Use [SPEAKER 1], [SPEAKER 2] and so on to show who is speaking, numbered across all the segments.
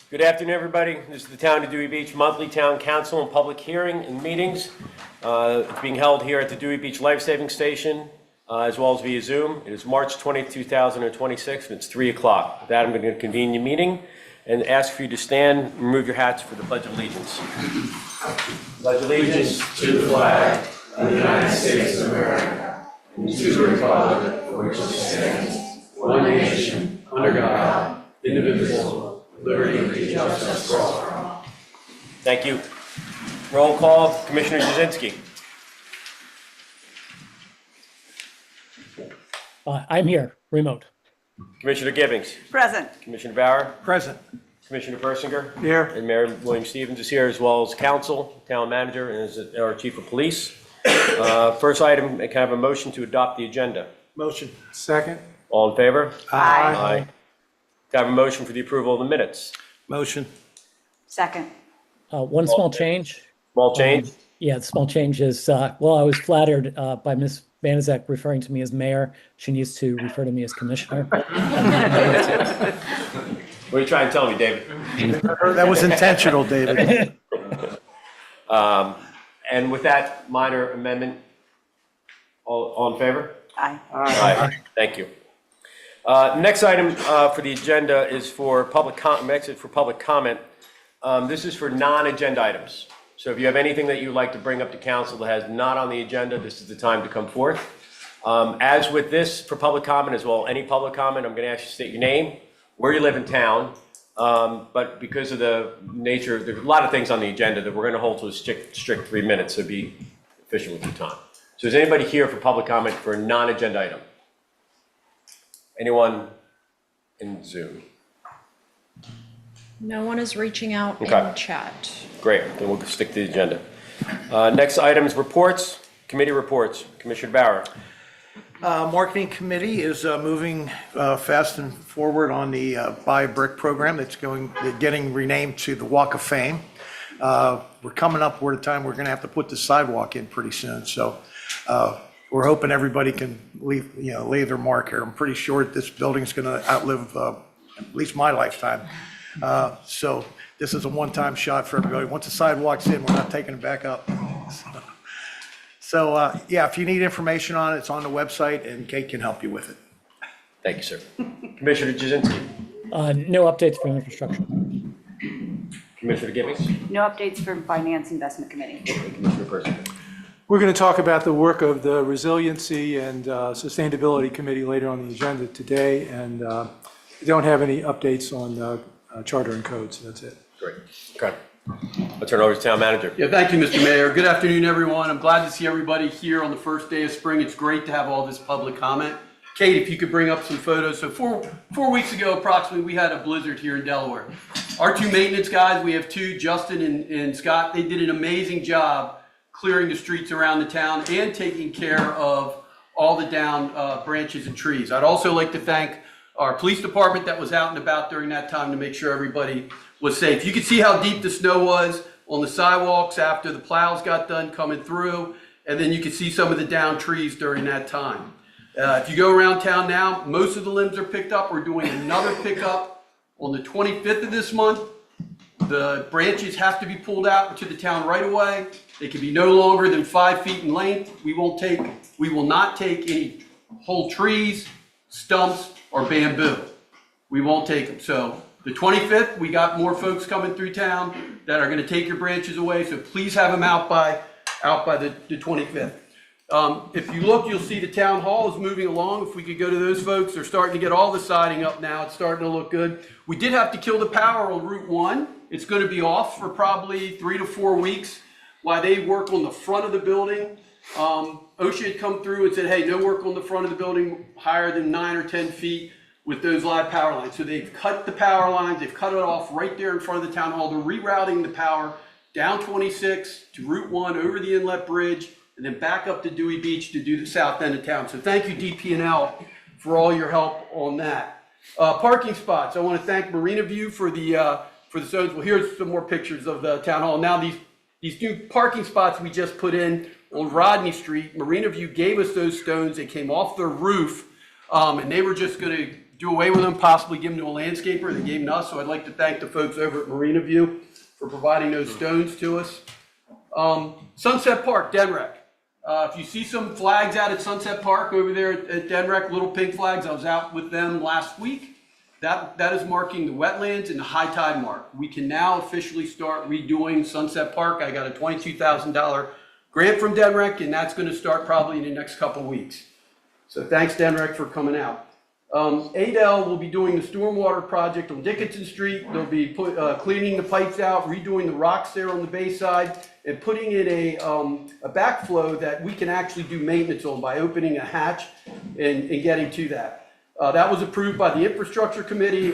[SPEAKER 1] Good afternoon, everybody. This is the Town of Dewey Beach Monthly Town Council and Public Hearing and Meetings. It's being held here at the Dewey Beach Life Saving Station, as well as via Zoom. It is March 20th, 2026, and it's 3 o'clock. With that, I'm going to convene the meeting and ask for you to stand and remove your hats for the Pledge of Allegiance. Pledge allegiance
[SPEAKER 2] to the flag of the United States of America, and to the republic for which it stands, one nation, under God, indivisible, with liberty and justice for all.
[SPEAKER 1] Thank you. Roll call, Commissioner Jasinski.
[SPEAKER 3] I'm here, remote.
[SPEAKER 1] Commissioner Gibbings.
[SPEAKER 4] Present.
[SPEAKER 1] Commissioner Bauer.
[SPEAKER 5] Present.
[SPEAKER 1] Commissioner Persinger.
[SPEAKER 5] Here.
[SPEAKER 1] And Mayor William Stevens is here, as well as council, town manager, and as our chief of police. First item, can I have a motion to adopt the agenda?
[SPEAKER 5] Motion. Second.
[SPEAKER 1] All in favor?
[SPEAKER 4] Aye.
[SPEAKER 1] Can I have a motion for the approval of the minutes?
[SPEAKER 5] Motion.
[SPEAKER 4] Second.
[SPEAKER 3] One small change.
[SPEAKER 1] Small change?
[SPEAKER 3] Yeah, the small change is, well, I was flattered by Ms. Banaszak referring to me as mayor. She needs to refer to me as commissioner.
[SPEAKER 1] What are you trying to tell me, David?
[SPEAKER 5] That was intentional, David.
[SPEAKER 1] And with that minor amendment, all in favor?
[SPEAKER 4] Aye.
[SPEAKER 1] Aye. Thank you. Next item for the agenda is for public comment. This is for non-agenda items. So if you have anything that you'd like to bring up to council that has not on the agenda, this is the time to come forth. As with this, for public comment as well, any public comment, I'm going to ask you to state your name, where you live in town. But because of the nature, there's a lot of things on the agenda that we're going to hold to a strict 3 minutes, so be efficient with your time. So is anybody here for public comment for a non-agenda item? Anyone in Zoom?
[SPEAKER 6] No one is reaching out
[SPEAKER 1] Okay.
[SPEAKER 6] in chat.
[SPEAKER 1] Great, then we'll stick to the agenda. Next item is reports, committee reports. Commissioner Bauer.
[SPEAKER 5] Marketing committee is moving fast and forward on the Buy a Brick program that's getting renamed to the Walk of Fame. We're coming up at a time we're going to have to put the sidewalk in pretty soon. So we're hoping everybody can leave their mark here. I'm pretty sure that this building is going to outlive at least my lifetime. So this is a one-time shot for everybody. Once the sidewalk's in, we're not taking it back up. So yeah, if you need information on it, it's on the website, and Kate can help you with it.
[SPEAKER 1] Thank you, sir. Commissioner Jasinski.
[SPEAKER 3] No updates from infrastructure.
[SPEAKER 1] Commissioner Gibbings.
[SPEAKER 4] No updates from Finance Investment Committee.
[SPEAKER 1] Commissioner Persinger.
[SPEAKER 7] We're going to talk about the work of the Resiliency and Sustainability Committee later on the agenda today, and we don't have any updates on charter and code, so that's it.
[SPEAKER 1] Great. Okay. I'll turn it over to town manager.
[SPEAKER 2] Yeah, thank you, Mr. Mayor. Good afternoon, everyone. I'm glad to see everybody here on the first day of spring. It's great to have all this public comment. Kate, if you could bring up some photos. So four weeks ago, approximately, we had a blizzard here in Delaware. Our two maintenance guys, we have two, Justin and Scott, they did an amazing job clearing the streets around the town and taking care of all the down branches and trees. I'd also like to thank our police department that was out and about during that time to make sure everybody was safe. You could see how deep the snow was on the sidewalks after the plows got done coming through, and then you could see some of the down trees during that time. If you go around town now, most of the limbs are picked up. We're doing another pickup on the 25th of this month. The branches have to be pulled out to the town right away. They can be no longer than 5 feet in length. We will not take any whole trees, stumps, or bamboo. We won't take them. So the 25th, we got more folks coming through town that are going to take your branches away. So please have them out by the 25th. If you look, you'll see the town hall is moving along. If we could go to those folks, they're starting to get all the siding up now. It's starting to look good. We did have to kill the power on Route 1. It's going to be off for probably 3 to 4 weeks while they work on the front of the building. OSHA had come through and said, hey, no work on the front of the building higher than 9 or 10 feet with those live power lines. So they've cut the power lines, they've cut it off right there in front of the town hall. They're rerouting the power down 26 to Route 1 over the Inlet Bridge and then back up to Dewey Beach to do the south end of town. So thank you, DP&L, for all your help on that. Parking spots. I want to thank Marina View for the zones. Well, here's some more pictures of the town hall. Now these new parking spots we just put in on Rodney Street, Marina View gave us those stones. They came off their roof, and they were just going to do away with them, possibly give them to a landscaper. They gave them to us, so I'd like to thank the folks over at Marina View for providing those stones to us. Sunset Park, Denrec. If you see some flags out at Sunset Park over there at Denrec, little pink flags, I was out with them last week. That is marking the wetlands and the high tide mark. We can now officially start redoing Sunset Park. I got a $22,000 grant from Denrec, and that's going to start probably in the next couple of weeks. So thanks, Denrec, for coming out. ADEL will be doing the stormwater project on Dickinson Street. They'll be cleaning the pipes out, redoing the rocks there on the bayside, and putting in a backflow that we can actually do maintenance on by opening a hatch and getting to that. That was approved by the Infrastructure Committee,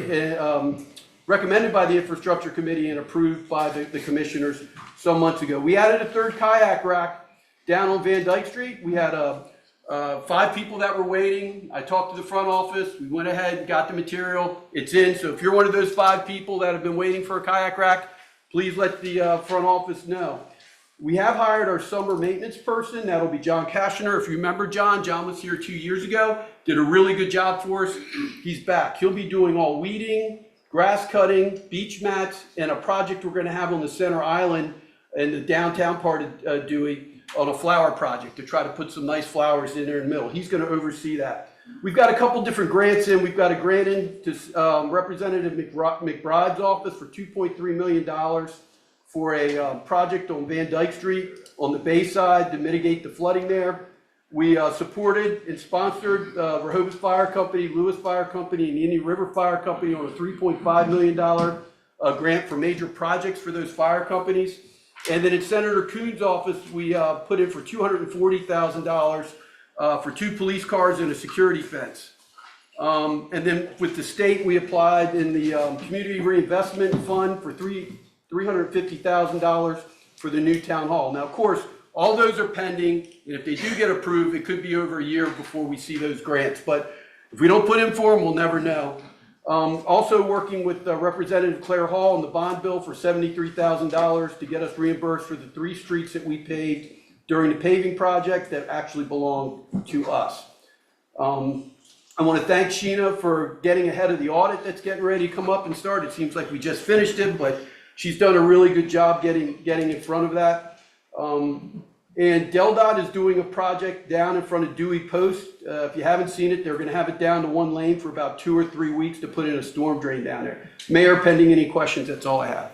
[SPEAKER 2] recommended by the Infrastructure Committee and approved by the commissioners some months ago. We added a third kayak rack down on Van Dyke Street. We had 5 people that were waiting. I talked to the front office. We went ahead, got the material. It's in. So if you're one of those 5 people that have been waiting for a kayak rack, please let the front office know. We have hired our summer maintenance person. That'll be John Kashner. If you remember John was here 2 years ago, did a really good job for us. He's back. He'll be doing all weeding, grass cutting, beach mats, and a project we're going to have on the center island in the downtown part of Dewey on a flower project to try to put some nice flowers in there in the middle. He's going to oversee that. We've got a couple different grants in. We've got a grant in to Representative McBride's office for $2.3 million for a project on Van Dyke Street on the Bayside to mitigate the flooding there. We supported and sponsored Rehoboth Fire Company, Lewis Fire Company, and the Indian River Fire Company on a $3.5 million grant for major projects for those fire companies. And then in Senator Coon's office, we put in for $240,000 for 2 police cars and a security fence. And then with the state, we applied in the Community Reinvestment Fund for $350,000 for the new town hall. Now, of course, all those are pending, and if they do get approved, it could be over a year before we see those grants. But if we don't put in for them, we'll never know. Also working with Representative Claire Hall on the bond bill for $73,000 to get us reimbursed for the 3 streets that we paved during the paving project that actually belong to us. I want to thank Sheena for getting ahead of the audit that's getting ready to come up and start. It seems like we just finished it, but she's done a really good job getting in front of that. And DelDOT is doing a project down in front of Dewey Post. If you haven't seen it, they're going to have it down to 1 lane for about 2 or 3 weeks to put in a storm drain down there. Mayor, pending any questions, that's all I have.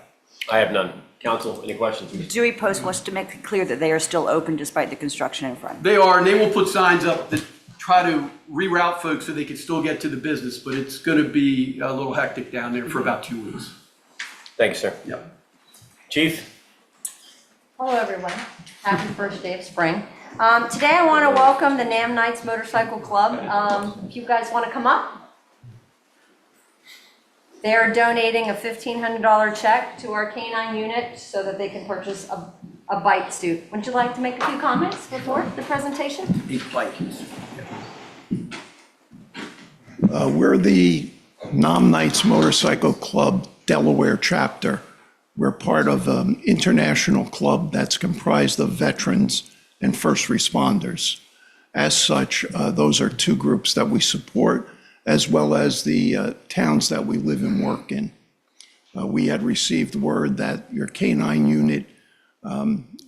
[SPEAKER 1] I have none. Council, any questions?
[SPEAKER 4] Dewey Post wants to make it clear that they are still open despite the construction in front.
[SPEAKER 2] They are, and they will put signs up that try to reroute folks so they can still get to the business, but it's going to be a little hectic down there for about 2 weeks.
[SPEAKER 1] Thank you, sir.
[SPEAKER 2] Yep.
[SPEAKER 1] Chief?
[SPEAKER 6] Hello, everyone. Happy first day of spring. Today I want to welcome the Nam Knights Motorcycle Club. If you guys want to come up. They are donating a $1,500 check to our K-9 unit so that they can purchase a bike suit. Would you like to make a few comments before the presentation?
[SPEAKER 2] 8 bikes.
[SPEAKER 8] We're the Nam Knights Motorcycle Club Delaware chapter. We're part of an international club that's comprised of veterans and first responders. As such, those are 2 groups that we support, as well as the towns that we live and work in. We had received word that your K-9 unit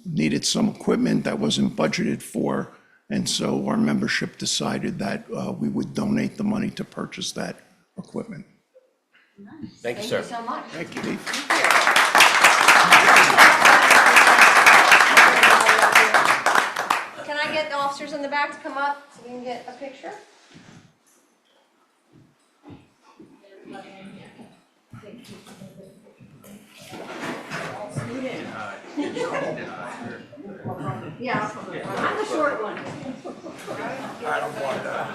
[SPEAKER 8] needed some equipment that wasn't budgeted for, and so our membership decided that we would donate the money to purchase that equipment.
[SPEAKER 1] Thank you, sir.
[SPEAKER 6] Thank you so much.
[SPEAKER 8] Thank you.
[SPEAKER 6] Can I get the officers in the back to come up so we can get a picture? Yeah, I'm the short one.
[SPEAKER 5] I don't want that.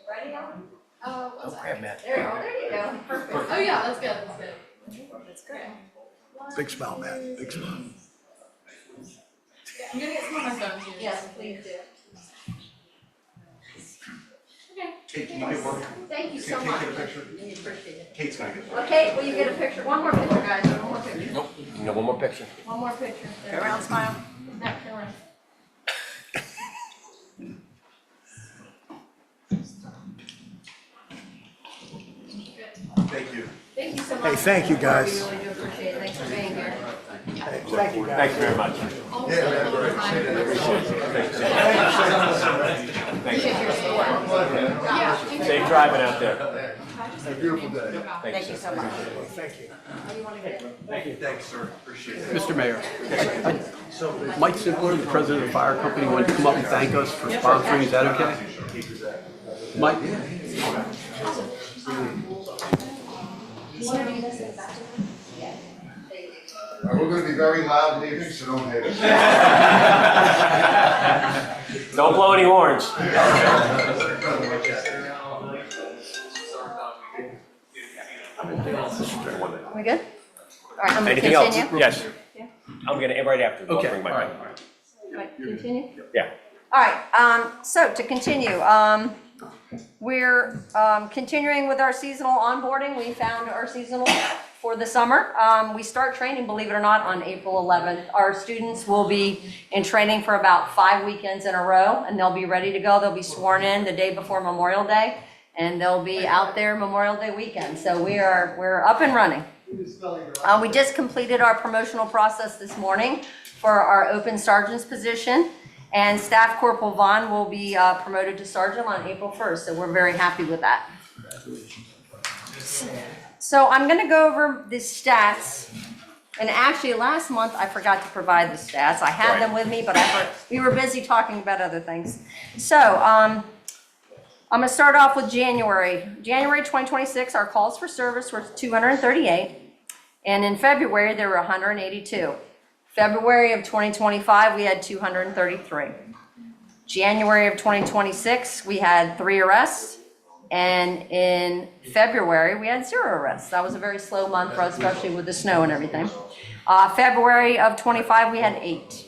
[SPEAKER 6] Ready, Ellen?
[SPEAKER 1] Okay, Matt.
[SPEAKER 6] There you go, perfect.
[SPEAKER 9] Oh, yeah, that's good, that's good.
[SPEAKER 6] That's great.
[SPEAKER 5] Big smile, man, big smile.
[SPEAKER 9] I'm gonna get some of my phone too.
[SPEAKER 6] Yes, please do.
[SPEAKER 9] Okay.
[SPEAKER 6] Thank you so much.
[SPEAKER 9] Appreciate it.
[SPEAKER 8] Kate's gonna get
[SPEAKER 6] Okay, will you get a picture? One more picture, guys, one more picture.
[SPEAKER 1] Nope. No, one more picture.
[SPEAKER 6] One more picture.
[SPEAKER 4] Go around, smile.
[SPEAKER 6] Back, turn around.
[SPEAKER 9] Thank you so much.
[SPEAKER 5] Hey, thank you, guys.
[SPEAKER 6] We really do appreciate it. Thanks for being here.
[SPEAKER 5] Thank you, guys.
[SPEAKER 1] Thank you very much.
[SPEAKER 9] Almost a long time. Appreciate your support. Yeah.
[SPEAKER 1] Safe driving out there.
[SPEAKER 4] Thank you so much.
[SPEAKER 5] Thank you.
[SPEAKER 2] Mr. Mayor, Mike Simpler, the president of the fire company, wanted to come up and thank us for sponsoring. Is that okay? Mike?
[SPEAKER 10] We're gonna be very loud in the evening, so don't hate us.
[SPEAKER 1] Don't blow any horns.
[SPEAKER 6] We good? All right, I'm gonna
[SPEAKER 1] Anything else?
[SPEAKER 6] continue.
[SPEAKER 1] Yes. I'm gonna, right after. I'll
[SPEAKER 2] Okay,
[SPEAKER 1] bring
[SPEAKER 2] all
[SPEAKER 1] my
[SPEAKER 2] right,
[SPEAKER 1] mic.
[SPEAKER 2] all right.
[SPEAKER 6] Right, continue.
[SPEAKER 1] Yeah.
[SPEAKER 6] All right, so to continue, we're continuing with our seasonal onboarding. We found our seasonal for the summer. We start training, believe it or not, on April 11th. Our students will be in training for about 5 weekends in a row, and they'll be ready to go. They'll be sworn in the day before Memorial Day, and they'll be out there Memorial Day weekend. So we're up and running. We just completed our promotional process this morning for our open sergeant's position. And Staff Corporal Vaughn will be promoted to sergeant on April 1st, so we're very happy with that. So I'm going to go over the stats. And actually, last month, I forgot to provide the stats. I had them with me, but we were busy talking about other things. So I'm going to start off with January. January 2026, our calls for service were 238. And in February, there were 182. February of 2025, we had 233. January of 2026, we had 3 arrests. And in February, we had 0 arrests. That was a very slow month for us, especially with the snow and everything. February of 25, we had 8.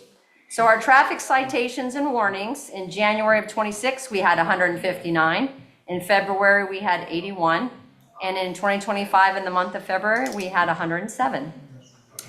[SPEAKER 6] So our traffic citations and warnings, in January of 26, we had 159. In February, we had 81. And in 2025, in the month of February, we had 107.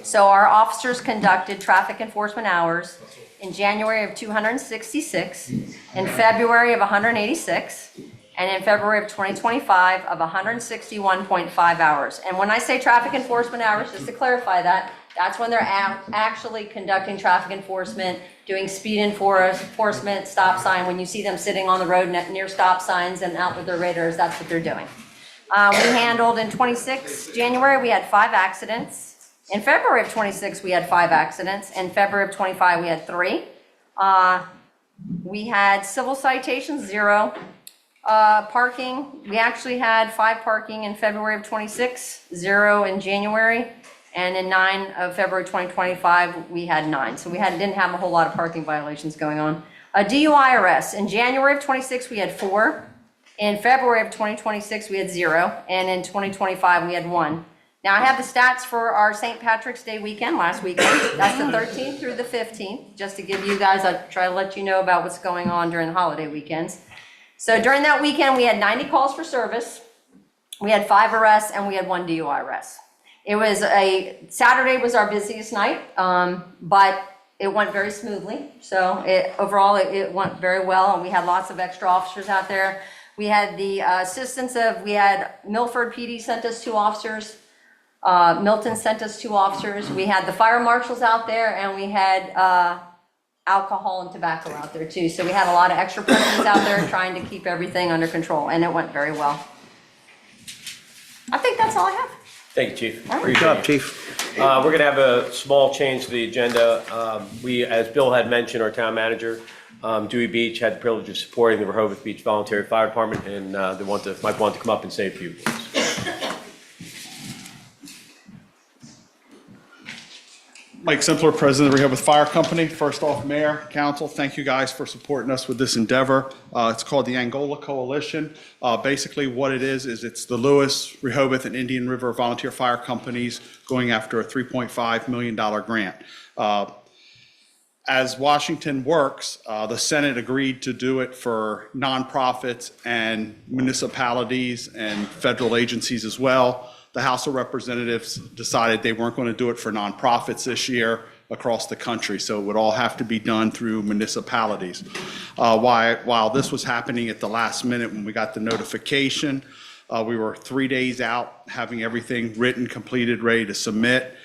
[SPEAKER 6] So our officers conducted traffic enforcement hours in January of 266, in February of 186, and in February of 2025 of 161.5 hours. And when I say traffic enforcement hours, just to clarify that, that's when they're actually conducting traffic enforcement, doing speed enforcement, stop sign. When you see them sitting on the road near stop signs and out with their radars, that's what they're doing. We handled in January, we had 5 accidents. In February of 26, we had 5 accidents. In February of 25, we had 3. We had civil citations, 0. Parking, we actually had 5 parking in February of 26, 0 in January. And in 9 of February 2025, we had 9. So we didn't have a whole lot of parking violations going on. DUI arrests, in January of 26, we had 4. In February of 2026, we had 0. And in 2025, we had 1. Now, I have the stats for our St. Patrick's Day weekend, last weekend. That's the 13th through the 15th, just to give you guys, I try to let you know about what's going on during the holiday weekends. So during that weekend, we had 90 calls for service, we had 5 arrests, and we had 1 DUI arrest. Saturday was our busiest night, but it went very smoothly. So overall, it went very well, and we had lots of extra officers out there. We had the assistance we had Milford PD sent us 2 officers. Milton sent us 2 officers. We had the fire marshals out there, and we had alcohol and tobacco out there too. So we had a lot of extra persons out there trying to keep everything under control, and it went very well. I think that's all I have.
[SPEAKER 1] Thank you, Chief.
[SPEAKER 6] All right.
[SPEAKER 5] Good job, Chief.
[SPEAKER 1] We're going to have a small change to the agenda. As Bill had mentioned, our town manager, Dewey Beach, had the privilege of supporting the Rehoboth Beach Voluntary Fire Department, and might want to come up and say a few words.
[SPEAKER 11] Mike Simpler, President of the Rehoboth Fire Company. First off, Mayor, Council, thank you guys for supporting us with this endeavor. It's called the Angola Coalition. Basically what it is it's the Lewis, Rehoboth, and Indian River Volunteer Fire Companies going after a $3.5 million grant. As Washington works, the Senate agreed to do it for nonprofits and municipalities and federal agencies as well. The House of Representatives decided they weren't going to do it for nonprofits this year across the country, so it would all have to be done through municipalities. While this was happening at the last minute when we got the notification, We were 3 days out, having everything written, completed, ready to submit.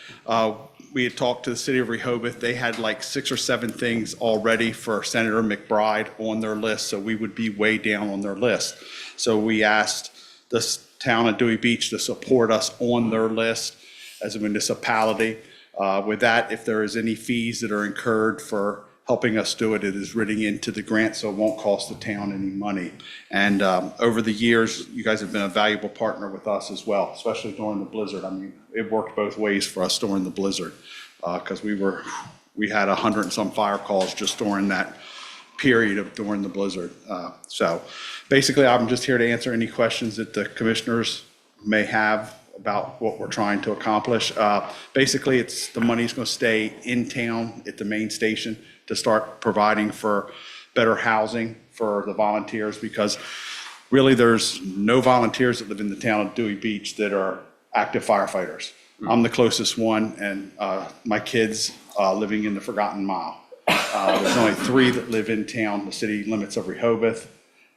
[SPEAKER 11] We had talked to the city of Rehoboth. They had like 6 or 7 things already for Senator McBride on their list, so we would be way down on their list. So we asked the town of Dewey Beach to support us on their list as a municipality. With that, if there is any fees that are incurred for helping us do it, it is written into the grant, so it won't cost the town any money. And over the years, you guys have been a valuable partner with us as well, especially during the blizzard. I mean, it worked both ways for us during the blizzard, because we had 100 and some fire calls just during that period of during the blizzard. So basically, I'm just here to answer any questions that the commissioners may have about what we're trying to accomplish. Basically, the money's going to stay in town at the main station to start providing for better housing for the volunteers, because really there's no volunteers that live in the town of Dewey Beach that are active firefighters. I'm the closest one, and my kids living in the Forgotten Mile. There's only 3 that live in town, the city limits of Rehoboth,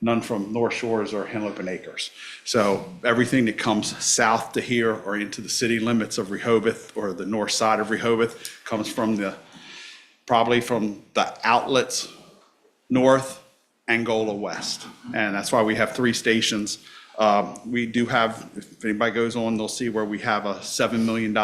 [SPEAKER 11] none from North Shores or Henlopen Acres. So everything that comes south to here or into the city limits of Rehoboth or the north side of Rehoboth comes from probably from the outlets north, Angola west. And that's why we have 3 stations. We do have, if anybody goes on, they'll see where we have a $7 million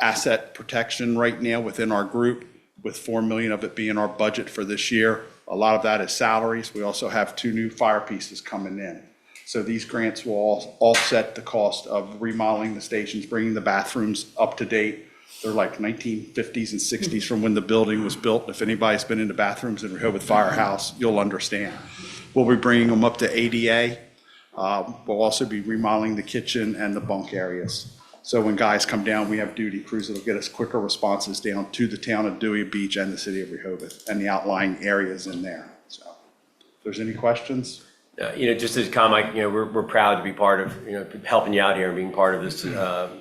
[SPEAKER 11] asset protection right now within our group, with $4 million of it being our budget for this year. A lot of that is salaries. We also have 2 new fire pieces coming in. So these grants will all offset the cost of remodeling the stations, bringing the bathrooms up to date. They're like 1950s and 60s from when the building was built. If anybody's been into bathrooms in Rehoboth Firehouse, you'll understand. We'll be bringing them up to ADA. We'll also be remodeling the kitchen and the bunk areas. So when guys come down, we have duty crews that'll get us quicker responses down to the town of Dewey Beach and the city of Rehoboth and the outlying areas in there. So if there's any questions?
[SPEAKER 1] Just as a comment, we're proud to be part of, helping you out here and being part of this,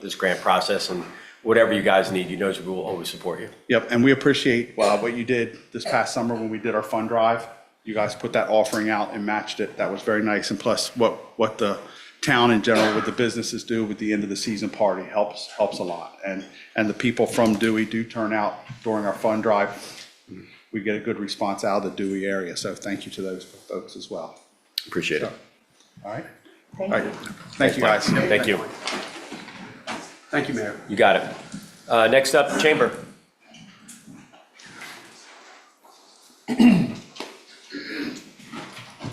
[SPEAKER 1] this grant process, and whatever you guys need, we will always support you.
[SPEAKER 11] Yep, and we appreciate what you did this past summer when we did our fund drive. You guys put that offering out and matched it. That was very nice. And plus, what the town in general, what the businesses do with the end of the season party helps a lot. And the people from Dewey do turn out during our fund drive. We get a good response out of the Dewey area. So thank you to those folks as well.
[SPEAKER 1] Appreciate it.
[SPEAKER 11] All right. All right. Thank you, guys.
[SPEAKER 1] Thank you.
[SPEAKER 2] Thank you, Mayor.
[SPEAKER 1] You got it. Next up, Chamber.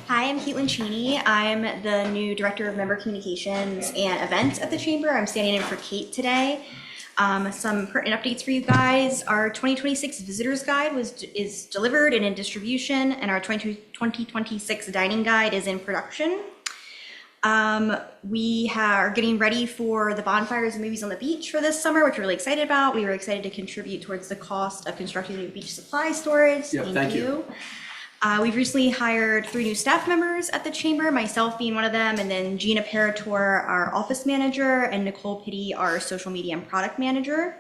[SPEAKER 12] Hi, I'm Caitlin Cheney. I'm the new Director of Member Communications and Events at the Chamber. I'm standing in for Kate today. Some pertinent updates for you guys. Our 2026 Visitors Guide is delivered and in distribution, and our 2026 Dining Guide is in production. We are getting ready for the bonfires and movies on the beach for this summer, which we're really excited about. We were excited to contribute towards the cost of constructing new beach supply storage.
[SPEAKER 2] Yeah, thank you.
[SPEAKER 12] We've recently hired 3 new staff members at the Chamber, myself being one of them, and then Gina Parator, our office manager, and Nicole Pitty, our social media and product manager.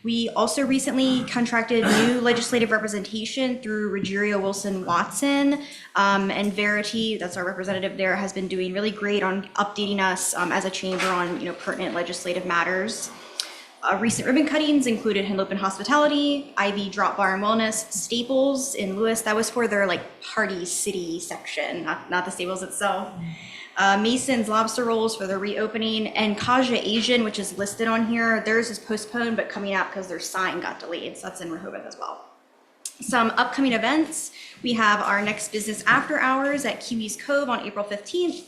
[SPEAKER 12] We also recently contracted new legislative representation through Rogerio Wilson Watson, and Verity, that's our representative there, has been doing really great on updating us as a chamber on pertinent legislative matters. Recent ribbon cuttings included Henlopen Hospitality, Ivy Drop Bar and Wellness, Staples in Lewis. That was for their Party City section, not the Staples itself. Mason's Lobster Rolls for the reopening, and Kaja Asian, which is listed on here. Theirs is postponed but coming out because their sign got delayed, so that's in Rehoboth as well. Some upcoming events. We have our next business after hours at Kiwis Cove on April 15th.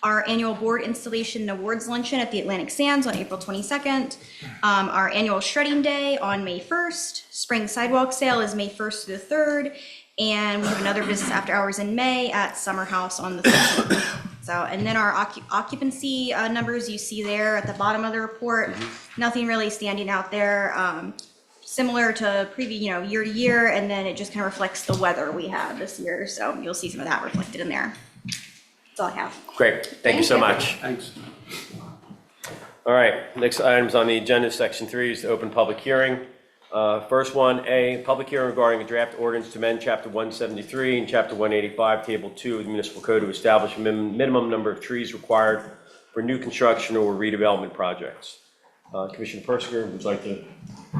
[SPEAKER 12] Our annual board installation and awards luncheon at the Atlantic Sands on April 22nd. Our annual shredding day on May 1st. Spring sidewalk sale is May 1st through the 3rd. And we have another business after hours in May at Summer House on the 13th. So, and then our occupancy numbers you see there at the bottom of the report. Nothing really standing out there. Similar to previous, year to year, and then it just kind of reflects the weather we had this year. So you'll see some of that reflected in there. That's all I have.
[SPEAKER 1] Great. Thank you so much.
[SPEAKER 2] Thanks.
[SPEAKER 1] All right. Next items on the agenda, section 3 is the open public hearing. First one, A, public hearing regarding a draft ordinance to amend Chapter 173 and Chapter 185, Table 2 of the Municipal Code to establish a minimum number of trees required for new construction or redevelopment projects. Commissioner Persinger, would you like to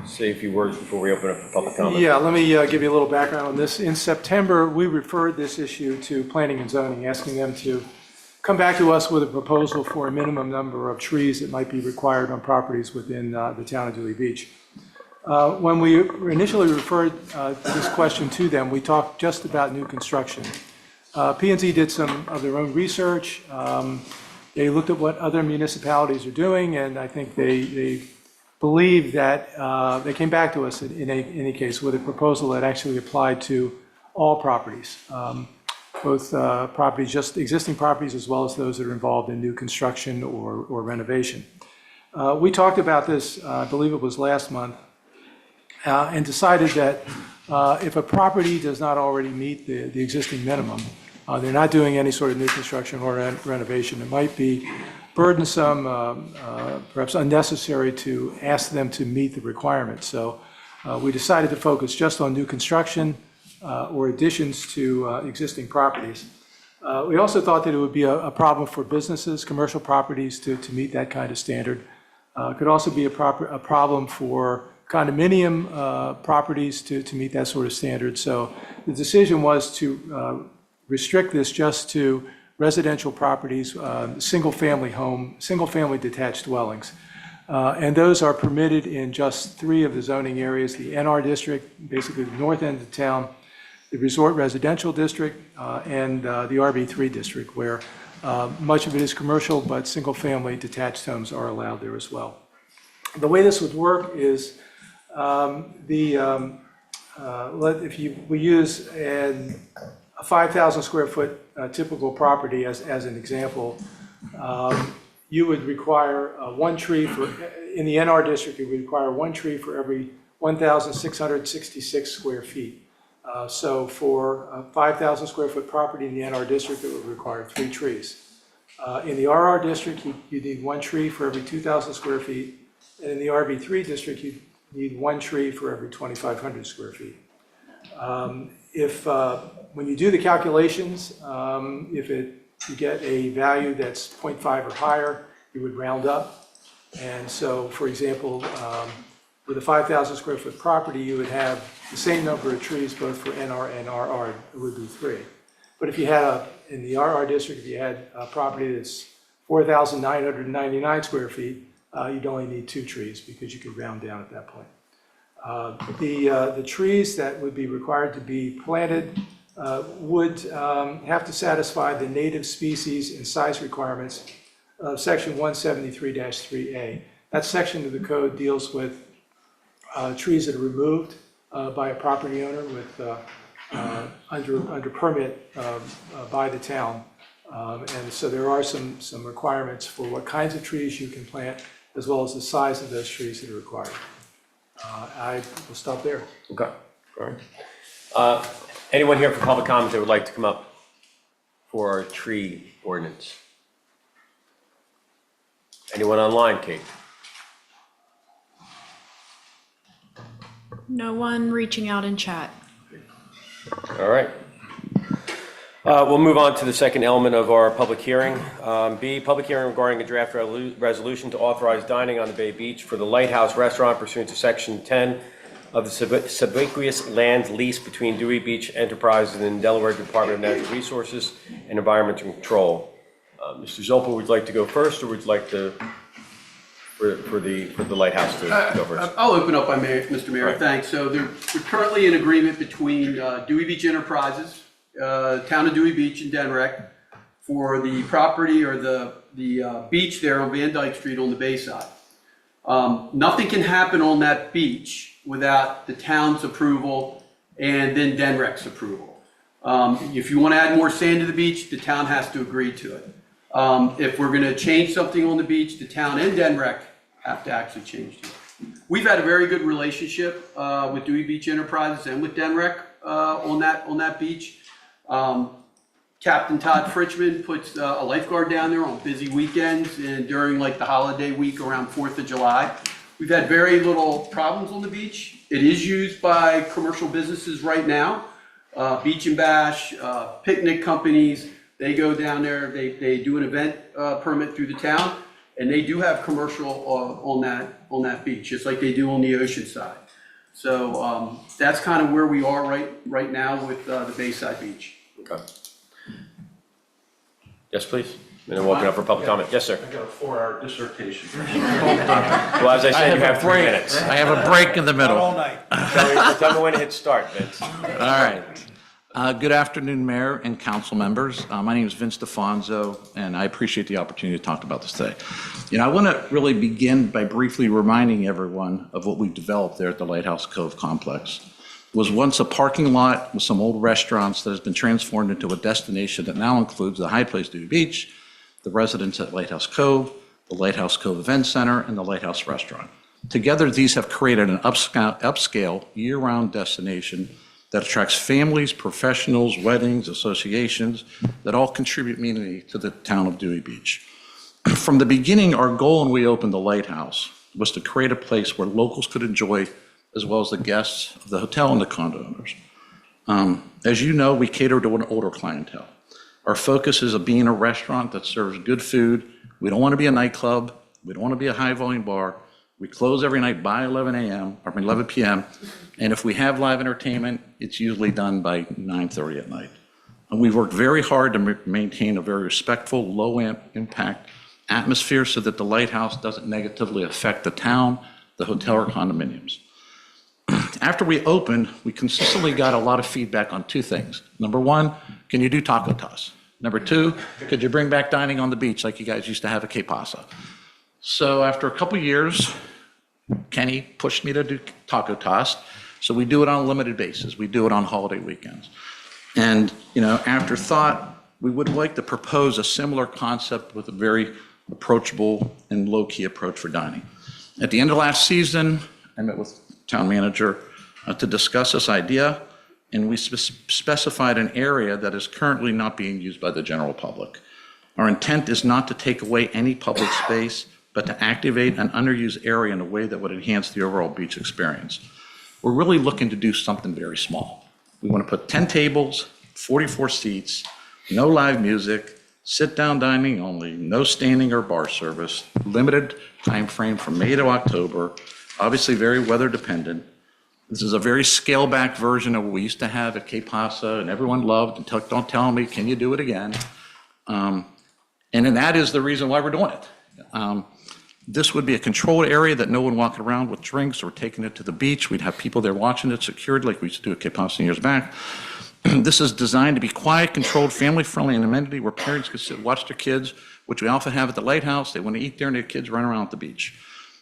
[SPEAKER 1] say a few words before we open up for public comment?
[SPEAKER 7] Yeah, let me give you a little background on this. In September, we referred this issue to Planning and Zoning, asking them to come back to us with a proposal for a minimum number of trees that might be required on properties within the town of Dewey Beach. When we initially referred this question to them, we talked just about new construction. P&Z did some of their own research. They looked at what other municipalities are doing, and I think they believe that they came back to us in any case with a proposal that actually applied to all properties, both properties, just existing properties, as well as those that are involved in new construction or renovation. We talked about this, I believe it was last month, and decided that if a property does not already meet the existing minimum, they're not doing any sort of new construction or renovation, it might be burdensome, perhaps unnecessary to ask them to meet the requirements. So we decided to focus just on new construction or additions to existing properties. We also thought that it would be a problem for businesses, commercial properties to meet that kind of standard. It could also be a problem for condominium properties to meet that sort of standard. So the decision was to restrict this just to residential properties, single-family detached dwellings. And those are permitted in just 3 of the zoning areas, the NR district, basically the north end of town, the resort residential district, and the RB3 district, where much of it is commercial, but single-family detached homes are allowed there as well. The way this would work is we use a 5,000 square foot typical property as an example, you would require 1 tree in the NR district, you would require 1 tree for every 1,666 square feet. So for a 5,000 square foot property in the NR district, it would require 3 trees. In the RR district, you need 1 tree for every 2,000 square feet. And in the RB3 district, you need 1 tree for every 2,500 square feet. When you do the calculations, you get a value that's 0.5 or higher, you would round up. And so, for example, with a 5,000 square foot property, you would have the same number of trees both for NR and RR, it would be 3. But if you had, in the RR district, if you had a property that's 4,999 square feet, you'd only need 2 trees because you could round down at that point. The trees that would be required to be planted would have to satisfy the native species and size requirements of Section 173-3A. That section of the code deals with trees that are removed by a property owner with under permit by the town. And so there are some requirements for what kinds of trees you can plant, as well as the size of those trees that are required. I will stop there.
[SPEAKER 1] Okay, all right. Anyone here for public comment that would like to come up for our tree ordinance? Anyone online, Kate?
[SPEAKER 9] No one reaching out in chat.
[SPEAKER 1] All right. We'll move on to the second element of our public hearing. B, public hearing regarding a draft resolution to authorize dining on the Bay Beach for the Lighthouse Restaurant pursuant to Section 10 of the subaqueous land lease between Dewey Beach Enterprises and Delaware Department of Natural Resources and Environmental Control. Mr. Zolper, would you like to go first, or would you like to, for the Lighthouse to go first?
[SPEAKER 2] I'll open up, Mr. Mayor,
[SPEAKER 1] Right.
[SPEAKER 2] Thanks. So we're currently in agreement between Dewey Beach Enterprises, Town of Dewey Beach and Denrec for the property or the beach there on Van Dyke Street on the bay side. Nothing can happen on that beach without the town's approval and then Denrec's approval. If you want to add more sand to the beach, the town has to agree to it. If we're going to change something on the beach, the town and Denrec have to actually change it. We've had a very good relationship with Dewey Beach Enterprises and with Denrec on that beach. Captain Todd Fritchman puts a lifeguard down there on busy weekends and during like the holiday week around 4th of July. We've had very little problems on the beach. It is used by commercial businesses right now. Beach and Bash, picnic companies, they go down there, they do an event permit through the town, and they do have commercial on that beach, just like they do on the ocean side. So that's kind of where we are right now with the Bayside Beach.
[SPEAKER 1] Okay. Yes, please. And then we'll open up for public comment. Yes, sir.
[SPEAKER 13] I got a 4-hour dissertation.
[SPEAKER 1] Well, as I said, you have 3 minutes.
[SPEAKER 13] I have a break in the middle.
[SPEAKER 5] All night.
[SPEAKER 1] Tell me when to hit start, Vince.
[SPEAKER 13] All right. Good afternoon, Mayor and council members. My name is Vince DeFonso, and I appreciate the opportunity to talk about this today. I want to really begin by briefly reminding everyone of what we've developed there at the Lighthouse Cove Complex. It was once a parking lot with some old restaurants that has been transformed into a destination that now includes the High Place Dewey Beach, the residents at Lighthouse Cove, the Lighthouse Cove Event Center, and the Lighthouse Restaurant. Together, these have created an upscale year-round destination that attracts families, professionals, weddings, associations that all contribute meaningfully to the town of Dewey Beach. From the beginning, our goal when we opened the Lighthouse was to create a place where locals could enjoy, as well as the guests of the hotel and the condo owners. As you know, we cater to an older clientele. Our focus is of being a restaurant that serves good food. We don't want to be a nightclub. We don't want to be a high-volume bar. We close every night by 11 p.m. And if we have live entertainment, it's usually done by 9:30 at night. And we've worked very hard to maintain a very respectful, low-impact atmosphere so that the Lighthouse doesn't negatively affect the town, the hotel, or condominiums. After we opened, we consistently got a lot of feedback on 2 things. Number 1, can you do taco toss? Number 2, could you bring back dining on the beach like you guys used to have at Que Pasa? So after a couple years, Kenny pushed me to do taco toss. So we do it on a limited basis. We do it on holiday weekends. And, after thought, we would like to propose a similar concept with a very approachable and low-key approach for dining. At the end of last season, I met with town manager to discuss this idea, and we specified an area that is currently not being used by the general public. Our intent is not to take away any public space, but to activate an underused area in a way that would enhance the overall beach experience. We're really looking to do something very small. We want to put 10 tables, 44 seats, no live music, sit-down dining only, no standing or bar service, limited time frame from May to October, obviously very weather dependent. This is a very scaled-back version of what we used to have at Que Pasa, and everyone loved, and don't tell me, can you do it again? And then that is the reason why we're doing it. This would be a controlled area that no one walking around with drinks or taking it to the beach. We'd have people there watching it secured like we used to do at Que Pasa years back. This is designed to be quiet, controlled, family-friendly, and amenity where parents can sit, watch their kids, which we often have at the Lighthouse. They want to eat there and their kids run around at the beach.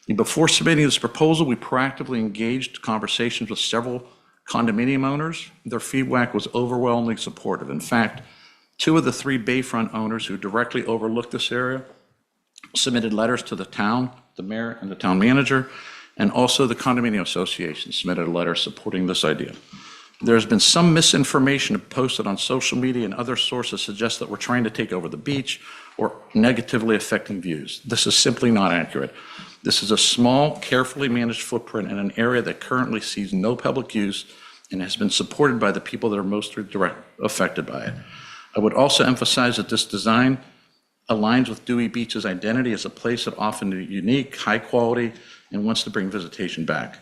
[SPEAKER 13] And before submitting this proposal, we proactively engaged conversations with several condominium owners. Their feedback was overwhelmingly supportive. In fact, 2 of the 3 bayfront owners who directly overlooked this area submitted letters to the town, the mayor and the town manager, and also the condominium association submitted a letter supporting this idea. There's been some misinformation posted on social media and other sources suggest that we're trying to take over the beach or negatively affecting views. This is simply not accurate. This is a small, carefully managed footprint in an area that currently sees no public use and has been supported by the people that are most directly affected by it. I would also emphasize that this design aligns with Dewey Beach's identity as a place that often is unique, high quality, and wants to bring visitation back.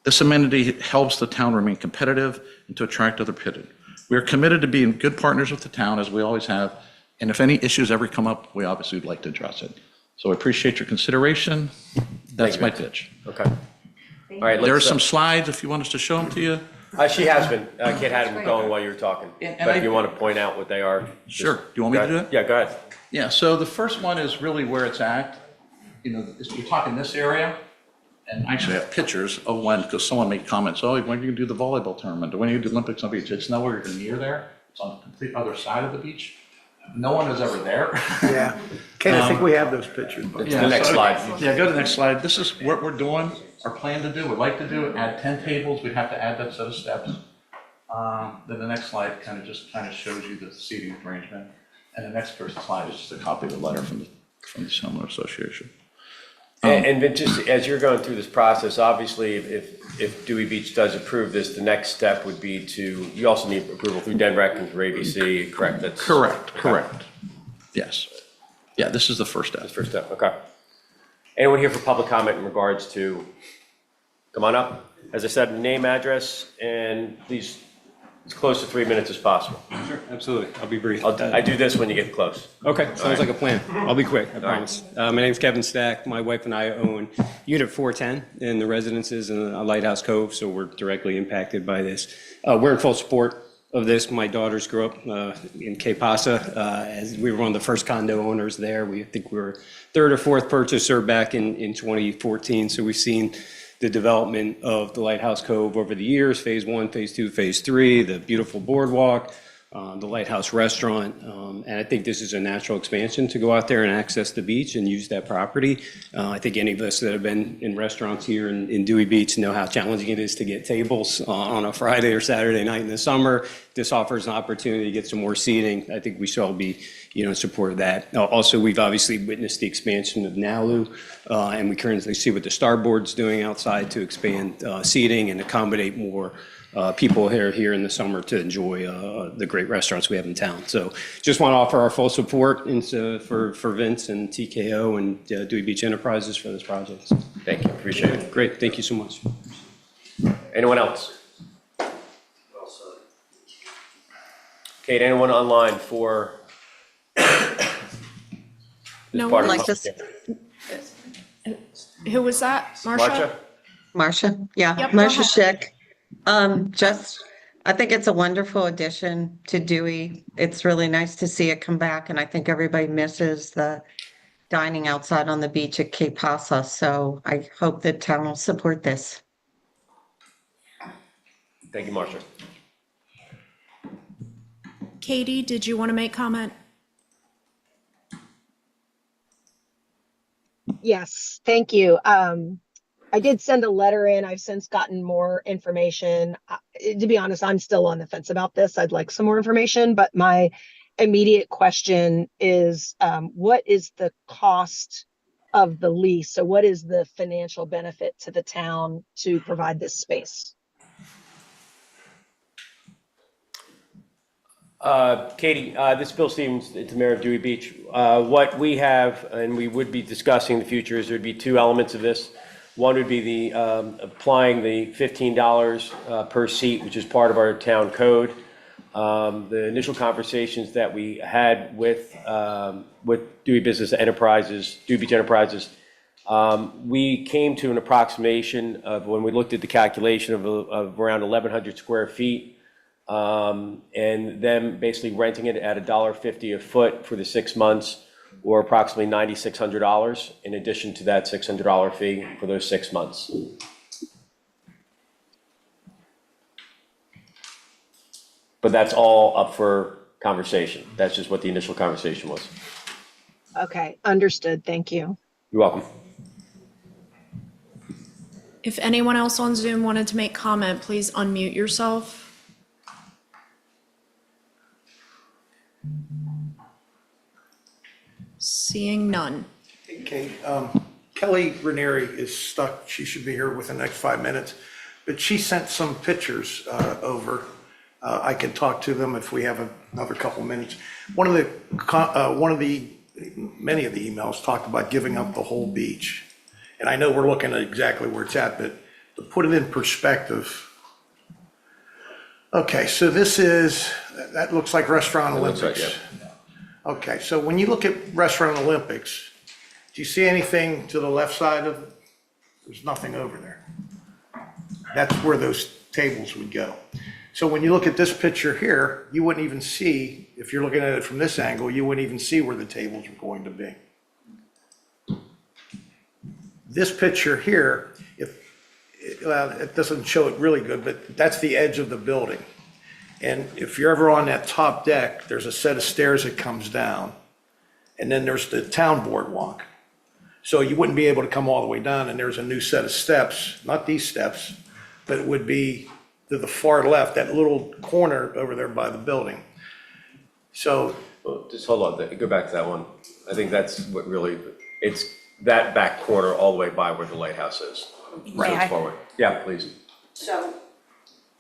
[SPEAKER 13] This amenity helps the town remain competitive and to attract other bidders. We are committed to being good partners with the town, as we always have, and if any issues ever come up, we obviously would like to address it. So I appreciate your consideration. That's my pitch.
[SPEAKER 1] Okay. All right.
[SPEAKER 13] There are some slides if you want us to show them to you.
[SPEAKER 1] She has been. Kate had them going while you were talking. But if you want to point out what they are.
[SPEAKER 13] Sure. Do you want me to do it?
[SPEAKER 1] Yeah, go ahead.
[SPEAKER 13] Yeah, so the first one is really where it's at. You're talking this area, and actually I have pictures of when, because someone made comments, when are you going to do the volleyball tournament? Or when are you going to do the Olympics on the beach? It's nowhere near there. It's on the complete other side of the beach. No one is ever there.
[SPEAKER 5] Yeah. Kate, I think we have those pictures. But
[SPEAKER 1] The next slide.
[SPEAKER 13] Yeah, go to the next slide. This is what we're doing, our plan to do. We'd like to do, add 10 tables. We'd have to add that set of steps. Then the next slide kind of shows you the seating arrangement. And the next slide is just a copy of the letter from the homeowner association.
[SPEAKER 1] And Vince, just as you're going through this process, obviously, if Dewey Beach does approve this, the next step would be to, you also need approval through DENREC and through ABC, correct? That's
[SPEAKER 13] Correct. Yes. Yeah, this is the first step.
[SPEAKER 1] That's the first step, okay. Anyone here for public comment in regards to, come on up. As I said, name, address, and please, as close to 3 minutes as possible.
[SPEAKER 14] Sure, absolutely. I'll be brief.
[SPEAKER 1] I do this when you get close.
[SPEAKER 14] Okay, sounds like a plan. I'll be quick, I promise. My name's Kevin Stack. My wife and I own Unit 410 in the residences in Lighthouse Cove, so we're directly impacted by this. We're in full support of this. My daughters grew up in Cape Pasa. As we were one of the first condo owners there. I think we were third or fourth purchaser back in 2014, so we've seen the development of the Lighthouse Cove over the years, phase 1, phase 2, phase 3, the beautiful boardwalk, the Lighthouse Restaurant. And I think this is a natural expansion to go out there and access the beach and use that property. I think any of us that have been in restaurants here in Dewey Beach know how challenging it is to get tables on a Friday or Saturday night in the summer. This offers an opportunity to get some more seating. I think we should all be, in support of that. Also, we've obviously witnessed the expansion of Nalu, and we currently see what the Starboard's doing outside to expand seating and accommodate more people here in the summer to enjoy the great restaurants we have in town. So just want to offer our full support for Vince and TKO and Dewey Beach Enterprises for this project.
[SPEAKER 1] Thank you, appreciate it.
[SPEAKER 14] Great, thank you so much.
[SPEAKER 1] Anyone else? Kate, anyone online for?
[SPEAKER 9] No
[SPEAKER 1] part
[SPEAKER 9] one
[SPEAKER 1] of
[SPEAKER 9] like
[SPEAKER 1] public-
[SPEAKER 9] Who was that? Marcia?
[SPEAKER 15] Marcia, yeah,
[SPEAKER 9] Yep,
[SPEAKER 15] Marcia
[SPEAKER 9] go ahead.
[SPEAKER 15] Schick. I think it's a wonderful addition to Dewey. It's really nice to see it come back, and I think everybody misses the dining outside on the beach at Cape Pasa. So I hope that town will support this.
[SPEAKER 1] Thank you, Marcia.
[SPEAKER 9] Katie, did you want to make comment?
[SPEAKER 16] Yes, thank you. I did send a letter in. I've since gotten more information. To be honest, I'm still on the fence about this. I'd like some more information, but my immediate question is, what is the cost of the lease? So what is the financial benefit to the town to provide this space?
[SPEAKER 1] Katie, this is Bill Stevens, the mayor of Dewey Beach. What we have, and we would be discussing in the future, is there'd be two elements of this. One would be the applying the $15 per seat, which is part of our town code. The initial conversations that we had with Dewey Beach Enterprises, we came to an approximation of, when we looked at the calculation of around 1,100 square feet. And them basically renting it at $1.50 a foot for the 6 months, or approximately $9,600 in addition to that $600 fee for those 6 months. But that's all up for conversation. That's just what the initial conversation was.
[SPEAKER 16] Okay, understood. Thank you.
[SPEAKER 1] You're welcome.
[SPEAKER 9] If anyone else on Zoom wanted to make comment, please unmute yourself. Seeing none.
[SPEAKER 5] Okay, Kelly Ranieri is stuck. She should be here within the next 5 minutes, but she sent some pictures over. I can talk to them if we have another couple minutes. Many of the emails talked about giving up the whole beach. And I know we're looking at exactly where it's at, but to put it in perspective. Okay, so that looks like Restaurant
[SPEAKER 1] looks like,
[SPEAKER 5] Olympics. Okay, so when you look at Restaurant Olympics, do you see anything to the left side of it? There's nothing over there. That's where those tables would go. So when you look at this picture here, you wouldn't even see, if you're looking at it from this angle, you wouldn't even see where the tables were going to be. This picture here, it doesn't show it really good, but that's the edge of the building. And if you're ever on that top deck, there's a set of stairs that comes down, and then there's the town boardwalk. So you wouldn't be able to come all the way down, and there's a new set of steps, not these steps, but it would be to the far left, that little corner over there by the building. So.
[SPEAKER 1] Well, just hold on, go back to that one. I think that's what really, it's that back corner all the way by where the lighthouse is.
[SPEAKER 4] May
[SPEAKER 1] So it's
[SPEAKER 4] I?
[SPEAKER 1] forward. Yeah, please.
[SPEAKER 4] So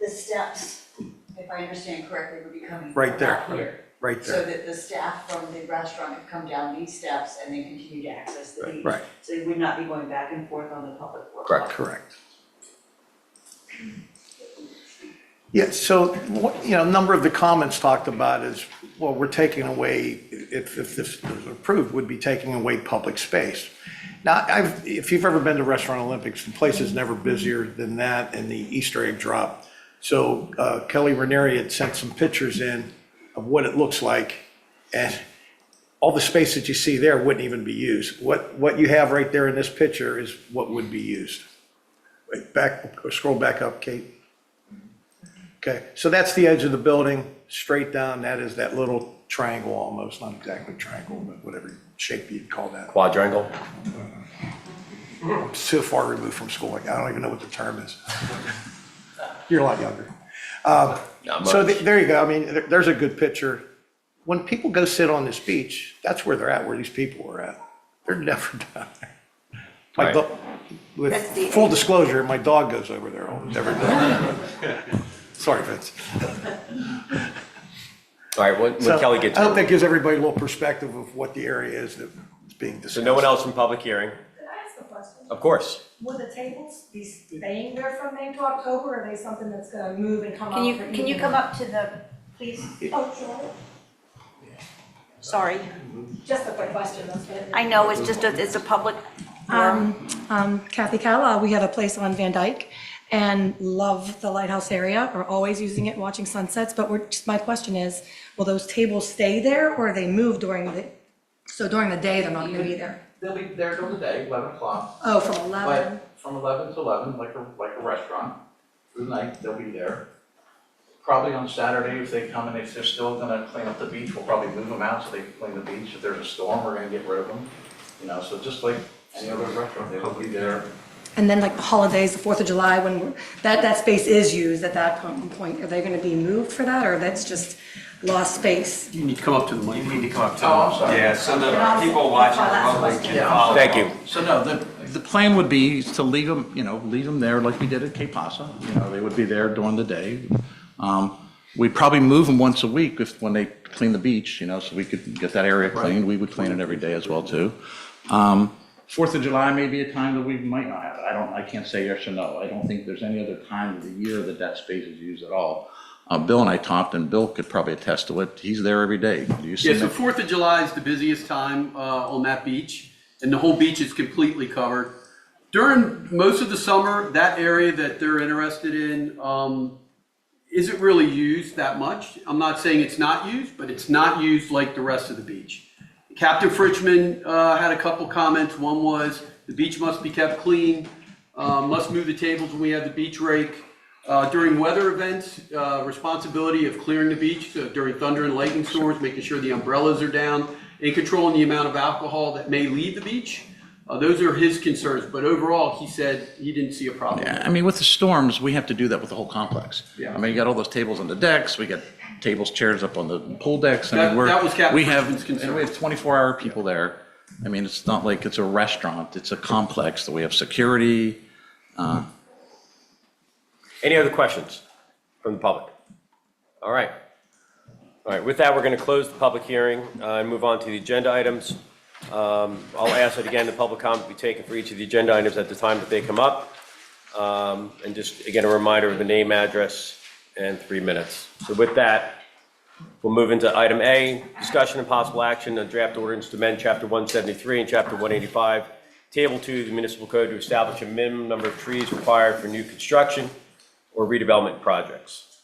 [SPEAKER 4] the steps, if I understand correctly, would be coming
[SPEAKER 5] Right there.
[SPEAKER 4] out here.
[SPEAKER 5] Right
[SPEAKER 4] So
[SPEAKER 5] there.
[SPEAKER 4] that the staff from the restaurant could come down these steps and then continue to access the beach.
[SPEAKER 5] Right.
[SPEAKER 4] So they would not be going back and forth on the public work.
[SPEAKER 5] Correct. Yeah, so, a number of the comments talked about is, well, we're taking away, if this is approved, would be taking away public space. Now, if you've ever been to Restaurant Olympics, the place is never busier than that and the Easter egg drop. So Kelly Ranieri had sent some pictures in of what it looks like, and all the space that you see there wouldn't even be used. What you have right there in this picture is what would be used. Wait, scroll back up, Kate. Okay, so that's the edge of the building, straight down, that is that little triangle almost, not exactly triangle, but whatever shape you'd call that.
[SPEAKER 1] Quadrangle?
[SPEAKER 5] I'm so far removed from school, like, I don't even know what the term is. You're a lot younger. So there you go, I mean, there's a good picture. When people go sit on this beach, that's where they're at, where these people are at. They're never down there. My
[SPEAKER 1] Right.
[SPEAKER 5] with full disclosure, my dog goes over there almost every day. Sorry, Vince.
[SPEAKER 1] All right, when Kelly gets.
[SPEAKER 5] I hope that gives everybody a little perspective of what the area is that's being discussed.
[SPEAKER 1] So no one else from public hearing?
[SPEAKER 17] Can I ask a question?
[SPEAKER 1] Of course.
[SPEAKER 17] Will the tables be staying there from May to October, or are they something that's gonna move and come up?
[SPEAKER 4] Can you come up to the, please?
[SPEAKER 17] Oh, sure.
[SPEAKER 4] Sorry.
[SPEAKER 17] Just a quick question, that's it.
[SPEAKER 4] I know, it's just, it's a public forum.
[SPEAKER 17] Kathy Calla, we have a place on Van Dyke and love the lighthouse area, are always using it, watching sunsets, but my question is, will those tables stay there or are they moved during the day they're not gonna be there?
[SPEAKER 13] They'll be there during the day, 11 o'clock.
[SPEAKER 17] Oh, from 11?
[SPEAKER 13] But from 11 to 11, like a restaurant. Through the night, they'll be there. Probably on Saturday, if they come and if they're still gonna clean up the beach, we'll probably move them out so they can clean the beach. If there's a storm, we're gonna get rid of them. So just like any other restaurant, they will be there.
[SPEAKER 17] And then like the holidays, the 4th of July, when that space is used at that point, are they gonna be moved for that, or that's just lost space?
[SPEAKER 2] You need to come up to the mic.
[SPEAKER 18] You need to come up to.
[SPEAKER 13] Oh, I'm sorry.
[SPEAKER 18] Yeah, so the people watching remotely can follow.
[SPEAKER 1] Thank you.
[SPEAKER 13] So no, the plan would be to leave them there like we did at Cape Pasa. They would be there during the day. We'd probably move them once a week when they clean the beach, so we could get that area cleaned. We would clean it every day as well too. 4th of July may be a time that we might not have it. I can't say yes or no. I don't think there's any other time of the year that space is used at all. Bill and I talked, and Bill could probably attest to it. He's there every day. Do you see
[SPEAKER 2] Yeah, so
[SPEAKER 13] him?
[SPEAKER 2] 4th of July is the busiest time on that beach, and the whole beach is completely covered. During most of the summer, that area that they're interested in isn't really used that much. I'm not saying it's not used, but it's not used like the rest of the beach. Captain Fritchman had a couple comments. One was, the beach must be kept clean, must move the tables when we have the beach rake. During weather events, responsibility of clearing the beach, so during thunder and lightning storms, making sure the umbrellas are down, and controlling the amount of alcohol that may leave the beach. Those are his concerns, but overall, he said he didn't see a problem.
[SPEAKER 13] Yeah, with the storms, we have to do that with the whole complex.
[SPEAKER 2] Yeah.
[SPEAKER 13] You got all those tables on the decks, we got tables, chairs up on the pool decks.
[SPEAKER 2] That was Captain
[SPEAKER 13] we have
[SPEAKER 2] Fritchman's concern.
[SPEAKER 13] and we have 24-hour people there. It's not like it's a restaurant, it's a complex that we have security.
[SPEAKER 1] Any other questions from the public? All right. With that, we're going to close the public hearing and move on to the agenda items. I'll ask that again, the public comment be taken for each of the agenda items at the time that they come up. And just, again, a reminder of the name, address, and 3 minutes. So with that, we'll move into item A, discussion and possible action on draft ordinance to amend Chapter 173 and Chapter 185, Table 2 of the Municipal Code to establish a minimum number of trees required for new construction or redevelopment projects.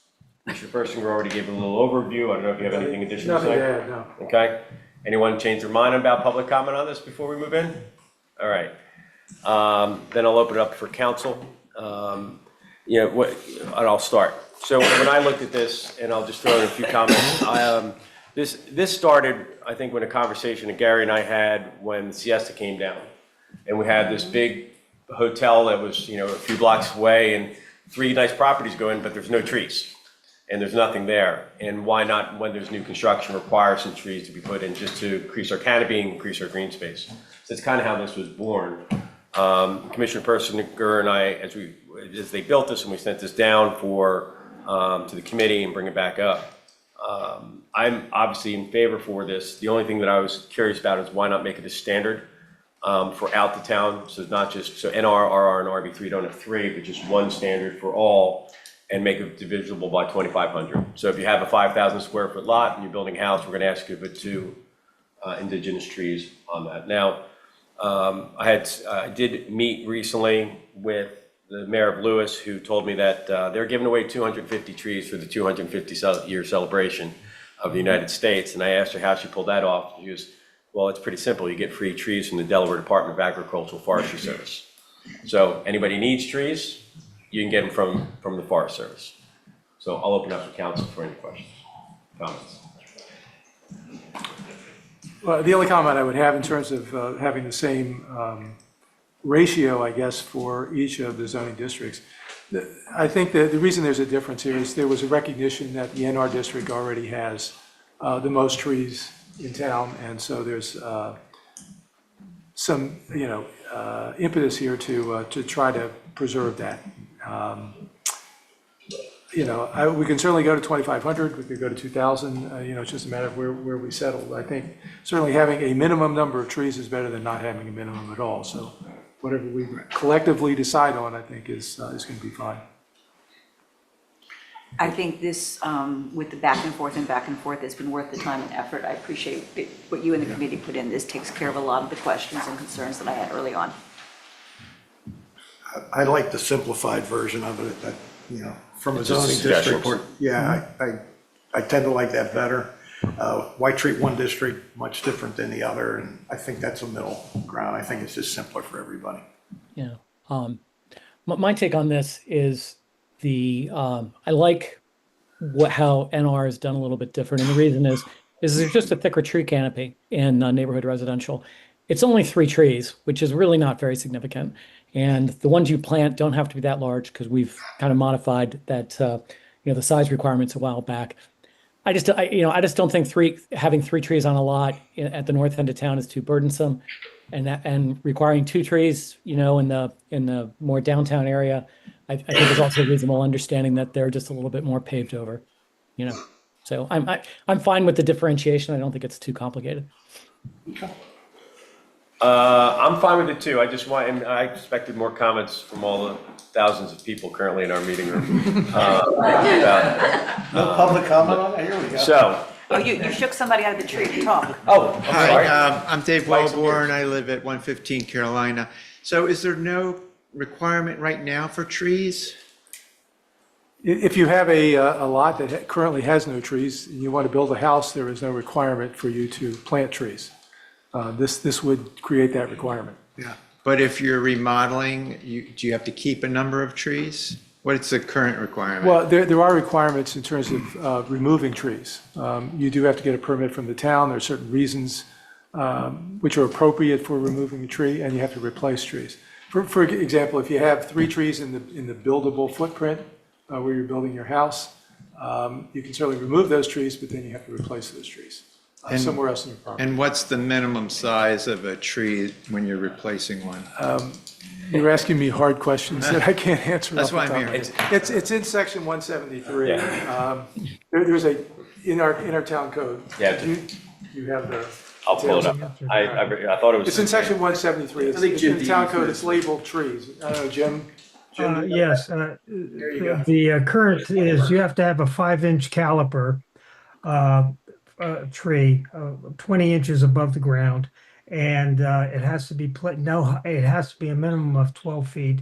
[SPEAKER 1] Mr. Persinger already gave a little overview. I don't know if you have anything additional to say.
[SPEAKER 7] Nothing to add, no.
[SPEAKER 1] Okay. Anyone change their mind about public comment on this before we move in? All right. Then I'll open it up for council. And I'll start. So when I looked at this, and I'll just throw in a few comments, this started, I think, when a conversation that Gary and I had when the Siesta came down. And we had this big hotel that was, a few blocks away, and 3 nice properties go in, but there's no trees. And there's nothing there. And why not, when there's new construction, require some trees to be put in just to increase our canopy and increase our green space? So it's kind of how this was born. Commissioner Persinger and I, as they built this and we sent this down to the committee and bring it back up, I'm obviously in favor for this. The only thing that I was curious about is why not make it a standard for out the town? So it's not just, so NR, RR, and RB3 don't have three, but just one standard for all, and make it divisible by 2,500. So if you have a 5,000 square foot lot and you're building a house, we're gonna ask you to put 2 indigenous trees on that. Now, I did meet recently with the mayor of Lewis, who told me that they're giving away 250 trees for the 250-year celebration of the United States. And I asked her how she pulled that off. She goes, well, it's pretty simple. You get free trees from the Delaware Department of Agricultural Forestry Service. So anybody needs trees, you can get them from the Forest Service. So I'll open up to council for any questions, comments.
[SPEAKER 7] Well, the only comment I would have in terms of having the same ratio, I guess, for each of the zoning districts, I think that the reason there's a difference here is there was a recognition that the NR district already has the most trees in town, and so there's some, impetus here to try to preserve that. We can certainly go to 2,500, we could go to 2,000, it's just a matter of where we settle. I think certainly having a minimum number of trees is better than not having a minimum at all. So whatever we collectively decide on, I think is going to be fine.
[SPEAKER 4] I think this, with the back and forth, has been worth the time and effort. I appreciate what you and the committee put in. This takes care of a lot of the questions and concerns that I had early on.
[SPEAKER 5] I like the simplified version of it, that, from a
[SPEAKER 1] It's just
[SPEAKER 5] zoning
[SPEAKER 1] suggestions.
[SPEAKER 5] district. Yeah, I tend to like that better. Why treat one district much different than the other? And I think that's a middle ground. I think it's just simpler for everybody.
[SPEAKER 3] Yeah. My take on this is I like how NR has done a little bit different. And the reason is there's just a thicker tree canopy in neighborhood residential. It's only 3 trees, which is really not very significant. And the ones you plant don't have to be that large because we've kind of modified that, the size requirements a while back. I just don't think having 3 trees on a lot at the north end of town is too burdensome, and requiring 2 trees, in the more downtown area, I think there's also a reasonable understanding that they're just a little bit more paved over, So I'm fine with the differentiation. I don't think it's too complicated.
[SPEAKER 1] I'm fine with it too. I expected more comments from all the thousands of people currently in our meeting room.
[SPEAKER 5] No public comment on that? Here we go.
[SPEAKER 1] So,
[SPEAKER 4] Oh, you shook somebody out of the tree to talk.
[SPEAKER 1] I'm sorry.
[SPEAKER 19] Hi, I'm Dave
[SPEAKER 1] Light some
[SPEAKER 19] Wellborn. I live at 115 Carolina. So is there no requirement right now for trees?
[SPEAKER 7] If you have a lot that currently has no trees and you want to build a house, there is no requirement for you to plant trees. This would create that requirement.
[SPEAKER 5] Yeah.
[SPEAKER 19] But if you're remodeling, do you have to keep a number of trees? What's the current requirement?
[SPEAKER 7] Well, there are requirements in terms of removing trees. You do have to get a permit from the town. There are certain reasons which are appropriate for removing a tree, and you have to replace trees. For example, if you have 3 trees in the buildable footprint where you're building your house, you can certainly remove those trees, but then you have to replace those trees somewhere else in your property.
[SPEAKER 19] And what's the minimum size of a tree when you're replacing one?
[SPEAKER 7] You're asking me hard questions that I can't answer.
[SPEAKER 19] That's why
[SPEAKER 7] off the
[SPEAKER 19] I'm
[SPEAKER 7] top
[SPEAKER 19] here.
[SPEAKER 7] of my head. It's in section 173.
[SPEAKER 1] Yeah.
[SPEAKER 7] There's in our town code.
[SPEAKER 1] Yeah.
[SPEAKER 7] You have the.
[SPEAKER 1] I'll pull it up. I thought it was.
[SPEAKER 7] It's in section 173. It's in the town code. It's labeled trees. I don't know, Jim.
[SPEAKER 20] Yes, the current is you have to have a 5-inch caliper tree, 20 inches above the ground, and it has to be it has to be a minimum of 12 feet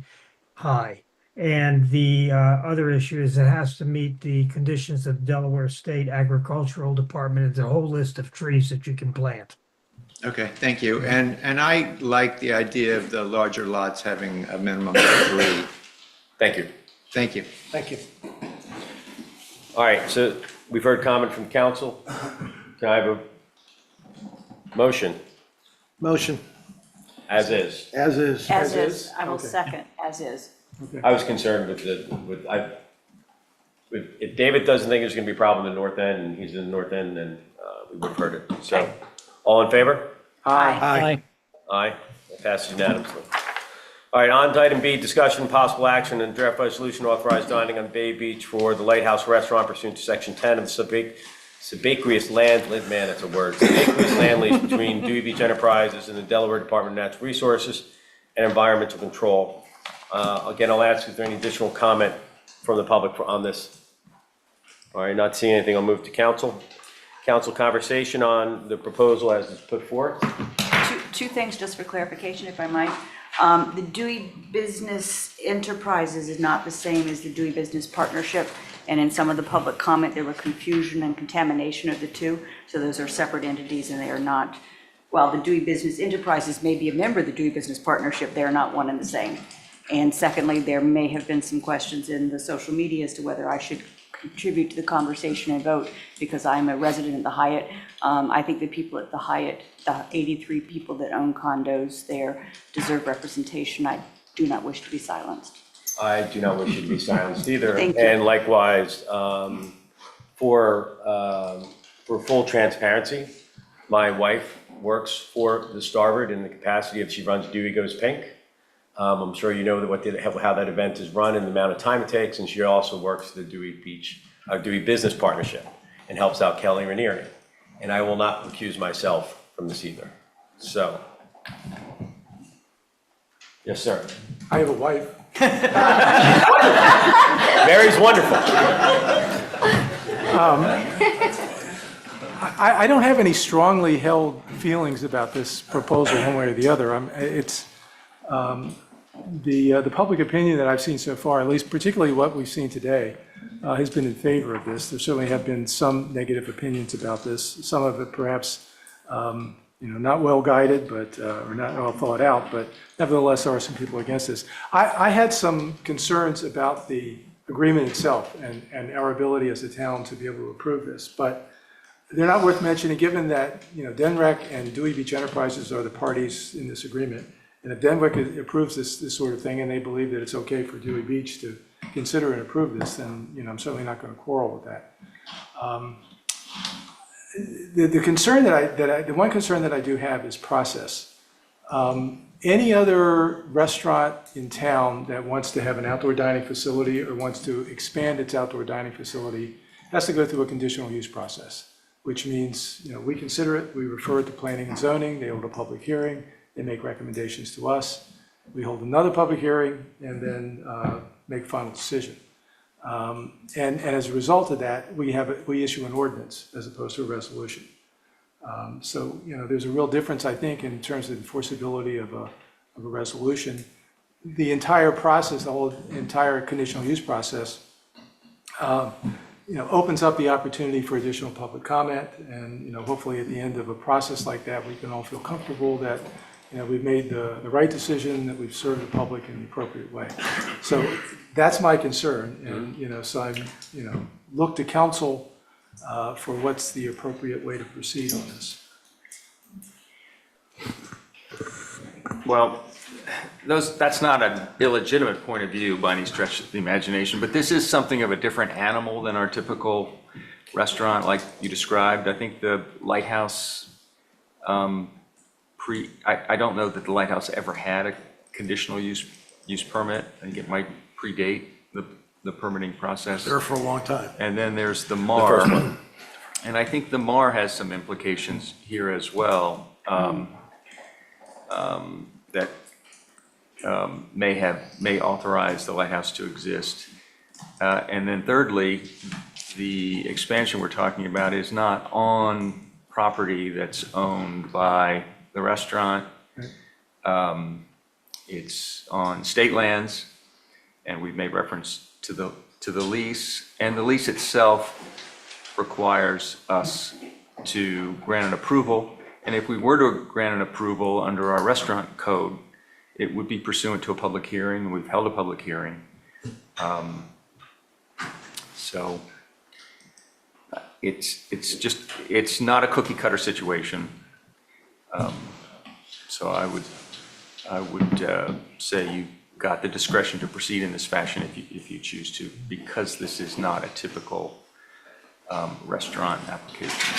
[SPEAKER 20] high. And the other issue is it has to meet the conditions of Delaware State Agricultural Department. It's a whole list of trees that you can plant.
[SPEAKER 19] Okay, thank you. And I like the idea of the larger lots having a minimum of 3.
[SPEAKER 1] Thank you.
[SPEAKER 19] Thank you.
[SPEAKER 5] Thank you.
[SPEAKER 1] All right, so we've heard comment from council. Can I have a motion?
[SPEAKER 5] Motion.
[SPEAKER 1] As is.
[SPEAKER 5] As is.
[SPEAKER 4] As is, I will
[SPEAKER 7] Okay.
[SPEAKER 4] second, as is.
[SPEAKER 1] I was concerned if David doesn't think there's gonna be a problem in the north end, and he's in the north end, then we would have heard it. So, all in favor?
[SPEAKER 5] Aye.
[SPEAKER 1] Aye, it passes unanimously. All right, on to item B, discussion and possible action and draft resolution to authorize dining on Bay Beach for the Lighthouse Restaurant pursuant to Section 10 of the Subaqueous land, man, that's a word, Subaqueous land lease between Dewey Beach Enterprises and the Delaware Department of Natural Resources and Environmental Control. Again, I'll ask, is there any additional comment from the public on this? All right, not seeing anything, I'll move to council. Council conversation on the proposal as it's put forth.
[SPEAKER 4] Two things just for clarification, if I might. The Dewey Business Enterprises is not the same as the Dewey Business Partnership. And in some of the public comment, there were confusion and contamination of the two. So those are separate entities and they are not, while the Dewey Business Enterprises may be a member of the Dewey Business Partnership, they are not one and the same. And secondly, there may have been some questions in the social media as to whether I should contribute to the conversation and vote because I'm a resident of the Hyatt. I think the people at the Hyatt, the 83 people that own condos there deserve representation. I do not wish to be silenced.
[SPEAKER 1] I do not wish you to be silenced either.
[SPEAKER 4] Thank you.
[SPEAKER 1] And likewise, for full transparency, my wife works for the Starboard in the capacity of she runs Dewey Goes Pink. I'm sure you know how that event is run and the amount of time it takes, and she also works the Dewey Business Partnership and helps out Kelly Raniere. And I will not recuse myself from this either. So, yes, sir.
[SPEAKER 7] I have a wife.
[SPEAKER 1] Mary's wonderful.
[SPEAKER 7] I don't have any strongly held feelings about this proposal one way or the other. The public opinion that I've seen so far, at least particularly what we've seen today, has been in favor of this. There certainly have been some negative opinions about this. Some of it perhaps, not well guided, but or not well thought out. But nevertheless, there are some people against this. I had some concerns about the agreement itself and our ability as a town to be able to approve this, but they're not worth mentioning, given that DNREC and Dewey Beach Enterprises are the parties in this agreement. And if DNREC approves this sort of thing and they believe that it's okay for Dewey Beach to consider and approve this, then I'm certainly not going to quarrel with that. The concern the one concern that I do have is process. Any other restaurant in town that wants to have an outdoor dining facility or wants to expand its outdoor dining facility has to go through a conditional use process, which means we consider it, we refer it to planning and zoning, they hold a public hearing. They make recommendations to us. We hold another public hearing and then make final decision. And as a result of that, we issue an ordinance as opposed to a resolution. So there's a real difference, I think, in terms of enforceability of a resolution. The entire process, the whole entire conditional use process, opens up the opportunity for additional public comment. And hopefully at the end of a process like that, we can all feel comfortable that we've made the right decision, that we've served the public in the appropriate way. So that's my concern. And, so I, look to council for what's the appropriate way to proceed on this.
[SPEAKER 18] Well, that's not an illegitimate point of view by any stretch of the imagination, but this is something of a different animal than our typical restaurant like you described. I think the Lighthouse, I don't know that the Lighthouse ever had a conditional use permit. I think it might predate the permitting process.
[SPEAKER 5] There for a long time.
[SPEAKER 18] And then there's the MAR. And I think the MAR has some implications here as well that may authorize the Lighthouse to exist. And then thirdly, the expansion we're talking about is not on property that's owned by the restaurant. It's on state lands, and we've made reference to the lease, and the lease itself requires us to grant an approval. And if we were to grant an approval under our restaurant code, it would be pursuant to a public hearing, and we've held a public hearing. So it's not a cookie cutter situation. So I would say you've got the discretion to proceed in this fashion if you choose to, because this is not a typical restaurant application.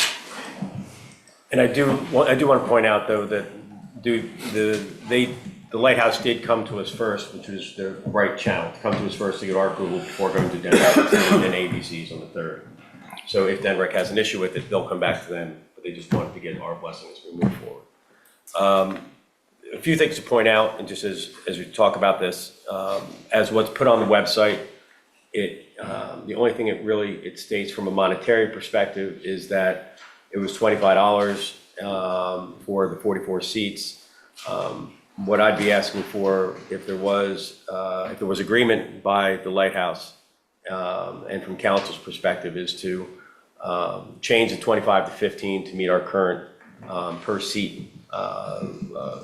[SPEAKER 1] And I do want to point out, though, that the Lighthouse did come to us first, which was the right channel, to come to us first to get our approval before going to Denver, and then ABC's on the 3rd. So if Denver has an issue with it, they'll come back to them, but they just wanted to get our blessing as we move forward. A few things to point out, and just as we talk about this, as what's put on the website, the only thing it states from a monetary perspective is that it was $25 for the 44 seats. What I'd be asking for, if there was agreement by the Lighthouse, and from council's perspective, is to change the 25 to 15 to meet our current per seat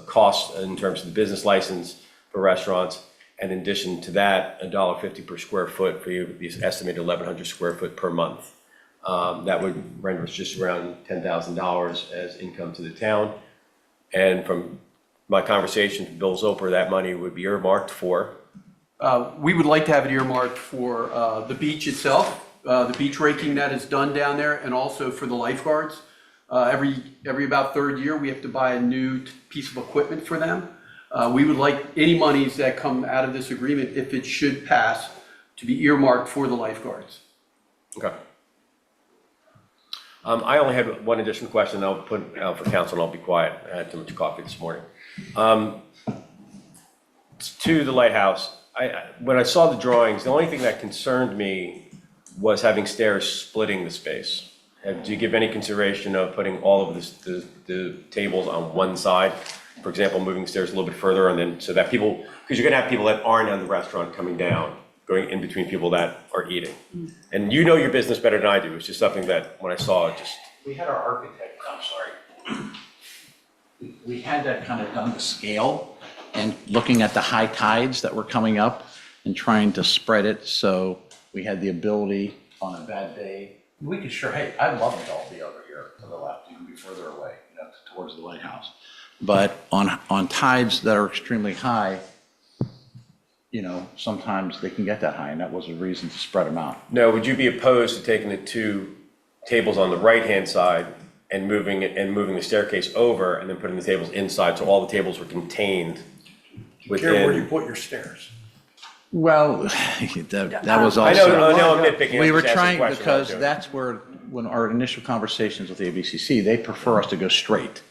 [SPEAKER 1] cost in terms of the business license for restaurants. And in addition to that, $1.50 per square foot for you, the estimated 1,100 square foot per month. That would render us just around $10,000 as income to the town. And from my conversation with Bill Zoper, that money would be earmarked for.
[SPEAKER 2] We would like to have it earmarked for the beach itself, the beach raking that is done down there, and also for the lifeguards. Every about third year, we have to buy a new piece of equipment for them. We would like any monies that come out of this agreement, if it should pass, to be earmarked for the lifeguards.
[SPEAKER 1] Okay. I only had one additional question I'll put out for council, and I'll be quiet. I had too much coffee this morning. To the Lighthouse, when I saw the drawings, the only thing that concerned me was having stairs splitting the space. Do you give any consideration of putting all of the tables on one side? For example, moving the stairs a little bit further, and then so that people, because you're gonna have people that aren't on the restaurant coming down, going in between people that are eating. And you know your business better than I do. It's just something that when I saw it, just.
[SPEAKER 13] We had our architect, I'm sorry. We had that kind of done to scale and looking at the high tides that were coming up and trying to spread it so we had the ability on a bad day. We could sure, hey, I'd love it all be over here to the left, you can be further away, towards the lighthouse. But on tides that are extremely high, sometimes they can get that high, and that was a reason to spread them out.
[SPEAKER 1] No, would you be opposed to taking the two tables on the right-hand side and moving the staircase over and then putting the tables inside, so all the tables were contained within?
[SPEAKER 5] Care where you put your stairs.
[SPEAKER 13] Well, that was also.
[SPEAKER 1] I know I'm nitpicking.
[SPEAKER 13] We were
[SPEAKER 1] I'm just asking
[SPEAKER 13] trying,
[SPEAKER 1] a question.
[SPEAKER 13] because that's where, when our initial conversations with the ABCC, they prefer us to go straight.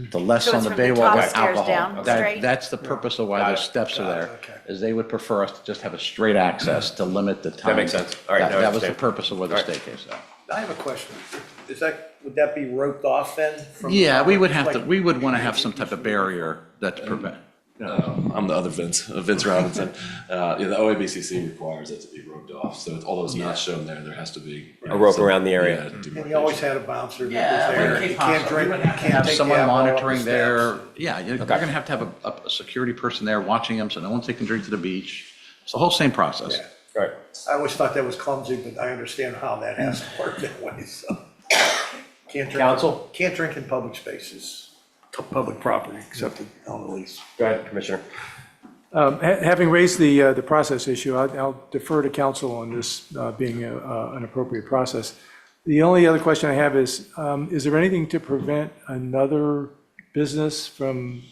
[SPEAKER 13] The less
[SPEAKER 4] So
[SPEAKER 13] on
[SPEAKER 4] it's
[SPEAKER 13] the
[SPEAKER 4] from the
[SPEAKER 13] bay
[SPEAKER 4] top
[SPEAKER 13] wall with
[SPEAKER 4] stairs down,
[SPEAKER 13] alcohol.
[SPEAKER 4] straight?
[SPEAKER 13] That's the purpose of why those steps are there, is they would prefer us to just have a straight access to limit the time.
[SPEAKER 1] That makes sense. All right,
[SPEAKER 13] That
[SPEAKER 1] now I
[SPEAKER 13] that was the
[SPEAKER 1] understand.
[SPEAKER 13] purpose of where the
[SPEAKER 1] All right.
[SPEAKER 13] staircase is.
[SPEAKER 5] I have a question. Would that be roped off then? from-
[SPEAKER 13] Yeah, we would have to,
[SPEAKER 5] like-
[SPEAKER 13] we would want to have some type of barrier that prevent.
[SPEAKER 21] I'm the other Vince Robinson. The OABCC requires it to be roped off, so although it's not shown there, there has to be.
[SPEAKER 1] A rope around the area.
[SPEAKER 21] Yeah,
[SPEAKER 5] And we
[SPEAKER 21] demarcation.
[SPEAKER 5] always had a bouncer that
[SPEAKER 13] Yeah,
[SPEAKER 5] was there.
[SPEAKER 13] like
[SPEAKER 5] You
[SPEAKER 13] Cape
[SPEAKER 5] can't
[SPEAKER 13] House,
[SPEAKER 5] drink,
[SPEAKER 13] we would
[SPEAKER 5] you
[SPEAKER 13] have to
[SPEAKER 5] can't
[SPEAKER 13] have
[SPEAKER 5] take the
[SPEAKER 13] someone
[SPEAKER 5] alcohol off the
[SPEAKER 13] monitoring
[SPEAKER 5] steps.
[SPEAKER 13] there. Yeah, you're gonna have a security person there watching them, so no one's taking drink to the beach. It's the whole same process.
[SPEAKER 1] Right.
[SPEAKER 5] I always thought that was clumsy, but I understand how that has to work that way, so. Can't drink.
[SPEAKER 1] Council?
[SPEAKER 5] Can't drink in public spaces, public property, except on the lease.
[SPEAKER 1] Go ahead, Commissioner.
[SPEAKER 7] Having raised the process issue, I'll defer to council on this being an appropriate process. The only other question I have is there anything to prevent another business from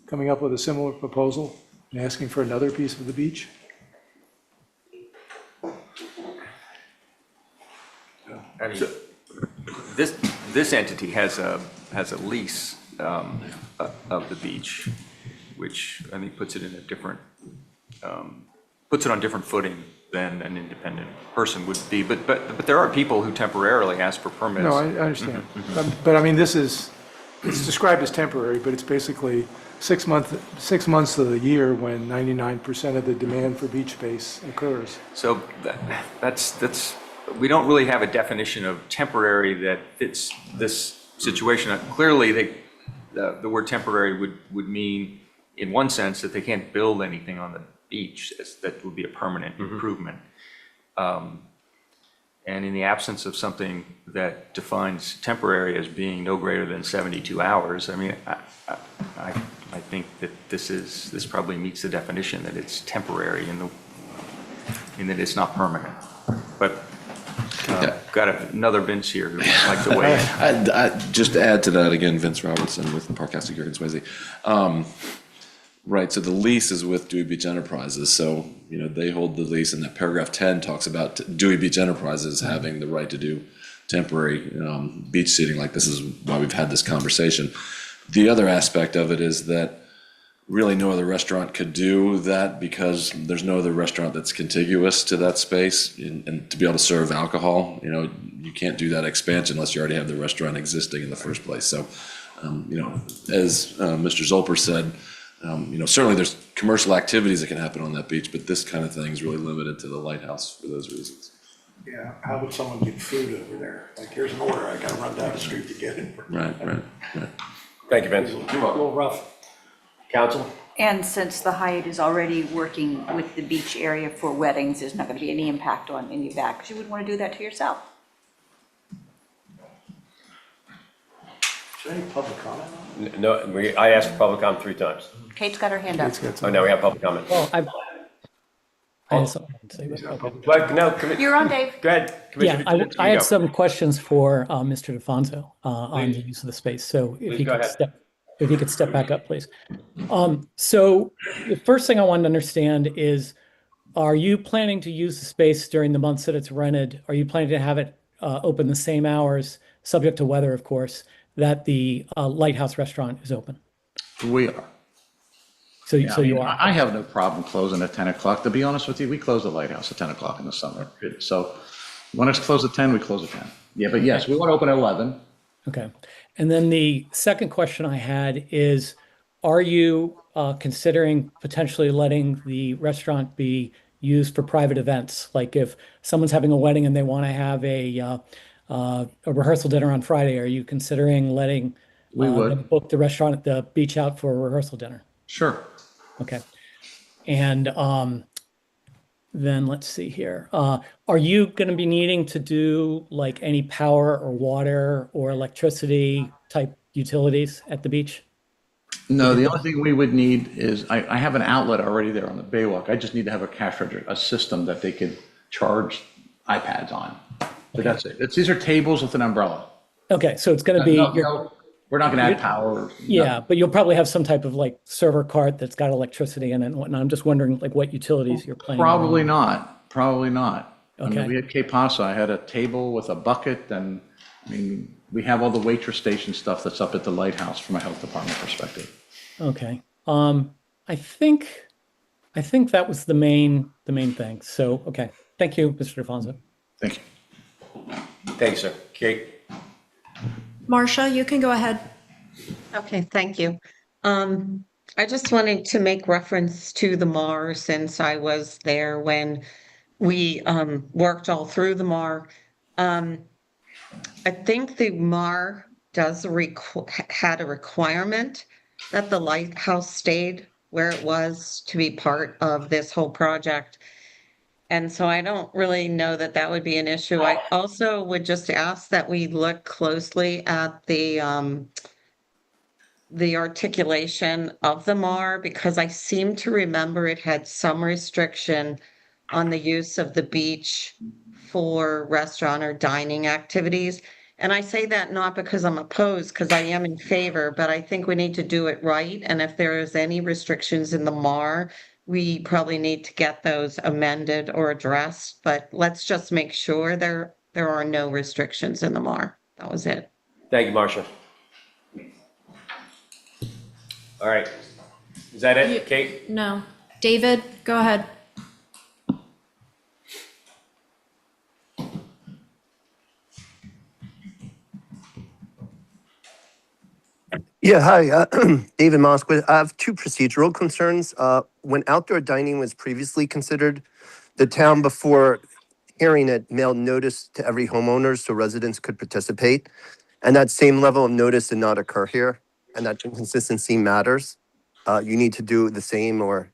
[SPEAKER 7] coming up with a similar proposal and asking for another piece of the beach?
[SPEAKER 18] I mean, this entity has a lease of the beach, which I think puts it in a different, puts it on different footing than an independent person would be. But there are people who temporarily ask for permits.
[SPEAKER 7] No, I understand. But I mean, it's described as temporary, but it's basically 6 months of the year when 99% of the demand for beach space occurs.
[SPEAKER 18] So that's we don't really have a definition of temporary that fits this situation. Clearly, the word temporary would mean, in one sense, that they can't build anything on the beach that would be a permanent improvement. And in the absence of something that defines temporary as being no greater than 72 hours, I mean, I think that this probably meets the definition that it's temporary in that it's not permanent. But go got another Vince here who would like to weigh in.
[SPEAKER 21] Just to add to that, again, Vince Robertson with Parkastic York and Swayze. Right, so the lease is with Dewey Beach Enterprises, so, they hold the lease, and that paragraph 10 talks about Dewey Beach Enterprises having the right to do temporary beach seating, like this is why we've had this conversation. The other aspect of it is that really no other restaurant could do that because there's no other restaurant that's contiguous to that space, and to be able to serve alcohol, you can't do that expansion unless you already have the restaurant existing in the first place. So, as Mr. Zolper said, certainly there's commercial activities that can happen on that beach, but this kind of thing is really limited to the lighthouse for those reasons.
[SPEAKER 5] Yeah, how would someone get food over there? Like, here's an order, I gotta run down the street to get it.
[SPEAKER 21] Right.
[SPEAKER 1] Thank you, Vince.
[SPEAKER 5] A little rough.
[SPEAKER 1] Council?
[SPEAKER 4] And since the Hyatt is already working with the beach area for weddings, there's not going to be any impact on any of that, because you wouldn't want to do that to yourself.
[SPEAKER 5] Is there any public comment?
[SPEAKER 1] No, I asked for public comment 3 times.
[SPEAKER 4] Kate's got her hand up.
[SPEAKER 1] Oh, now we have public comment.
[SPEAKER 3] Well, I had something to say, but okay.
[SPEAKER 1] But no,
[SPEAKER 4] You're on, Dave.
[SPEAKER 1] Go ahead.
[SPEAKER 3] Yeah,
[SPEAKER 1] Commissioner,
[SPEAKER 3] I
[SPEAKER 1] you
[SPEAKER 3] had
[SPEAKER 1] go.
[SPEAKER 3] some questions for Mr. DeFonso on the use of the space. So
[SPEAKER 1] Please
[SPEAKER 3] if he
[SPEAKER 1] go
[SPEAKER 3] could
[SPEAKER 1] ahead.
[SPEAKER 3] if he could step back up, please. So the first thing I wanted to understand is, are you planning to use the space during the months that it's rented? Are you planning to have it open the same hours, subject to weather, of course, that the Lighthouse Restaurant is open?
[SPEAKER 13] We are.
[SPEAKER 3] So
[SPEAKER 13] Yeah,
[SPEAKER 3] you are.
[SPEAKER 13] I have no problem closing at 10 o'clock. To be honest with you, we close the lighthouse at 10 o'clock in the summer. So when it's closed at 10, we close at 10. Yeah, but yes, we want to open at 11.
[SPEAKER 3] Okay. And then the second question I had is, are you considering potentially letting the restaurant be used for private events? Like if someone's having a wedding and they want to have a rehearsal dinner on Friday, are you considering letting
[SPEAKER 13] We would.
[SPEAKER 3] them book the restaurant at the beach out for a rehearsal dinner?
[SPEAKER 13] Sure.
[SPEAKER 3] Okay. And then let's see here. Are you going to be needing to do like any power or water or electricity type utilities at the beach?
[SPEAKER 13] No, the only thing we would need is, I have an outlet already there on the Baywalk. I just need to have a cash register, a system that they could charge iPads on. But that's it. These are tables with an umbrella.
[SPEAKER 3] Okay, so it's going to be,
[SPEAKER 13] We're not going to add power.
[SPEAKER 3] yeah, but you'll probably have some type of like server cart that's got electricity in it and whatnot. I'm just wondering like what utilities you're planning.
[SPEAKER 13] Probably not. Probably not. I
[SPEAKER 3] Okay.
[SPEAKER 13] mean, we had Cape Pasa. I had a table with a bucket, and I mean, we have all the waitress station stuff that's up at the lighthouse from a health department perspective.
[SPEAKER 3] Okay. I think that was the main thing. So, okay. Thank you, Mr. DeFonso.
[SPEAKER 13] Thank you.
[SPEAKER 1] Thank you, sir. Kate?
[SPEAKER 9] Marcia, you can go ahead.
[SPEAKER 15] Okay, thank you. I just wanted to make reference to the MAR since I was there when we worked all through the MAR. I think the MAR does had a requirement that the lighthouse stayed where it was to be part of this whole project. And so I don't really know that that would be an issue. I also would just ask that we look closely at the articulation of the MAR, because I seem to remember it had some restriction on the use of the beach for restaurant or dining activities. And I say that not because I'm opposed, because I am in favor, but I think we need to do it right. And if there is any restrictions in the MAR, we probably need to get those amended or addressed, but let's just make sure there are no restrictions in the MAR. That was it.
[SPEAKER 1] Thank you, Marcia. All right. Is that it, Kate?
[SPEAKER 9] No. David, go ahead.
[SPEAKER 8] Yeah, hi, David Moskowitz. I have 2 procedural concerns. When outdoor dining was previously considered, the town, before hearing it, mailed notice to every homeowner so residents could participate. And that same level of notice did not occur here, and that consistency matters. You need to do the same or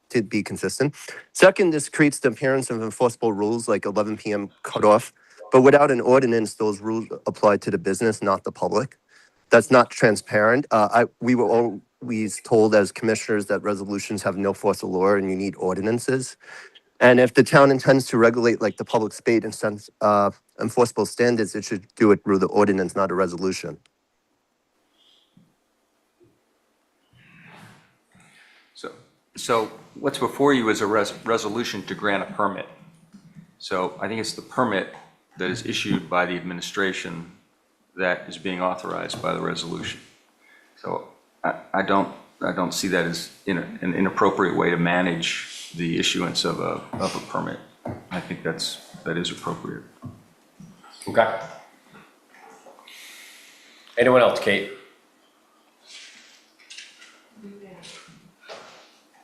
[SPEAKER 8] to be consistent. Second, this creates the appearance of enforceable rules like 11 p.m. cutoff, but without an ordinance, those rules apply to the business, not the public. That's not transparent. We were always told as commissioners that resolutions have no force of law and you need ordinances. And if the town intends to regulate like the public space and sense, enforceable standards, it should do it through the ordinance, not a resolution.
[SPEAKER 18] So what's before you is a resolution to grant a permit. So I think it's the permit that is issued by the administration that is being authorized by the resolution. So I don't see that as an inappropriate way to manage the issuance of a permit. I think that is appropriate.
[SPEAKER 1] Okay. Anyone else, Kate?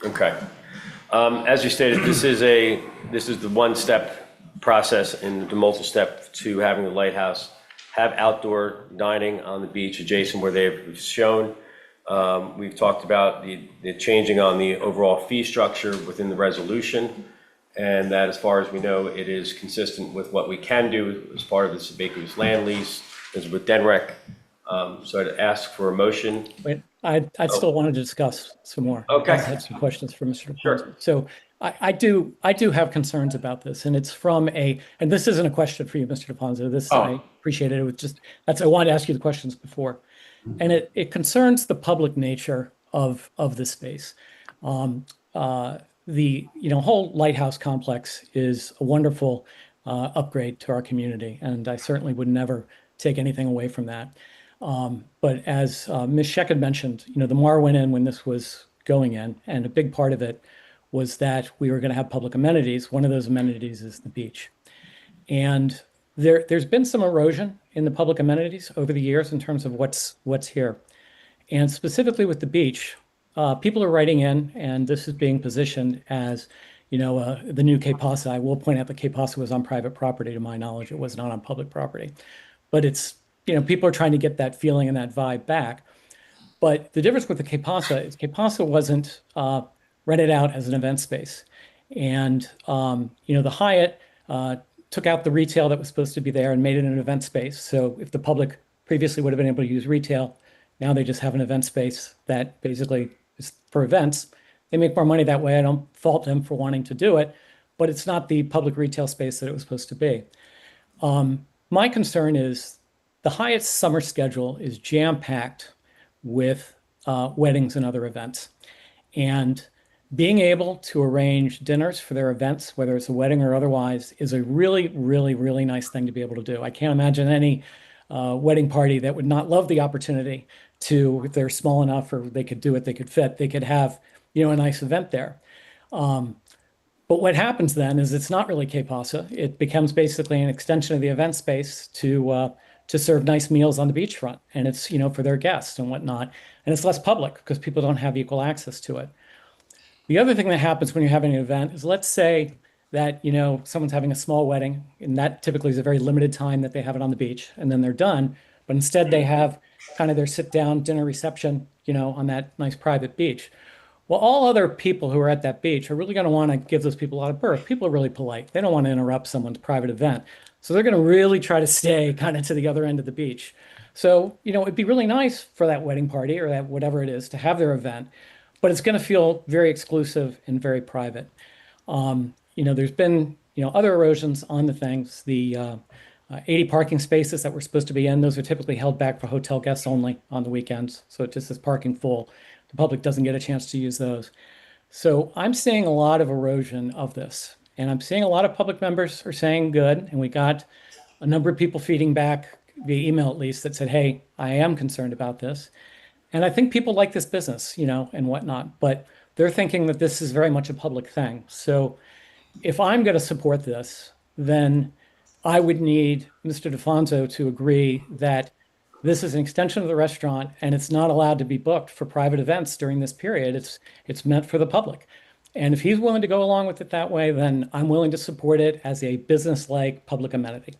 [SPEAKER 1] Okay. As you stated, this is the one-step process in the multi-step to having the lighthouse have outdoor dining on the beach adjacent where they've shown. We've talked about the changing on the overall fee structure within the resolution, and that as far as we know, it is consistent with what we can do as part of the Sebaco's land lease, as with DENREC. So I'd ask for a motion.
[SPEAKER 3] Wait, I'd still want to discuss some more.
[SPEAKER 1] Okay.
[SPEAKER 3] I had some questions for Mr. DeFonso.
[SPEAKER 1] Sure.
[SPEAKER 3] So I do have concerns about this, and it's from and this isn't a question for you, Mr. DeFonso. This, I appreciate it. It was just, I wanted to ask you the questions before. And it concerns the public nature of the space. The whole lighthouse complex is a wonderful upgrade to our community, and I certainly would never take anything away from that. But as Ms. Scheck had mentioned, the MAR went in when this was going in, and a big part of it was that we were going to have public amenities. One of those amenities is the beach. And there's been some erosion in the public amenities over the years in terms of what's here. And specifically with the beach, people are writing in, and this is being positioned as, the new Cape Pasa. I will point out that Cape Pasa was on private property, to my knowledge. It was not on public property. But it's, people are trying to get that feeling and that vibe back. But the difference with the Cape Pasa is Cape Pasa wasn't rented out as an event space. And, the Hyatt took out the retail that was supposed to be there and made it an event space. So if the public previously would have been able to use retail, now they just have an event space that basically is for events. They make more money that way. I don't fault them for wanting to do it, but it's not the public retail space that it was supposed to be. My concern is the Hyatt's summer schedule is jam-packed with weddings and other events. And being able to arrange dinners for their events, whether it's a wedding or otherwise, is a really, really, really nice thing to be able to do. I can't imagine any wedding party that would not love the opportunity to, if they're small enough or they could do it, they could fit, they could have, a nice event there. But what happens then is it's not really Cape Pasa. It becomes basically an extension of the event space to serve nice meals on the beachfront. And it's, for their guests and whatnot. And it's less public because people don't have equal access to it. The other thing that happens when you're having an event is, let's say that, someone's having a small wedding, and that typically is a very limited time that they have it on the beach, and then they're done. But instead they have kind of their sit-down dinner reception, on that nice private beach. Well, all other people who are at that beach are really going to want to give those people a lot of berth. People are really polite. They don't want to interrupt someone's private event. So they're going to really try to stay kind of to the other end of the beach. So, it'd be really nice for that wedding party or that whatever it is to have their event, but it's going to feel very exclusive and very private. There's been, other erosions on the things. The 80 parking spaces that were supposed to be in, those are typically held back for hotel guests only on the weekends. So it just is parking full. The public doesn't get a chance to use those. So I'm seeing a lot of erosion of this. And I'm seeing a lot of public members are saying good. And we got a number of people feeding back via email at least that said, hey, I am concerned about this. And I think people like this business, and whatnot, but they're thinking that this is very much a public thing. So if I'm going to support this, then I would need Mr. DeFonso to agree that this is an extension of the restaurant and it's not allowed to be booked for private events during this period. It's meant for the public. And if he's willing to go along with it that way, then I'm willing to support it as a business-like public amenity.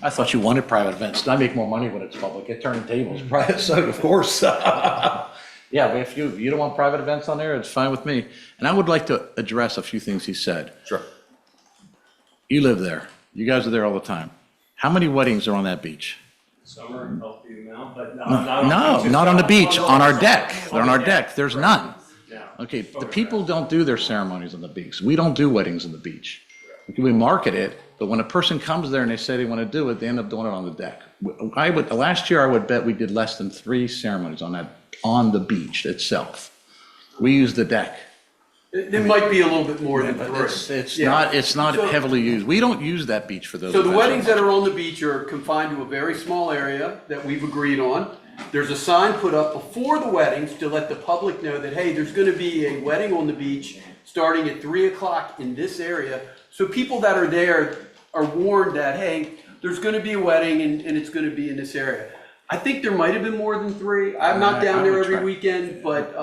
[SPEAKER 13] I thought you wanted private events. I make more money when it's public. I turn tables. Private, so of course. Yeah, but if you don't want private events on there, it's fine with me. And I would like to address a few things he said.
[SPEAKER 1] Sure.
[SPEAKER 13] You live there. You guys are there all the time. How many weddings are on that beach?
[SPEAKER 14] Some are a healthy amount, but
[SPEAKER 13] No, not on the beach, on our deck. They're on our deck. There's none. Okay, the people don't do their ceremonies on the beach. We don't do weddings on the beach. We market it, but when a person comes there and they say they want to do it, they end up doing it on the deck. Last year, I would bet we did less than 3 ceremonies on the beach itself. We use the deck.
[SPEAKER 2] It might be a little bit more than 3.
[SPEAKER 13] It's not
[SPEAKER 2] So-
[SPEAKER 13] heavily used. We don't use that beach for those.
[SPEAKER 2] So the
[SPEAKER 13] events.
[SPEAKER 2] weddings that are on the beach are confined to a very small area that we've agreed on. There's a sign put up before the weddings to let the public know that, hey, there's gonna be a wedding on the beach starting at 3 o'clock in this area. So people that are there are warned that, hey, there's gonna be a wedding and it's gonna be in this area. I think there might have been more than 3. I'm not down there every weekend, but,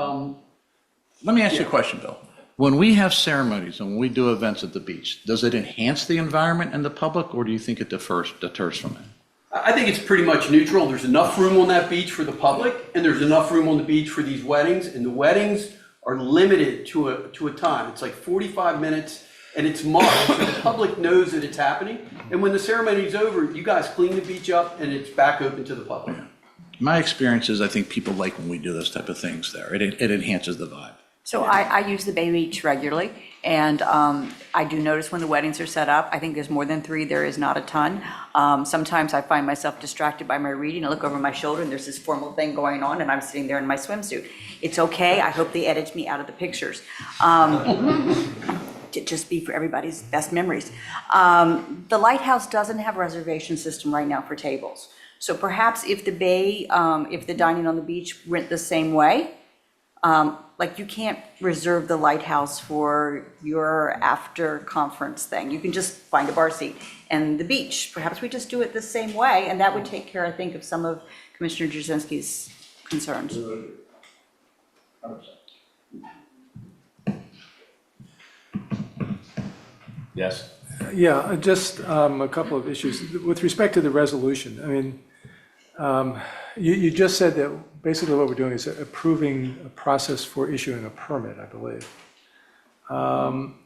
[SPEAKER 13] Let me ask you a question, Bill. When we have ceremonies and when we do events at the beach, does it enhance the environment and the public, or do you think it deters from it?
[SPEAKER 2] I think it's pretty much neutral. There's enough room on that beach for the public, and there's enough room on the beach for these weddings, and the weddings are limited to a time. It's like 45 minutes, and it's marked, so the public knows that it's happening. And when the ceremony's over, you guys clean the beach up, and it's back open to the public.
[SPEAKER 13] My experience is I think people like when we do those type of things there. It enhances the vibe.
[SPEAKER 4] So I use the Bay Beach regularly, and I do notice when the weddings are set up, I think there's more than 3, there is not a ton. Sometimes I find myself distracted by my reading, I look over my shoulder and there's this formal thing going on and I'm sitting there in my swimsuit. It's okay, I hope they edit me out of the pictures. To just be for everybody's best memories. The Lighthouse doesn't have a reservation system right now for tables. So perhaps if the Bay, if the dining on the beach went the same way, like you can't reserve the Lighthouse for your after conference thing. You can just find a bar seat. And the beach, perhaps we just do it the same way, and that would take care, I think, of some of Commissioner Jasinski's concerns.
[SPEAKER 1] Yes?
[SPEAKER 7] Yeah, just a couple of issues. With respect to the resolution, I mean, you just said that basically what we're doing is approving a process for issuing a permit, I believe.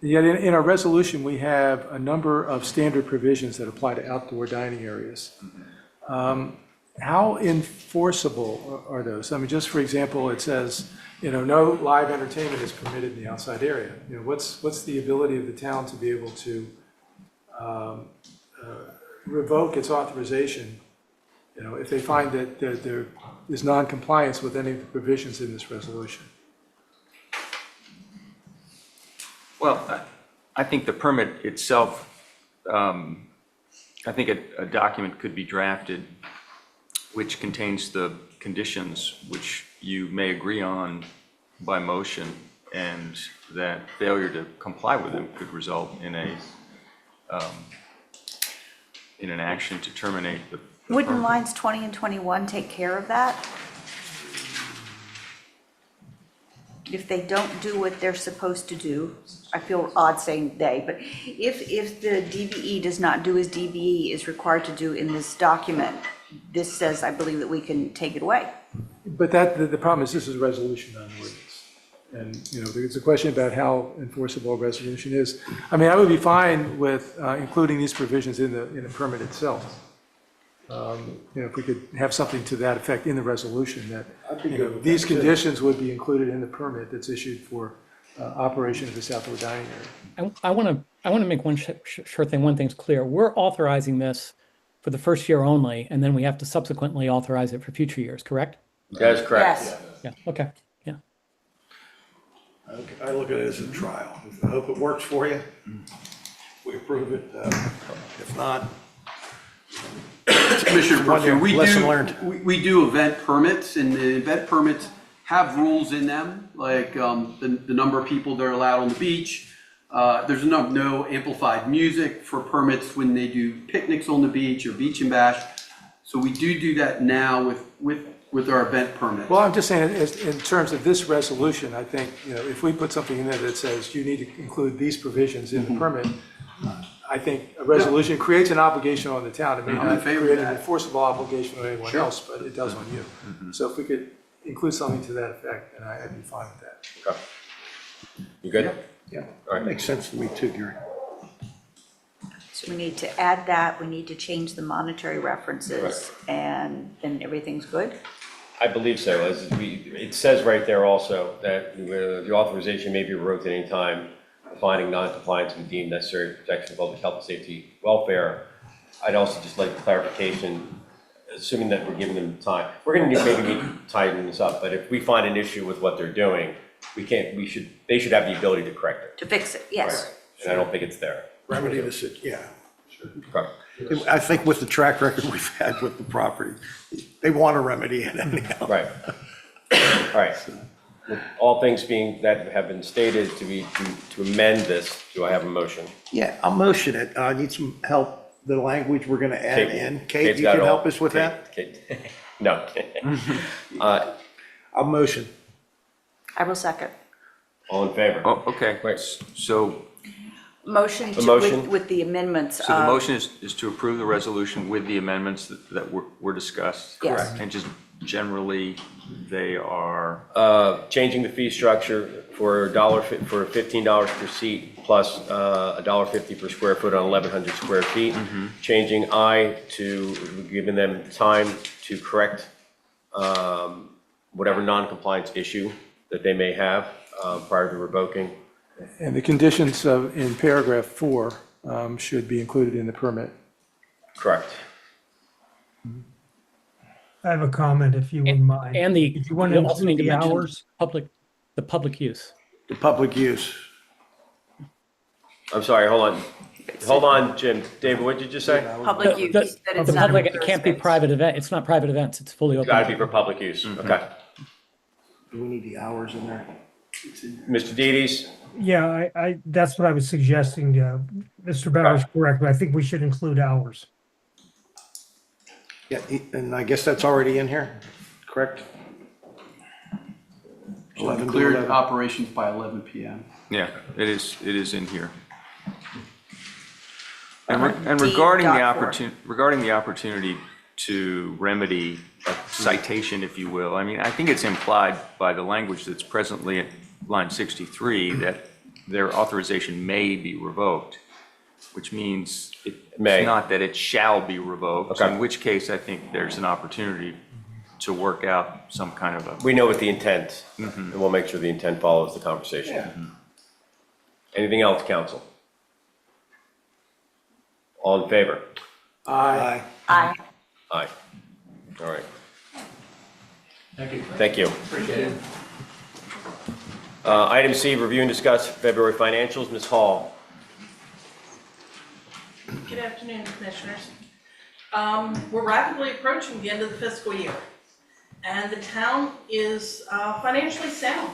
[SPEAKER 7] Yet in our resolution, we have a number of standard provisions that apply to outdoor dining areas. How enforceable are those? I mean, just for example, it says, no live entertainment is permitted in the outside area. What's the ability of the town to be able to revoke its authorization, if they find that there is non-compliance with any of the provisions in this resolution?
[SPEAKER 18] Well, I think the permit itself, I think a document could be drafted which contains the conditions which you may agree on by motion, and that failure to comply with them could result in an action to terminate the
[SPEAKER 4] Wouldn't
[SPEAKER 18] permit.
[SPEAKER 4] lines 20 and 21 take care of that? If they don't do what they're supposed to do, I feel odd saying they, but if the DBE does not do as DBE is required to do in this document, this says, I believe, that we can take it away.
[SPEAKER 7] But the problem is this is a resolution, not an ordinance. And, there's a question about how enforceable a resolution is. I mean, I would be fine with including these provisions in the permit itself. If we could have something to that effect in the resolution, that these conditions would be included in the permit that's issued for operation of this outdoor dining area.
[SPEAKER 3] I want to make one sure thing. One thing's clear. We're authorizing this for the first year only, and then we have to subsequently authorize it for future years, correct?
[SPEAKER 1] That is correct.
[SPEAKER 4] Yes.
[SPEAKER 3] Yeah, okay, yeah.
[SPEAKER 5] I look at it as a trial. I hope it works for you. We approve it. If not,
[SPEAKER 2] Commissioner Murphy,
[SPEAKER 5] lesson learned.
[SPEAKER 2] we do event permits, and the event permits have rules in them, like the number of people that are allowed on the beach. There's no amplified music for permits when they do picnics on the beach or beach and bash. So we do that now with our event permit.
[SPEAKER 7] Well, I'm just saying, in terms of this resolution, I think, if we put something in there that says you need to include these provisions in the permit, I think a resolution creates an obligation on the town. It may
[SPEAKER 2] I'm in
[SPEAKER 7] not
[SPEAKER 2] favor of
[SPEAKER 7] create an
[SPEAKER 2] that.
[SPEAKER 7] enforceable obligation on anyone
[SPEAKER 2] Sure.
[SPEAKER 7] else, but it does on you. So if we could include something to that effect, then I'd be fine with that.
[SPEAKER 1] Okay. You good?
[SPEAKER 5] Yeah, that makes sense to me too, Gary.
[SPEAKER 4] So we need to add that, we need to change the monetary references, and then everything's good?
[SPEAKER 1] I believe so, it says right there also that the authorization may be revoked at any time, finding non-compliance and deemed necessary for protection of public health and safety, welfare. I'd also just like clarification, assuming that we're giving them time. We're gonna maybe tighten this up, but if we find an issue with what they're doing, they should have the ability to correct it.
[SPEAKER 4] To fix it, yes.
[SPEAKER 1] Right. And I don't think it's there.
[SPEAKER 5] Remedy this, yeah.
[SPEAKER 1] Okay.
[SPEAKER 5] I think with the track record we've had with the property, they want to remedy it anyhow.
[SPEAKER 1] Right. All right. With all things being that have been stated to amend this, do I have a motion?
[SPEAKER 5] Yeah, I'll motion it. I need some help, the language we're going to add in. Kate,
[SPEAKER 1] Kate's
[SPEAKER 5] you
[SPEAKER 1] got
[SPEAKER 5] can
[SPEAKER 1] it all.
[SPEAKER 5] help us with that?
[SPEAKER 1] Kate. No.
[SPEAKER 5] I'll motion.
[SPEAKER 4] I will second.
[SPEAKER 1] All in favor?
[SPEAKER 18] Oh, okay.
[SPEAKER 1] Wait.
[SPEAKER 18] So,
[SPEAKER 4] Motion
[SPEAKER 1] A motion?
[SPEAKER 4] with the amendments.
[SPEAKER 18] so the motion is to approve the resolution with the amendments that were discussed?
[SPEAKER 4] Yes.
[SPEAKER 18] Correct. And just generally, they are,
[SPEAKER 1] Changing the fee structure for $15 per seat plus $1.50 per square foot on 1,100 square feet. Changing I to giving them time to correct whatever non-compliance issue that they may have prior to revoking.
[SPEAKER 7] And the conditions in paragraph 4 should be included in the permit.
[SPEAKER 1] Correct.
[SPEAKER 20] I have a comment if you wouldn't mind.
[SPEAKER 3] And the,
[SPEAKER 20] Did you want
[SPEAKER 3] you
[SPEAKER 20] to
[SPEAKER 3] also need
[SPEAKER 20] include
[SPEAKER 3] to
[SPEAKER 20] the
[SPEAKER 3] mention
[SPEAKER 20] hours?
[SPEAKER 3] the public use.
[SPEAKER 5] The public use.
[SPEAKER 1] I'm sorry, hold on, Jim. David, what did you just say?
[SPEAKER 4] Public use, that it's
[SPEAKER 3] The
[SPEAKER 4] not
[SPEAKER 3] public,
[SPEAKER 4] a
[SPEAKER 3] it can't be private event, it's not private events, it's fully open.
[SPEAKER 1] Got to be for public use, okay.
[SPEAKER 5] Do we need the hours in there?
[SPEAKER 1] Mr. Dedes?
[SPEAKER 20] Yeah, that's what I was suggesting. Mr. Bauer's correct, but I think we should include hours.
[SPEAKER 5] Yeah, and I guess that's already in here, correct?
[SPEAKER 2] Should
[SPEAKER 5] 11
[SPEAKER 2] have
[SPEAKER 5] to
[SPEAKER 2] cleared
[SPEAKER 5] 11.
[SPEAKER 2] operations by 11 PM.
[SPEAKER 18] yeah, it is in here. And
[SPEAKER 4] D.
[SPEAKER 18] regarding the
[SPEAKER 4] .4.
[SPEAKER 18] regarding the opportunity to remedy a citation, if you will, I mean, I think it's implied by the language that's presently at line 63 that their authorization may be revoked, which means it's
[SPEAKER 1] May.
[SPEAKER 18] not that it shall be revoked,
[SPEAKER 1] Okay.
[SPEAKER 18] in which case I think there's an opportunity to work out some kind of a,
[SPEAKER 1] We know what the intent, and we'll make sure the intent follows the conversation. Anything else, council? All in favor?
[SPEAKER 5] Aye.
[SPEAKER 4] Aye.
[SPEAKER 1] Aye. All right,
[SPEAKER 2] Thank you.
[SPEAKER 1] thank you.
[SPEAKER 2] Appreciate it.
[SPEAKER 1] Item C, review and discuss February financials. Ms. Hall?
[SPEAKER 10] Good afternoon, Commissioners. We're rapidly approaching the end of the fiscal year, and the town is financially sound.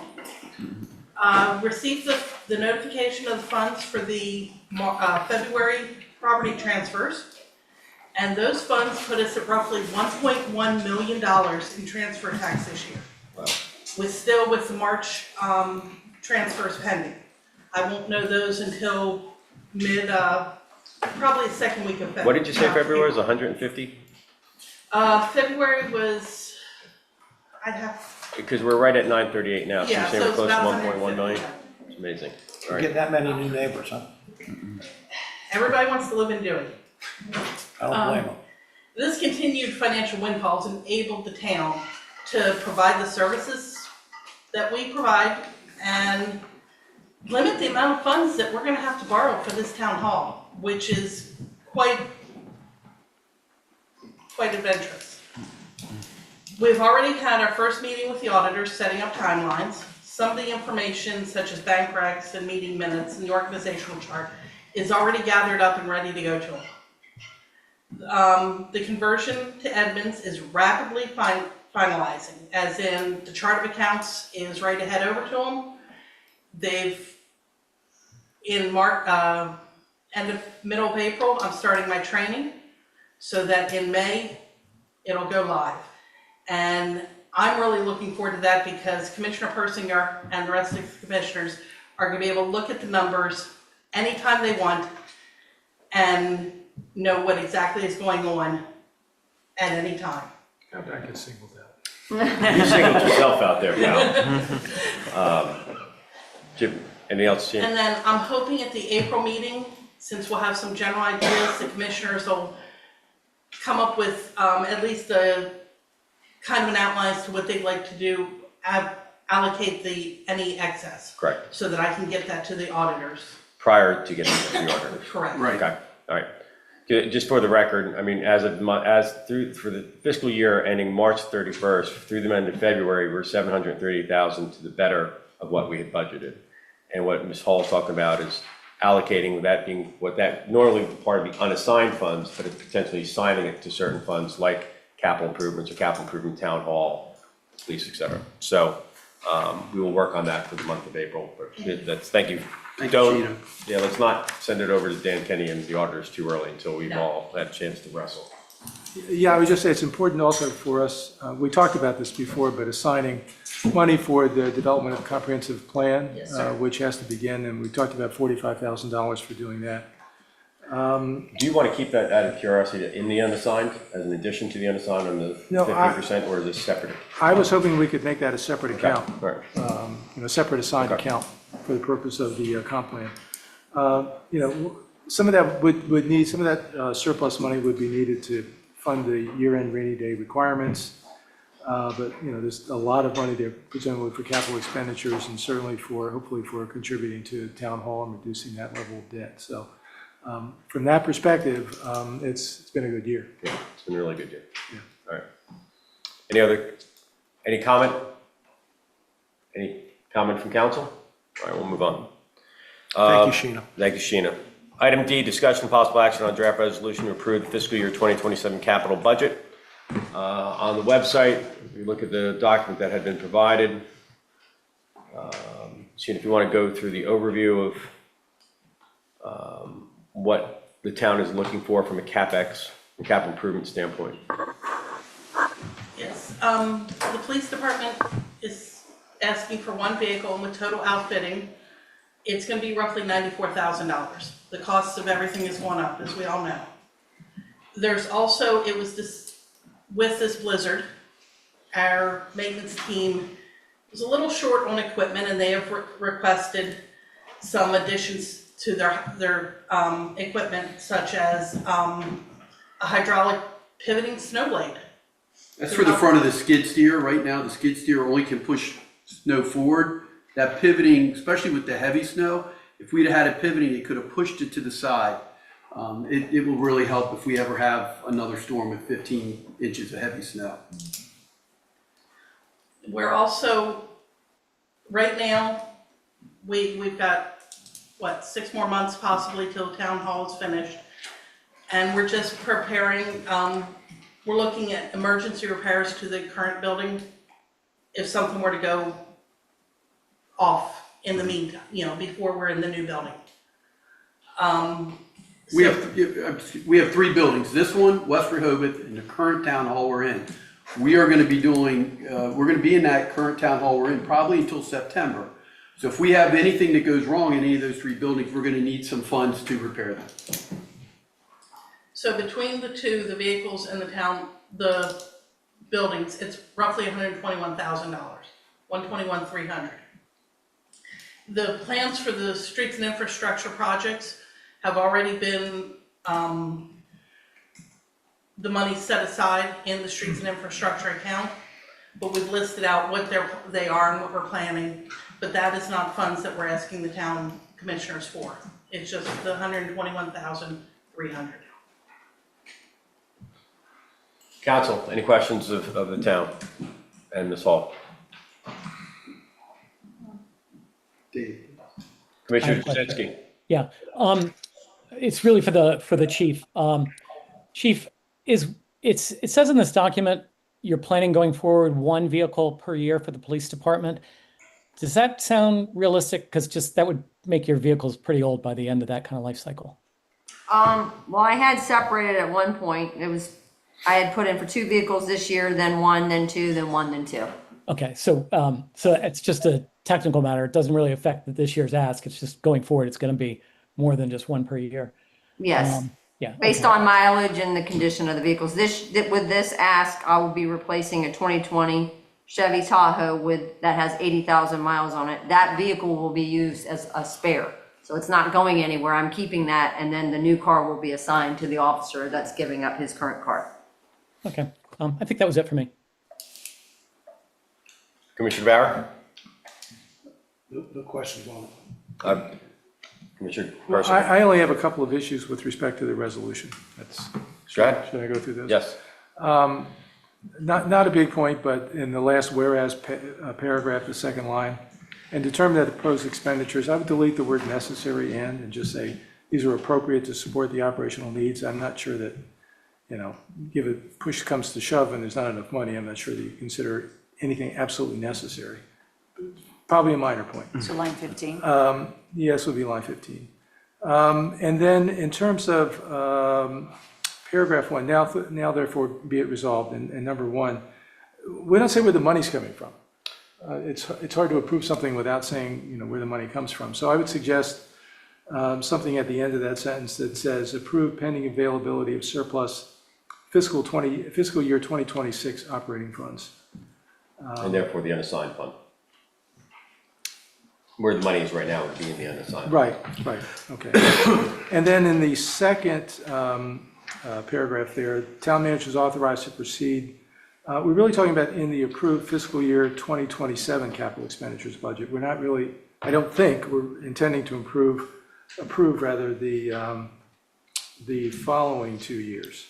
[SPEAKER 10] Received the notification of the funds for the February property transfers, and those funds put us at roughly $1.1 million in transfer tax this year.
[SPEAKER 1] Wow.
[SPEAKER 10] With the March transfers pending. I won't know those until probably the second week of February.
[SPEAKER 1] What did you say February was 150?
[SPEAKER 10] February was, I'd have,
[SPEAKER 1] Because we're right at 938 now, so you're
[SPEAKER 10] Yeah,
[SPEAKER 1] saying
[SPEAKER 10] so
[SPEAKER 1] we're
[SPEAKER 10] it's
[SPEAKER 1] close to
[SPEAKER 10] about
[SPEAKER 1] 1.1 million?
[SPEAKER 10] 150,
[SPEAKER 1] It's amazing. All
[SPEAKER 5] You're
[SPEAKER 1] right.
[SPEAKER 5] getting that many new neighbors, huh?
[SPEAKER 10] everybody wants to live in Dewey.
[SPEAKER 5] I don't blame them.
[SPEAKER 10] This continued financial windfalls enabled the town to provide the services that we provide and limit the amount of funds that we're gonna have to borrow for this town hall, which is quite adventurous. We've already had our first meeting with the auditors, setting up timelines. Some of the information, such as bank recs and meeting minutes and the organizational chart, is already gathered up and ready to go to them. The conversion to Edmunds is rapidly finalizing, as in the chart of accounts is ready to head over to them. They've, in middle of April, I'm starting my training, so that in May, it'll go live. And I'm really looking forward to that because Commissioner Persinger and the rest of the commissioners are gonna be able to look at the numbers anytime they want and know what exactly is going on at any time.
[SPEAKER 7] God, I get singled out.
[SPEAKER 1] You singled yourself out there, pal. Jim, anything else, Jim?
[SPEAKER 10] And then I'm hoping at the April meeting, since we'll have some general ideas, the commissioners will come up with at least a kind of an outline as to what they'd like to do, allocate any excess.
[SPEAKER 1] Correct.
[SPEAKER 10] So that I can get that to the auditors.
[SPEAKER 1] Prior to getting to the order.
[SPEAKER 10] Correct.
[SPEAKER 2] Right.
[SPEAKER 1] Okay, all right. Just for the record, I mean, for the fiscal year ending March 31st, through the end of February, we're $730,000 to the better of what we had budgeted. And what Ms. Hall's talking about is allocating that being what that normally would be part of the unassigned funds, but it's potentially assigning it to certain funds like capital improvements or capital improvement town hall, police, et cetera. So we will work on that for the month of April. But that's, thank you.
[SPEAKER 2] Thank you, Gina.
[SPEAKER 1] Yeah, let's not send it over to Dan Kenny and the auditors too early until we've all had a chance to wrestle.
[SPEAKER 7] Yeah, I would just say it's important also for us, we talked about this before, but assigning money for the development of a comprehensive plan, which has to begin, and we talked about $45,000 for doing that.
[SPEAKER 1] Do you want to keep that out of curiosity in the unassigned, as an addition to the unassigned on the
[SPEAKER 7] No,
[SPEAKER 1] 50%, or is this separate?
[SPEAKER 7] I was hoping we could make that a separate account,
[SPEAKER 1] Right.
[SPEAKER 7] Separate assigned account for the purpose of the comp plan. Some of that would need, some of that surplus money would be needed to fund the year-end rainy day requirements. But, there's a lot of money there presumably for capital expenditures and certainly hopefully for contributing to town hall and reducing that level of debt. So from that perspective, it's been a good year.
[SPEAKER 1] Yeah, it's been a really good year. Yeah. All right. Any comment? Any comment from council? All right, we'll move on.
[SPEAKER 5] Thank you, Sheena.
[SPEAKER 1] Thank you, Sheena. Item D, discussion and possible action on draft resolution to approve the fiscal year 2027 capital budget. On the website, if you look at the document that had been provided, Sheena, if you want to go through the overview of what the town is looking for from a CapEx, and capital improvement standpoint.
[SPEAKER 10] Yes, the police department is asking for one vehicle and with total outfitting, it's gonna be roughly $94,000. The cost of everything has gone up, as we all know. There's also, with this blizzard, our maintenance team was a little short on equipment and they have requested some additions to their equipment, such as a hydraulic pivoting snow blade.
[SPEAKER 2] That's for the front of the skid steer. Right now, the skid steer only can push snow forward. That pivoting, especially with the heavy snow, if we'd had it pivoting, it could have pushed it to the side. It will really help if we ever have another storm with 15 inches of heavy snow.
[SPEAKER 10] We're also, right now, we've got, 6 more months possibly till town hall is finished. And we're just preparing, we're looking at emergency repairs to the current building if something were to go off in the meantime, before we're in the new building.
[SPEAKER 2] We have 3 buildings. This one, West Rehoboth, and the current town hall we're in. We are going to be we're going to be in that current town hall we're in probably until September. So if we have anything that goes wrong in any of those 3 buildings, we're going to need some funds to repair them.
[SPEAKER 10] So between the two, the vehicles and the buildings, it's roughly $121,000, $121,300. The plans for the streets and infrastructure projects have already been, the money set aside in the streets and infrastructure account, but we've listed out what they are and what we're planning, but that is not funds that we're asking the town commissioners for. It's just the $121,300.
[SPEAKER 1] Council, any questions of the town and Ms. Hall?
[SPEAKER 2] Dave.
[SPEAKER 1] Commissioner Jasinski.
[SPEAKER 3] Yeah, it's really for the chief. Chief, it says in this document, you're planning going forward 1 vehicle per year for the police department. Does that sound realistic? Because just that would make your vehicles pretty old by the end of that kind of life cycle.
[SPEAKER 6] Well, I had separated at one point. I had put in for 2 vehicles this year, then 1, then 2, then 1, then 2.
[SPEAKER 3] Okay, so it's just a technical matter. It doesn't really affect this year's ask. It's just going forward, it's going to be more than just 1 per year.
[SPEAKER 6] Yes.
[SPEAKER 3] Yeah.
[SPEAKER 6] Based on mileage and the condition of the vehicles. With this ask, I will be replacing a 2020 Chevy Tahoe that has 80,000 miles on it. That vehicle will be used as a spare. So it's not going anywhere. I'm keeping that, and then the new car will be assigned to the officer that's giving up his current car.
[SPEAKER 3] Okay, I think that was it for me.
[SPEAKER 1] Commissioner Bauer?
[SPEAKER 5] No questions on it.
[SPEAKER 1] Commissioner
[SPEAKER 7] Well,
[SPEAKER 1] Persinger?
[SPEAKER 7] I only have a couple of issues with respect to the resolution. That's,
[SPEAKER 1] Go ahead.
[SPEAKER 7] should I go through those?
[SPEAKER 1] Yes.
[SPEAKER 7] Not a big point, but in the last whereas paragraph, the second line, and determine that the proposed expenditures, I would delete the word necessary and just say, these are appropriate to support the operational needs. I'm not sure that, give it, push comes to shove and there's not enough money, I'm not sure that you consider anything absolutely necessary. Probably a minor point.
[SPEAKER 4] So line 15?
[SPEAKER 7] Yes, would be line 15. And then in terms of paragraph 1, now therefore be it resolved, and number 1, we don't say where the money's coming from. It's hard to approve something without saying, where the money comes from. So I would suggest something at the end of that sentence that says, approve pending availability of surplus fiscal year 2026 operating funds.
[SPEAKER 1] And therefore the unassigned fund. Where the money is right now would be in the unassigned.
[SPEAKER 7] Right, okay. And then in the second paragraph there, town manager is authorized to proceed. We're really talking about in the approved fiscal year 2027 capital expenditures budget. We're not really, I don't think, we're intending to approve rather the following 2 years,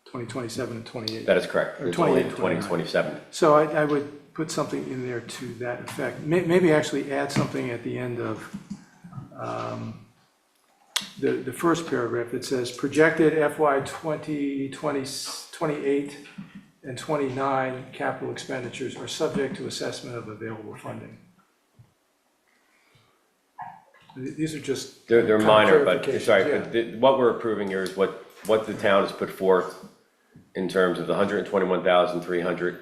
[SPEAKER 7] 2027 and 28.
[SPEAKER 1] That is correct.
[SPEAKER 7] Or
[SPEAKER 1] It's only
[SPEAKER 7] 28 and 29.
[SPEAKER 1] 2027.
[SPEAKER 7] So I would put something in there to that effect. Maybe actually add something at the end of the first paragraph that says projected FY 2028 and 29 capital expenditures are subject to assessment of available funding. These are just.
[SPEAKER 1] They're
[SPEAKER 7] kind of
[SPEAKER 1] minor, but,
[SPEAKER 7] clarifications,
[SPEAKER 1] sorry,
[SPEAKER 7] yeah.
[SPEAKER 1] but what we're approving here is what the town has put forth in terms of the 121,300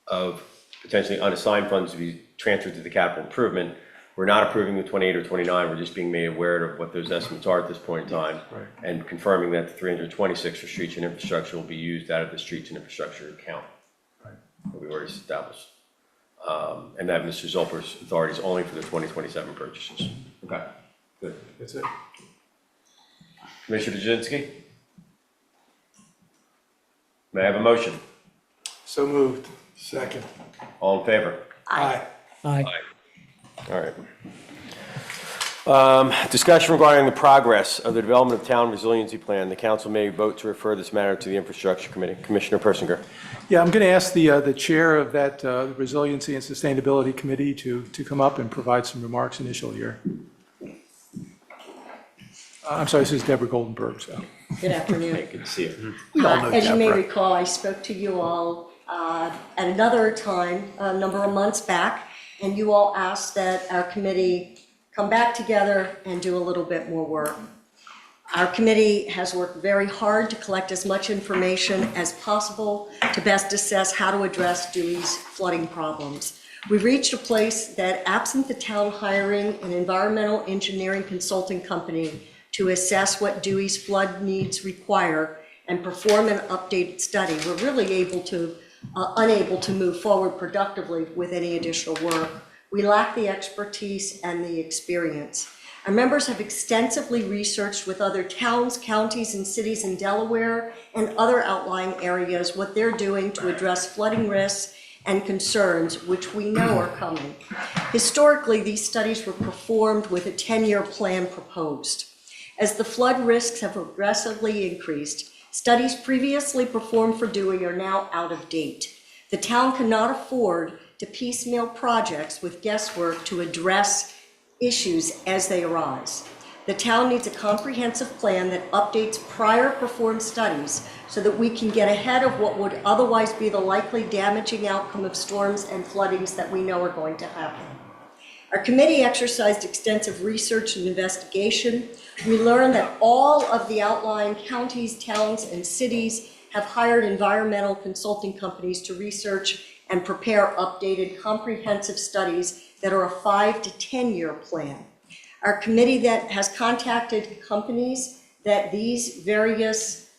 [SPEAKER 1] of potentially unassigned funds to be transferred to the capital improvement. We're not approving the 28 or 29, we're just being made aware of what those estimates are at this point in time.
[SPEAKER 7] Right.
[SPEAKER 1] And confirming that the 326 for streets and infrastructure will be used out of the streets and infrastructure account.
[SPEAKER 7] Right.
[SPEAKER 1] That we already established. And that Mr. Zolper's authority is only for the 2027 purchases. Okay, good.
[SPEAKER 7] That's it.
[SPEAKER 1] Commissioner Jazinski? May I have a motion?
[SPEAKER 7] So moved.
[SPEAKER 5] Second.
[SPEAKER 1] All in favor?
[SPEAKER 5] Aye.
[SPEAKER 3] Aye.
[SPEAKER 1] All right. Discussion regarding the progress of the development of town resiliency plan. The council may vote to refer this matter to the infrastructure committee. Commissioner Persinger.
[SPEAKER 7] Yeah, I'm going to ask the chair of that Resiliency and Sustainability Committee to come up and provide some remarks initially here. I'm sorry, this is Deborah Goldenberg, so.
[SPEAKER 11] Good afternoon.
[SPEAKER 1] Good to see you.
[SPEAKER 7] We all know
[SPEAKER 11] As you may
[SPEAKER 7] Deborah.
[SPEAKER 11] recall, I spoke to you all at another time, a number of months back, and you all asked that our committee come back together and do a little bit more work. Our committee has worked very hard to collect as much information as possible to best assess how to address Dewey's flooding problems. We've reached a place that, absent the town hiring an environmental engineering consulting company to assess what Dewey's flood needs require and perform an updated study, we're really unable to move forward productively with any additional work. We lack the expertise and the experience. Our members have extensively researched with other towns, counties, and cities in Delaware and other outlying areas what they're doing to address flooding risks and concerns, which we know are coming. Historically, these studies were performed with a 10-year plan proposed. As the flood risks have progressively increased, studies previously performed for Dewey are now out of date. The town cannot afford to piecemeal projects with guesswork to address issues as they arise. The town needs a comprehensive plan that updates prior performed studies so that we can get ahead of what would otherwise be the likely damaging outcome of storms and floodings that we know are going to happen. Our committee exercised extensive research and investigation. We learned that all of the outlying counties, towns, and cities have hired environmental consulting companies to research and prepare updated comprehensive studies that are a 5 to 10 year plan. Our committee that has contacted companies that these various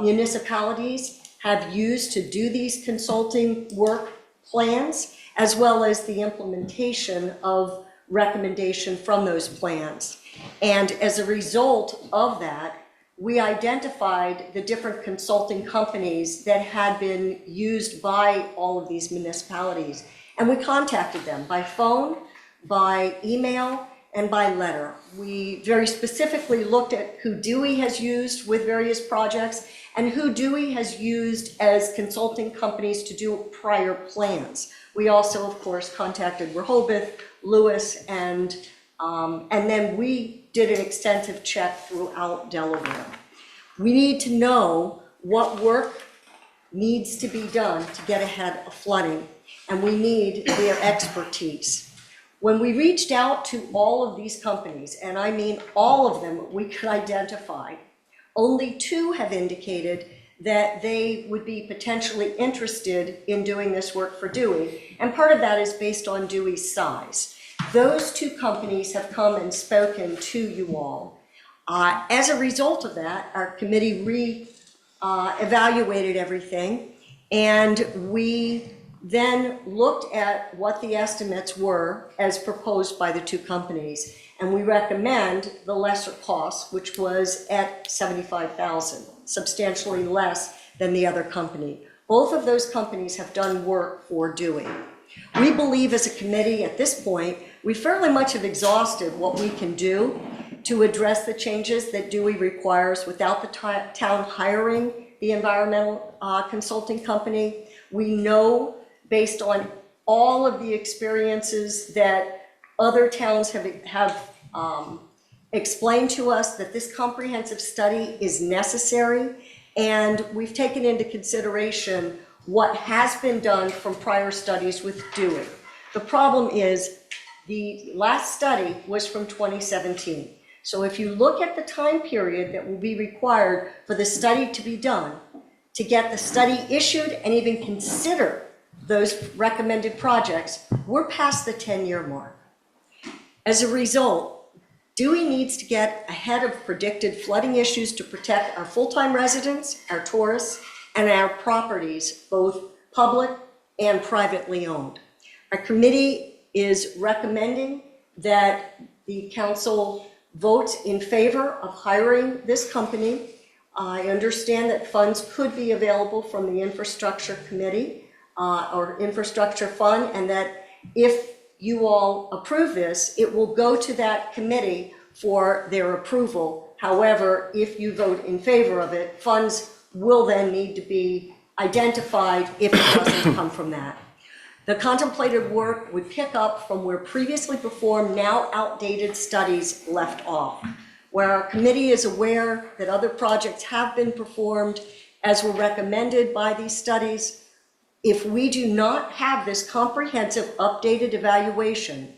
[SPEAKER 11] municipalities have used to do these consulting work plans, as well as the implementation of recommendation from those plans. And as a result of that, we identified the different consulting companies that had been used by all of these municipalities. And we contacted them by phone, by email, and by letter. We very specifically looked at who Dewey has used with various projects and who Dewey has used as consulting companies to do prior plans. We also, of course, contacted Rehoboth, Lewis, and then we did an extensive check throughout Delaware. We need to know what work needs to be done to get ahead of flooding, and we need their expertise. When we reached out to all of these companies, and I mean all of them we could identify, only 2 have indicated that they would be potentially interested in doing this work for Dewey, and part of that is based on Dewey's size. Those 2 companies have come and spoken to you all. As a result of that, our committee evaluated everything, and we then looked at what the estimates were as proposed by the 2 companies, and we recommend the lesser cost, which was at $75,000, substantially less than the other company. Both of those companies have done work for Dewey. We believe as a committee at this point, we fairly much have exhausted what we can do to address the changes that Dewey requires without the town hiring the environmental consulting company. We know, based on all of the experiences that other towns have explained to us, that this comprehensive study is necessary, and we've taken into consideration what has been done from prior studies with Dewey. The problem is the last study was from 2017. So if you look at the time period that will be required for the study to be done, to get the study issued and even consider those recommended projects, we're past the 10-year mark. As a result, Dewey needs to get ahead of predicted flooding issues to protect our full-time residents, our tourists, and our properties, both public and privately owned. Our committee is recommending that the council vote in favor of hiring this company. I understand that funds could be available from the infrastructure committee or infrastructure fund, and that if you all approve this, it will go to that committee for their approval. However, if you vote in favor of it, funds will then need to be identified if it doesn't come from that. The contemplated work would pick up from where previously performed, now outdated studies left off. Where our committee is aware that other projects have been performed as were recommended by these studies, if we do not have this comprehensive updated evaluation,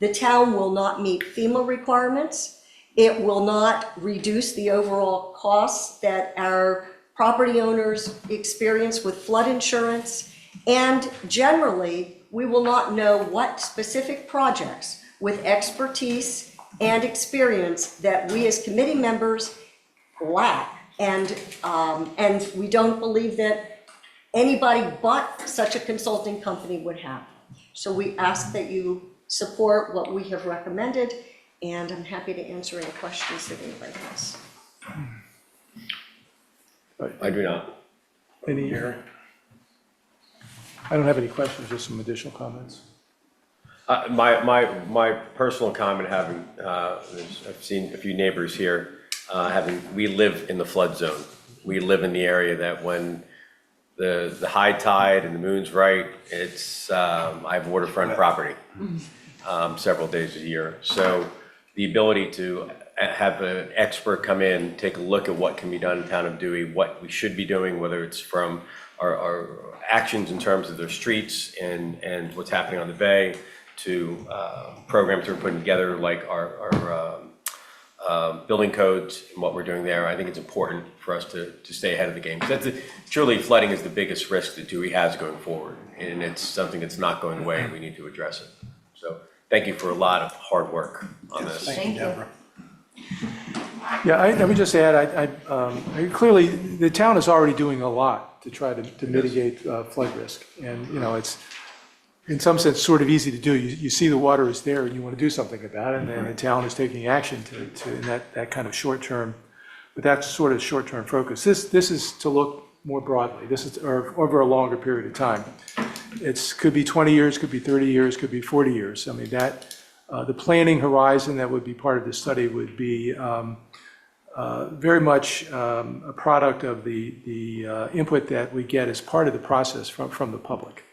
[SPEAKER 11] the town will not meet FEMA requirements. It will not reduce the overall costs that our property owners experience with flood insurance. And generally, we will not know what specific projects with expertise and experience that we as committee members lack. And we don't believe that anybody but such a consulting company would have. So we ask that you support what we have recommended, and I'm happy to answer any questions that anybody has.
[SPEAKER 1] I do not.
[SPEAKER 7] Any here? I don't have any questions, just some additional comments.
[SPEAKER 1] My personal comment, having, I've seen a few neighbors here, we live in the flood zone. We live in the area that when the high tide and the moon's right, I have waterfront property several days a year. So the ability to have an expert come in, take a look at what can be done in town of Dewey, what we should be doing, whether it's from our actions in terms of their streets and what's happening on the bay, to programs we're putting together like our building codes and what we're doing there. I think it's important for us to stay ahead of the game. Truly, flooding is the biggest risk that Dewey has going forward, and it's something that's not going away, and we need to address it. So thank you for a lot of hard work on this.
[SPEAKER 11] Thank you.
[SPEAKER 5] Deborah.
[SPEAKER 7] Yeah, let me just add, clearly, the town is already doing a lot to try to mitigate flood risk. And, you know, it's, in some sense, sort of easy to do. You see the water is there and you want to do something about it, and then the town is taking action to in that kind of short-term but that's sort of short-term focus. This is to look more broadly. This is over a longer period of time. Could be 20 years, could be 30 years, could be 40 years. I mean, the planning horizon that would be part of this study would be very much a product of the input that we get as part of the process from the public.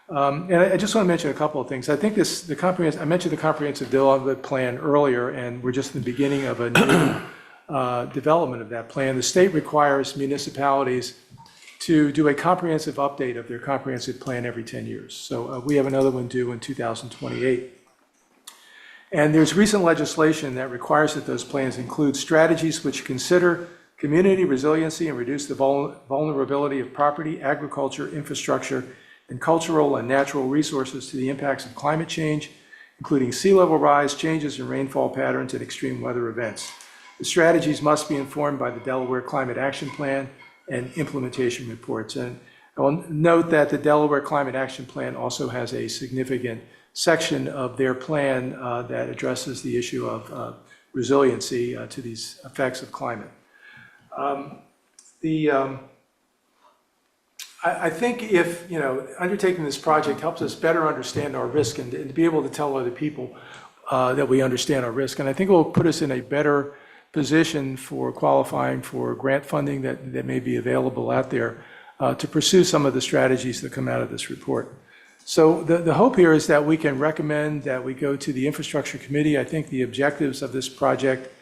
[SPEAKER 7] And I just want to mention a couple of things. I think I mentioned the comprehensive development plan earlier, and we're just in the beginning of a new development of that plan. The state requires municipalities to do a comprehensive update of their comprehensive plan every 10 years. So we have another one due in 2028. And there's recent legislation that requires that those plans include strategies which consider community resiliency and reduce the vulnerability of property, agriculture, infrastructure, and cultural and natural resources to the impacts of climate change, including sea level rise, changes in rainfall patterns, and extreme weather events. The strategies must be informed by the Delaware Climate Action Plan and implementation reports. And I will note that the Delaware Climate Action Plan also has a significant section of their plan that addresses the issue of resiliency to these effects of climate. I think if, undertaking this project helps us better understand our risk and to be able to tell other people that we understand our risk. And I think it will put us in a better position for qualifying for grant funding that may be available out there to pursue some of the strategies that come out of this report. So the hope here is that we can recommend that we go to the Infrastructure Committee. I think the objectives of this project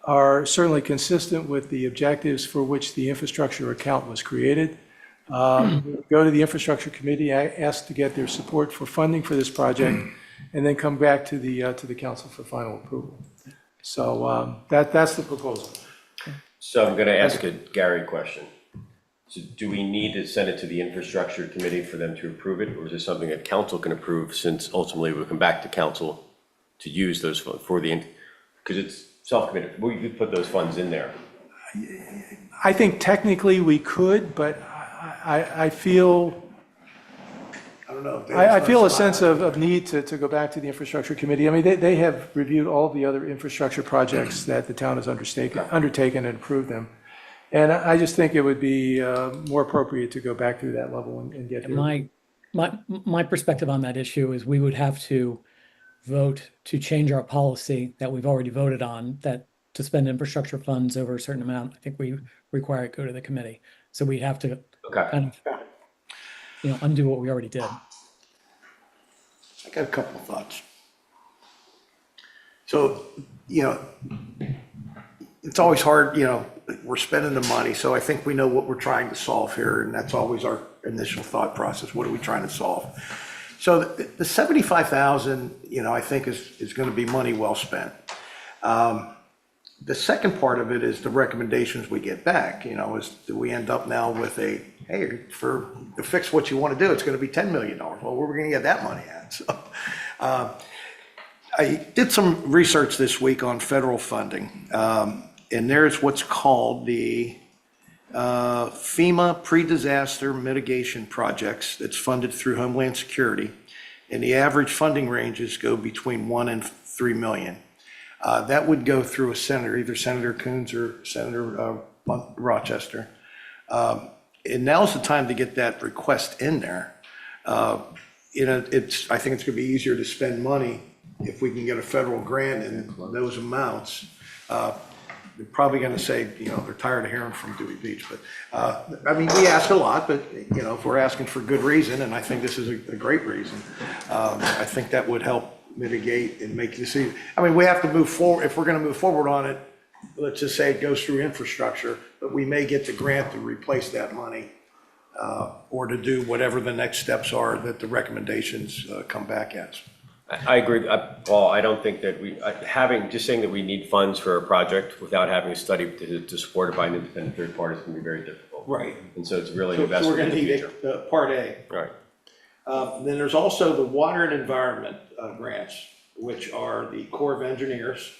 [SPEAKER 7] are certainly consistent with the objectives for which the infrastructure account was created. Go to the Infrastructure Committee, ask to get their support for funding for this project, and then come back to the council for final approval. So that's the proposal.
[SPEAKER 1] So I'm going to ask a Gary question. So do we need to send it to the Infrastructure Committee for them to approve it, or is this something that council can approve, since ultimately we'll come back to council to use those funds for because it's self-committed, we could put those funds in there?
[SPEAKER 7] I think technically we could, but I feel I feel a sense of need to go back to the Infrastructure Committee. I mean, they have reviewed all the other infrastructure projects that the town has undertaken and approved them. And I just think it would be more appropriate to go back through that level and get here.
[SPEAKER 3] My perspective on that issue is we would have to vote to change our policy that we've already voted on, that to spend infrastructure funds over a certain amount, I think we require it go to the committee. So we have to kind of, undo what we already did.
[SPEAKER 5] I got a couple of thoughts. So, it's always hard, we're spending the money, so I think we know what we're trying to solve here, and that's always our initial thought process. What are we trying to solve? So the 75,000, I think is going to be money well spent. The second part of it is the recommendations we get back, is do we end up now with hey, to fix what you want to do, it's going to be $10 million. Well, where are we going to get that money at? So, I did some research this week on federal funding, and there's what's called the FEMA Pre-Disaster Mitigation Projects that's funded through Homeland Security, and the average funding ranges go between 1 and 3 million. That would go through a senator, either Senator Coons or Senator Rochester. And now's the time to get that request in there. I think it's going to be easier to spend money if we can get a federal grant in those amounts. They're probably going to say, they're tired of hearing from Dewey Beach. But we ask a lot, but if we're asking for good reason, and I think this is a great reason, I think that would help mitigate and make decisions. We have to move forward. If we're going to move forward on it, let's just say it goes through infrastructure, but we may get the grant to replace that money or to do whatever the next steps are that the recommendations come back as.
[SPEAKER 1] I agree, Paul. I don't think that just saying that we need funds for a project without having a study to support it by an independent third party is going to be very difficult.
[SPEAKER 5] Right.
[SPEAKER 1] And so it's really an
[SPEAKER 5] So
[SPEAKER 1] investment
[SPEAKER 5] we're
[SPEAKER 1] in
[SPEAKER 5] going
[SPEAKER 1] the
[SPEAKER 5] to
[SPEAKER 1] future.
[SPEAKER 5] need Part A.
[SPEAKER 1] Right.
[SPEAKER 5] Then there's also the water and environment grants, which are the Corps of Engineers,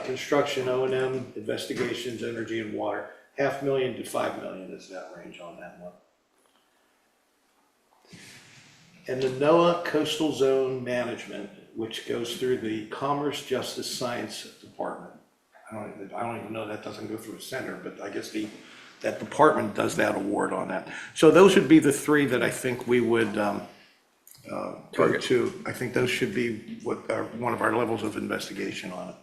[SPEAKER 5] construction, O&M, investigations, energy and water. $500,000 to $5 million is that range on that one. And the NOAA Coastal Zone Management, which goes through the Commerce Justice Science Department. I don't even know, that doesn't go through a center, but I guess that department does that award on that. So those would be the three that I think we would go to. I think those should be one of our levels of investigation on it.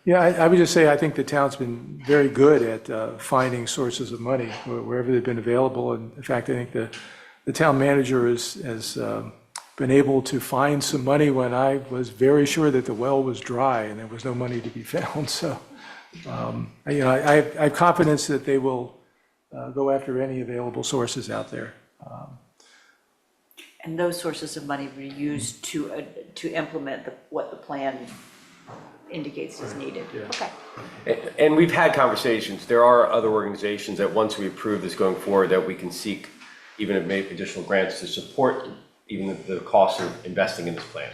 [SPEAKER 7] Yeah, I would just say, I think the town's been very good at finding sources of money wherever they've been available. And in fact, I think the town manager has been able to find some money when I was very sure that the well was dry and there was no money to be found. So, I have confidence that they will go after any available sources out there.
[SPEAKER 4] And those sources of money were used to implement what the plan indicates is needed. Okay.
[SPEAKER 1] And we've had conversations. There are other organizations that once we approve this going forward, that we can seek even additional grants to support even the cost of investing in this plan.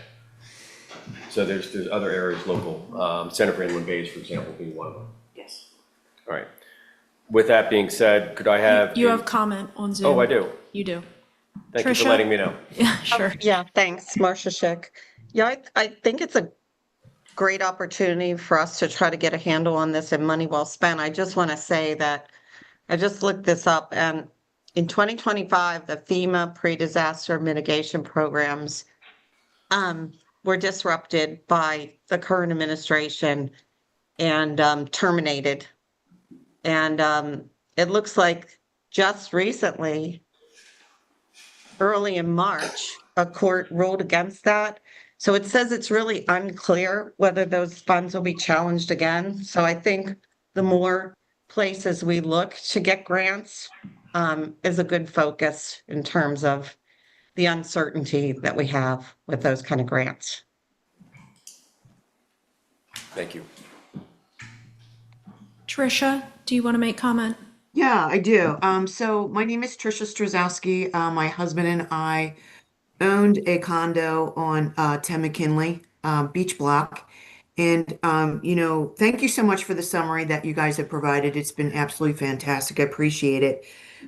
[SPEAKER 1] So there's other areas local, Center for Inland Bays, for example, being one of them.
[SPEAKER 4] Yes.
[SPEAKER 1] All right. With that being said, could I have?
[SPEAKER 9] You have comment on Zoom.
[SPEAKER 1] Oh, I do.
[SPEAKER 9] You do.
[SPEAKER 1] Thank you for
[SPEAKER 9] Tricia?
[SPEAKER 1] letting me know.
[SPEAKER 9] Yeah, sure.
[SPEAKER 15] Yeah, thanks, Marcia Schick. Yeah, I think it's a great opportunity for us to try to get a handle on this and money well spent. I just want to say that I just looked this up, and in 2025, the FEMA pre-disaster mitigation programs were disrupted by the current administration and terminated. And it looks like just recently, early in March, a court ruled against that. So it says it's really unclear whether those funds will be challenged again. So I think the more places we look to get grants is a good focus in terms of the uncertainty that we have with those kind of grants.
[SPEAKER 1] Thank you.
[SPEAKER 9] Tricia, do you want to make comment?
[SPEAKER 12] Yeah, I do. So my name is Tricia Strozowski. My husband and I owned a condo on 10 McKinley Beach Block. And, thank you so much for the summary that you guys have provided. It's been absolutely fantastic. I appreciate it.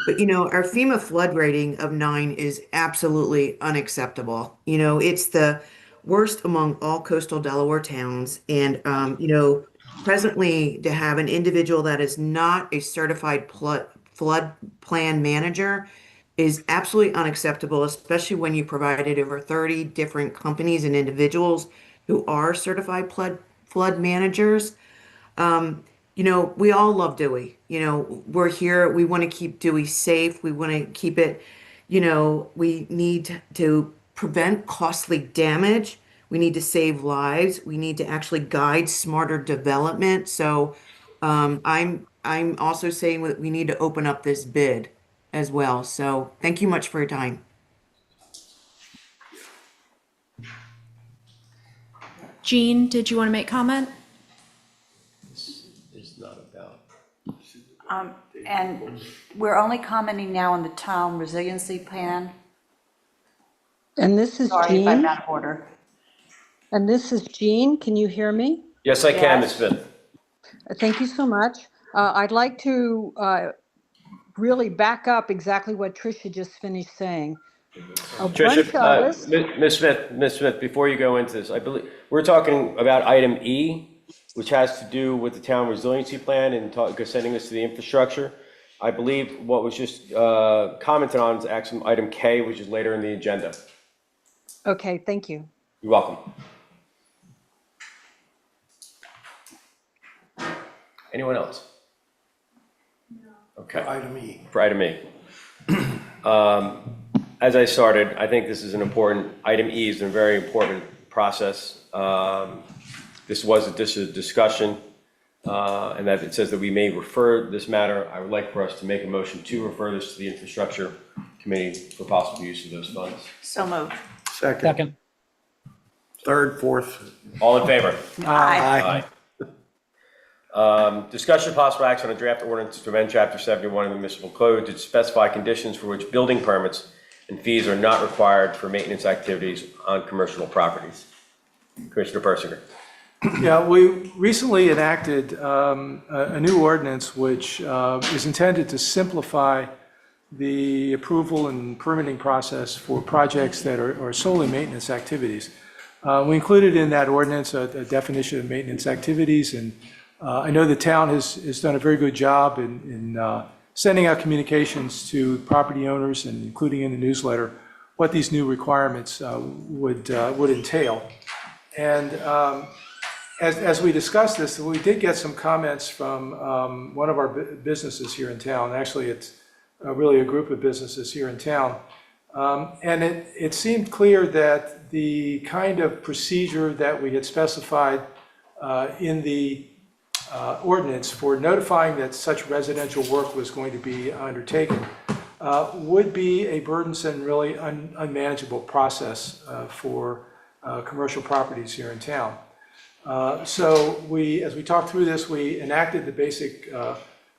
[SPEAKER 12] But, our FEMA flood rating of 9 is absolutely unacceptable. It's the worst among all coastal Delaware towns. And, presently to have an individual that is not a certified flood plan manager is absolutely unacceptable, especially when you provided over 30 different companies and individuals who are certified flood managers. We all love Dewey. We're here. We want to keep Dewey safe. We want to keep it, we need to prevent costly damage. We need to save lives. We need to actually guide smarter development. So I'm also saying that we need to open up this bid as well. So thank you much for your time.
[SPEAKER 9] Jean, did you want to make comment?
[SPEAKER 1] This is not about.
[SPEAKER 4] And we're only commenting now on the town resiliency plan.
[SPEAKER 22] And this is
[SPEAKER 4] Sorry if I'm
[SPEAKER 22] Jean.
[SPEAKER 4] out of order.
[SPEAKER 22] And this is Jean. Can you hear me?
[SPEAKER 1] Yes, I can, Ms. Smith.
[SPEAKER 22] Thank you so much. I'd like to really back up exactly what Tricia just finished saying. A bunch of us,
[SPEAKER 1] Ms. Smith, before you go into this, I believe, we're talking about item E, which has to do with the town resiliency plan and sending us to the infrastructure. I believe what was just commented on is actually item K, which is later in the agenda.
[SPEAKER 22] okay, thank you.
[SPEAKER 1] You're welcome. Anyone else? No. Okay.
[SPEAKER 5] Item E.
[SPEAKER 1] For item E. As I started, I think this is an important, item E is a very important process. This was just a discussion, and that it says that we may refer this matter. I would like for us to make a motion to refer this to the infrastructure committee for possible use of those funds.
[SPEAKER 4] So moved.
[SPEAKER 5] Second. Third, fourth.
[SPEAKER 1] All in favor?
[SPEAKER 5] Aye.
[SPEAKER 1] Discussion of possible action on a draft ordinance to amend Chapter 71 of the municipal code to specify conditions for which building permits and fees are not required for maintenance activities on commercial properties. Commissioner Persinger.
[SPEAKER 7] Yeah, we recently enacted a new ordinance which is intended to simplify the approval and permitting process for projects that are solely maintenance activities. We included in that ordinance a definition of maintenance activities, and I know the town has done a very good job in sending out communications to property owners and including in the newsletter what these new requirements would entail. And as we discussed this, we did get some comments from one of our businesses here in town. Actually, it's really a group of businesses here in town. And it seemed clear that the kind of procedure that we had specified in the ordinance for notifying that such residential work was going to be undertaken would be a burdensome, really unmanageable process for commercial properties here in town. So as we talked through this, we enacted the basic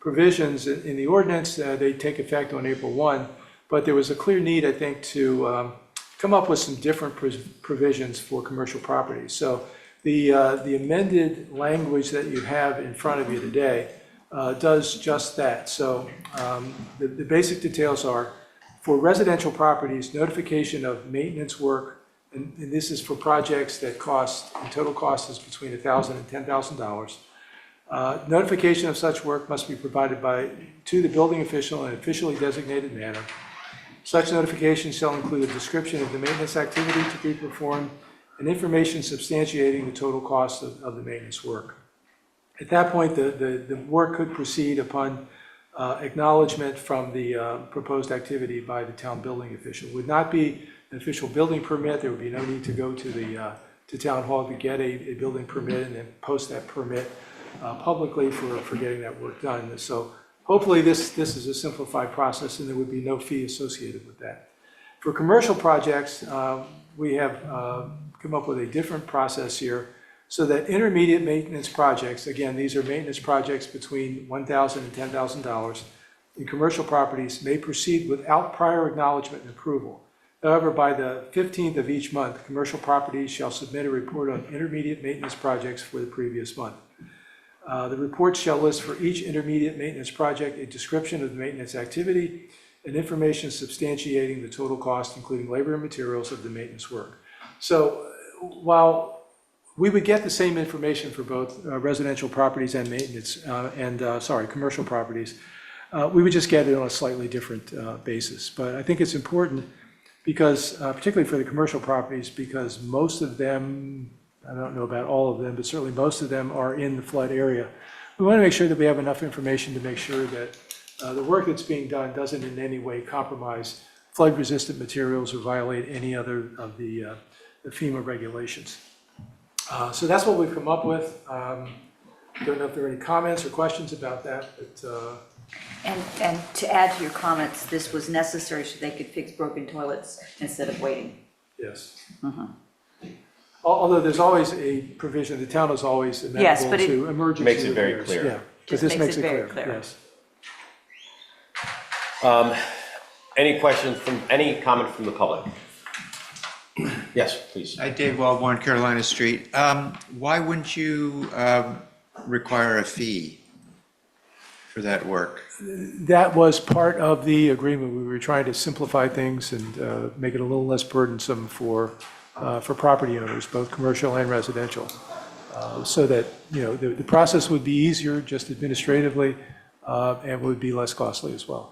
[SPEAKER 7] provisions in the ordinance. They take effect on April 1, but there was a clear need, I think, to come up with some different provisions for commercial properties. So the amended language that you have in front of you today does just that. So the basic details are, for residential properties, notification of maintenance work, and this is for projects that the total cost is between $1,000 and $10,000. Notification of such work must be provided to the building official in an officially designated manner. Such notification shall include a description of the maintenance activity to be performed and information substantiating the total cost of the maintenance work. At that point, the work could proceed upon acknowledgement from the proposed activity by the town building official. It would not be an official building permit. There would be no need to go to town hall to get a building permit and then post that permit publicly for getting that work done. So hopefully this is a simplified process and there would be no fee associated with that. For commercial projects, we have come up with a different process here so that intermediate maintenance projects, again, these are maintenance projects between $1,000 and $10,000 in commercial properties, may proceed without prior acknowledgement and approval. However, by the 15th of each month, commercial properties shall submit a report on intermediate maintenance projects for the previous month. The report shall list for each intermediate maintenance project a description of the maintenance activity and information substantiating the total cost, including labor and materials of the maintenance work. So while we would get the same information for both residential properties and commercial properties, we would just get it on a slightly different basis. But I think it's important because, particularly for the commercial properties, because most of them, I don't know about all of them, but certainly most of them are in the flood area. We want to make sure that we have enough information to make sure that the work that's being done doesn't in any way compromise flood-resistant materials or violate any other of the FEMA regulations. So that's what we've come up with. Don't know if there are any comments or questions about that, but
[SPEAKER 4] And to add to your comments, this was necessary so they could fix broken toilets instead of waiting.
[SPEAKER 7] yes. Although there's always a provision, the town is always
[SPEAKER 4] Yes,
[SPEAKER 7] amenable
[SPEAKER 4] but it
[SPEAKER 7] to emergency
[SPEAKER 1] makes it very
[SPEAKER 7] repairs.
[SPEAKER 1] clear.
[SPEAKER 7] Yeah, because
[SPEAKER 4] Just
[SPEAKER 7] this
[SPEAKER 4] makes
[SPEAKER 7] makes
[SPEAKER 4] it
[SPEAKER 7] it
[SPEAKER 4] very
[SPEAKER 7] clear,
[SPEAKER 4] clear.
[SPEAKER 7] yes.
[SPEAKER 1] Any questions any comment from the public? Yes, please.
[SPEAKER 19] Hi, Dave Waldborn, Carolina Street. Why wouldn't you require a fee for that work?
[SPEAKER 7] That was part of the agreement. We were trying to simplify things and make it a little less burdensome for property owners, both commercial and residential, so that, the process would be easier just administratively and would be less costly as well.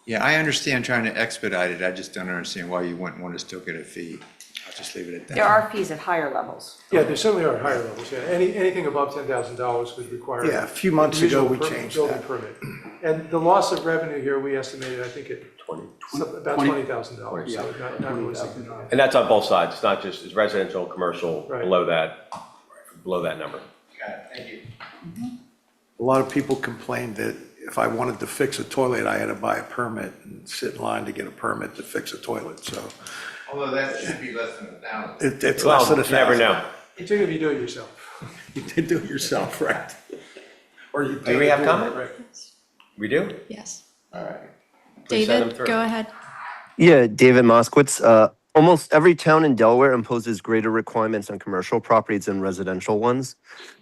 [SPEAKER 19] Yeah, I understand trying to expedite it. I just don't understand why you wouldn't want to still get a fee. I'll just leave it at that.
[SPEAKER 4] There are fees at higher levels.
[SPEAKER 7] Yeah, there certainly are higher levels. Yeah, anything above $10,000 would require.
[SPEAKER 5] Yeah, a few months ago, we
[SPEAKER 7] usual
[SPEAKER 5] changed
[SPEAKER 7] building
[SPEAKER 5] that.
[SPEAKER 7] permit. And the loss of revenue here, we estimated, I think, at about $20,000. So not really significant.
[SPEAKER 1] And that's on both sides, it's not just, it's residential, commercial,
[SPEAKER 7] Right.
[SPEAKER 1] below that number.
[SPEAKER 19] Thank you.
[SPEAKER 5] A lot of people complained that if I wanted to fix a toilet, I had to buy a permit and sit in line to get a permit to fix a toilet, so
[SPEAKER 19] Although that should be less than 1,000.
[SPEAKER 5] it's
[SPEAKER 1] Well,
[SPEAKER 5] less than
[SPEAKER 1] you never
[SPEAKER 5] 1,000.
[SPEAKER 1] know.
[SPEAKER 7] Particularly if you do it yourself.
[SPEAKER 5] You did do it yourself, right? Or you
[SPEAKER 1] Do we have
[SPEAKER 5] pay to do it,
[SPEAKER 1] comment?
[SPEAKER 5] right?
[SPEAKER 1] We do?
[SPEAKER 9] Yes.
[SPEAKER 1] All right. Please send them
[SPEAKER 9] David,
[SPEAKER 1] through.
[SPEAKER 9] go ahead.
[SPEAKER 8] Yeah, David Moskowitz. Almost every town in Delaware imposes greater requirements on commercial properties than residential ones.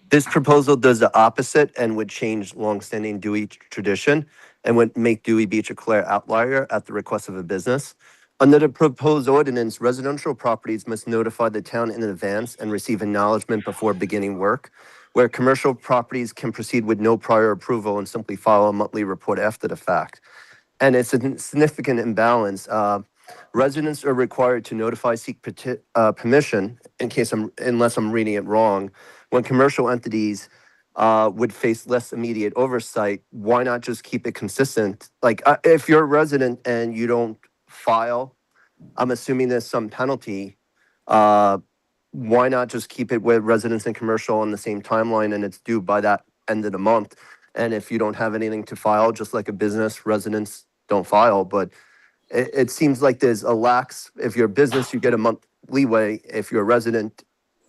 [SPEAKER 8] This proposal does the opposite and would change longstanding Dewey tradition and would make Dewey Beach a clear outlier at the request of a business. Under the proposed ordinance, residential properties must notify the town in advance and receive acknowledgement before beginning work, where commercial properties can proceed with no prior approval and simply file a monthly report after the fact. And it's a significant imbalance. Residents are required to notify, seek permission, unless I'm reading it wrong, when commercial entities would face less immediate oversight. Why not just keep it consistent? Like, if you're a resident and you don't file, I'm assuming there's some penalty. Why not just keep it with residents and commercial on the same timeline and it's due by that end of the month? And if you don't have anything to file, just like a business, residents don't file. But it seems like there's a lax, if you're a business, you get a month leeway. If you're a resident,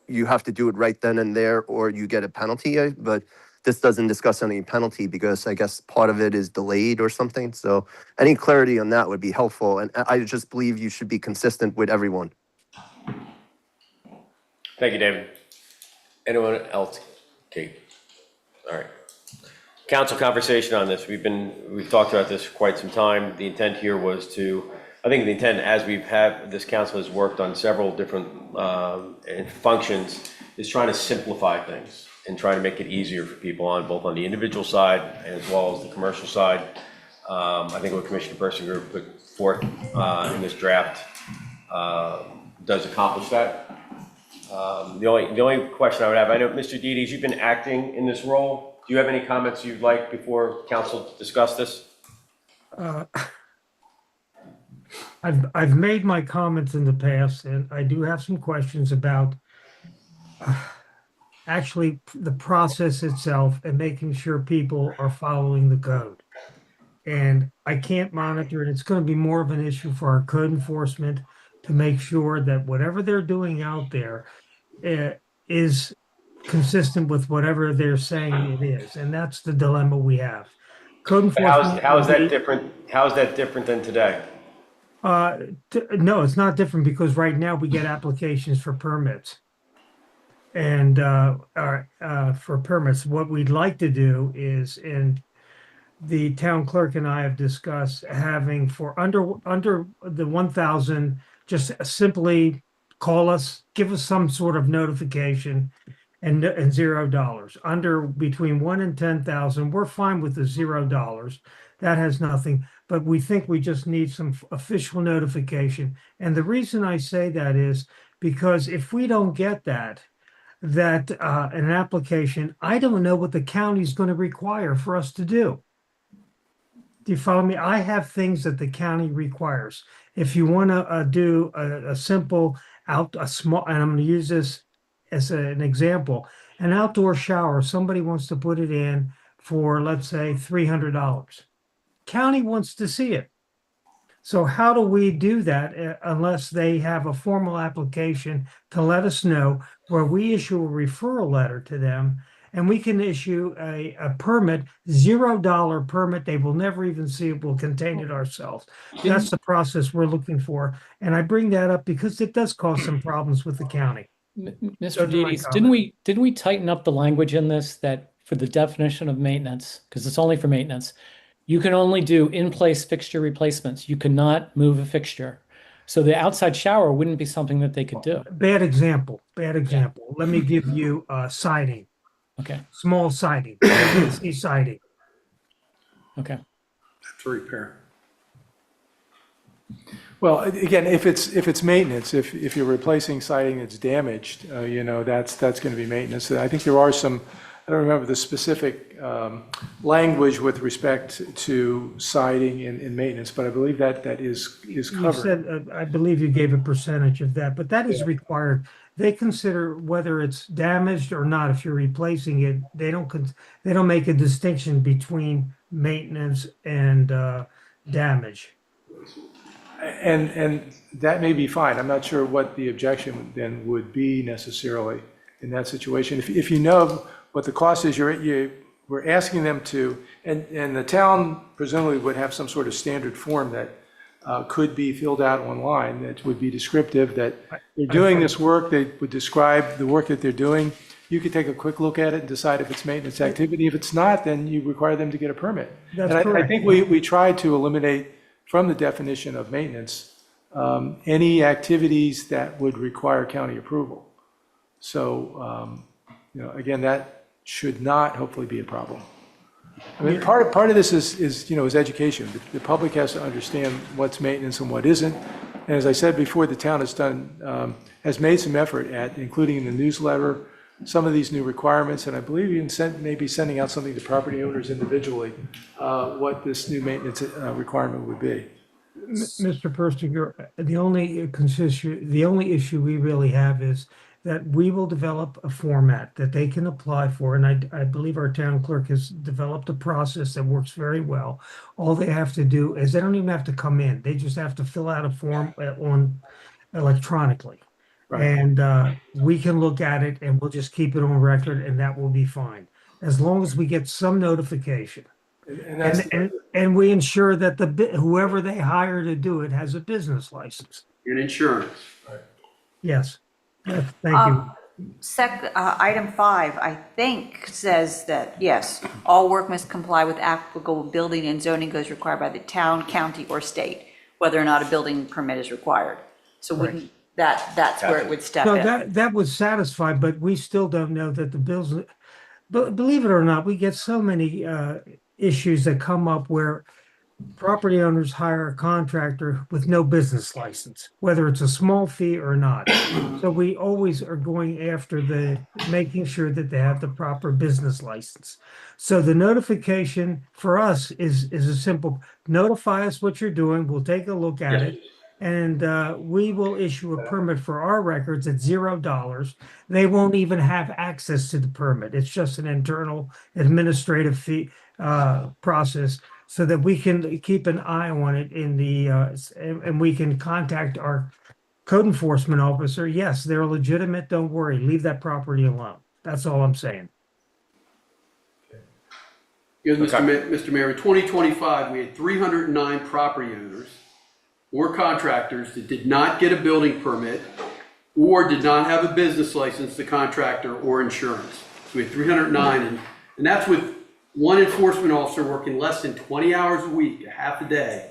[SPEAKER 8] you have to do it right then and there, or you get a penalty. But this doesn't discuss any penalty because I guess part of it is delayed or something. So any clarity on that would be helpful. And I just believe you should be consistent with everyone.
[SPEAKER 1] Thank you, David. Anyone else? Kate? All right. Council conversation on this. We've talked about this for quite some time. The intent here was to, I think the intent, as this council has worked on several different functions, is trying to simplify things and try to make it easier for people both on the individual side as well as the commercial side. I think what Commissioner Persinger put forth in this draft does accomplish that. The only question I would have, I know Mr. Dedes, you've been acting in this role. Do you have any comments you'd like before council discuss this?
[SPEAKER 20] I've made my comments in the past, and I do have some questions about actually the process itself and making sure people are following the code. And I can't monitor it. It's going to be more of an issue for our code enforcement to make sure that whatever they're doing out there is consistent with whatever they're saying it is. And that's the dilemma we have. Code enforcement.
[SPEAKER 1] How is that different? How is that different than today?
[SPEAKER 20] No, it's not different because right now we get applications for permits. And for permits, what we'd like to do is, and the town clerk and I have discussed having for under the 1,000, just simply call us, give us some sort of notification and $0. Under between 1 and 10,000, we're fine with the $0. That has nothing, but we think we just need some official notification. And the reason I say that is because if we don't get that an application, I don't know what the county is going to require for us to do. Do you follow me? I have things that the county requires. If you want to do a simple small, and I'm going to use this as an example, an outdoor shower, somebody wants to put it in for, let's say, $300. County wants to see it. So how do we do that unless they have a formal application to let us know, where we issue a referral letter to them and we can issue a permit, $0 permit. They will never even see it. We'll contain it ourselves. That's the process we're looking for. And I bring that up because it does cause some problems with the county.
[SPEAKER 3] Mr. Dedes, didn't we tighten up the language in this that for the definition of maintenance, because it's only for maintenance, you can only do in-place fixture replacements. You cannot move a fixture. So the outside shower wouldn't be something that they could do.
[SPEAKER 20] Bad example. Let me give you siding.
[SPEAKER 3] Okay.
[SPEAKER 20] Small siding, PVC siding.
[SPEAKER 3] Okay.
[SPEAKER 5] To repair.
[SPEAKER 7] Well, again, if it's maintenance, if you're replacing siding that's damaged, that's going to be maintenance. I think there are some, I don't remember the specific language with respect to siding and maintenance, but I believe that is covered.
[SPEAKER 20] You said, I believe you gave a percentage of that, but that is required. They consider whether it's damaged or not. If you're replacing it, they don't make a distinction between maintenance and damage.
[SPEAKER 7] And that may be fine. I'm not sure what the objection then would be necessarily in that situation. If you know what the cost is, we're asking them to, and the town presumably would have some sort of standard form that could be filled out online that would be descriptive, that they're doing this work, they would describe the work that they're doing. You could take a quick look at it and decide if it's maintenance activity. If it's not, then you require them to get a permit.
[SPEAKER 20] That's
[SPEAKER 7] and
[SPEAKER 20] correct.
[SPEAKER 7] I think we tried to eliminate from the definition of maintenance any activities that would require county approval. So, again, that should not hopefully be a problem. I mean, part of this is education. The public has to understand what's maintenance and what isn't. And as I said before, the town has made some effort at including in the newsletter some of these new requirements, and I believe even maybe sending out something to property owners individually, what this new maintenance requirement would be.
[SPEAKER 20] Mr. Perstinger, the only issue we really have is that we will develop a format that they can apply for, and I believe our town clerk has developed a process that works very well. All they have to do is they don't even have to come in; they just have to fill out a form electronically,
[SPEAKER 7] Right.
[SPEAKER 20] and we can look at it, and we'll just keep it on record, and that will be fine, as long as we get some notification.
[SPEAKER 7] And that's
[SPEAKER 20] And we ensure that whoever they hire to do it has a business license.
[SPEAKER 2] And insurance.
[SPEAKER 20] Yes. Yes, thank you.
[SPEAKER 4] Item 5, I think, says that, yes, all work must comply with applicable building and zoning codes required by the town, county, or state, whether or not a building permit is required. So wouldn't, that's where it would step
[SPEAKER 20] No,
[SPEAKER 4] in.
[SPEAKER 20] that would satisfy, but we still don't know that the bills, but believe it or not, we get so many issues that come up where property owners hire a contractor with no business license, whether it's a small fee or not. So we always are going after making sure that they have the proper business license. So the notification for us is a simple, notify us what you're doing, we'll take a look at it, and we will issue a permit for our records at $0. They won't even have access to the permit. It's just an internal administrative fee process, so that we can keep an eye on it and we can contact our code enforcement officer. Yes, they're legitimate. Don't worry. Leave that property alone. That's all I'm saying.
[SPEAKER 2] Yes, Mr. Mayor, in 2025, we had 309 property owners or contractors that did not get a building permit or did not have a business license, the contractor, or insurance. So we had 309, and that's with one enforcement officer working less than 20 hours a week, a half a day.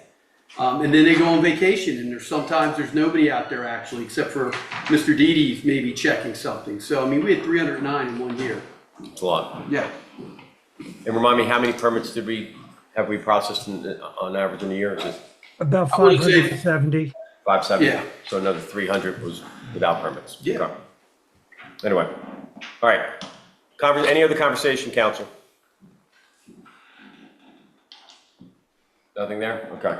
[SPEAKER 2] And then they go on vacation, and sometimes there's nobody out there actually, except for Mr. Didi's maybe checking something. So, I mean, we had 309 in 1 year.
[SPEAKER 1] It's a lot.
[SPEAKER 2] Yeah.
[SPEAKER 1] And remind me, how many permits have we processed on average in a year? Is it
[SPEAKER 20] About
[SPEAKER 2] I would say-
[SPEAKER 20] 570.
[SPEAKER 1] 570?
[SPEAKER 2] Yeah.
[SPEAKER 1] So another 300 was without permits?
[SPEAKER 2] Yeah.
[SPEAKER 1] Okay. Anyway, all right. Any other conversation, council? Nothing there? Okay.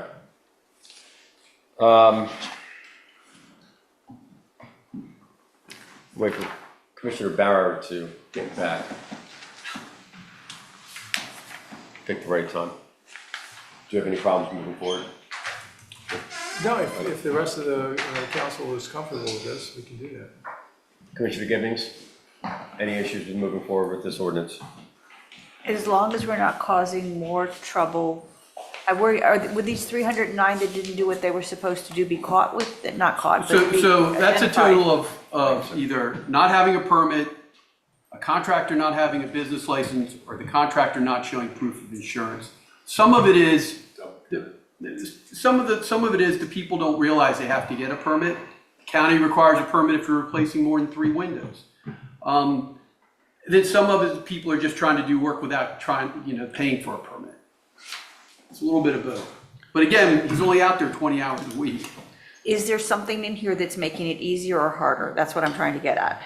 [SPEAKER 1] Wait for Commissioner Barrow to get back. Pick the right time. Do you have any problems moving forward?
[SPEAKER 7] No, if the rest of the council is comfortable with this, we can do that.
[SPEAKER 1] Commissioner Gibbings, any issues with moving forward with this ordinance?
[SPEAKER 4] As long as we're not causing more trouble, I worry, would these 309 that didn't do what they were supposed to do be caught with, not caught, but be
[SPEAKER 2] So that's a
[SPEAKER 4] identified?
[SPEAKER 2] total of either not having a permit, a contractor not having a business license, or the contractor not showing proof of insurance. Some of it is, the people don't realize they have to get a permit. County requires a permit if you're replacing more than 3 windows. Then some of it, people are just trying to do work without paying for a permit. It's a little bit of both. But again, he's only out there 20 hours a week.
[SPEAKER 4] Is there something in here that's making it easier or harder? That's what I'm trying to get at.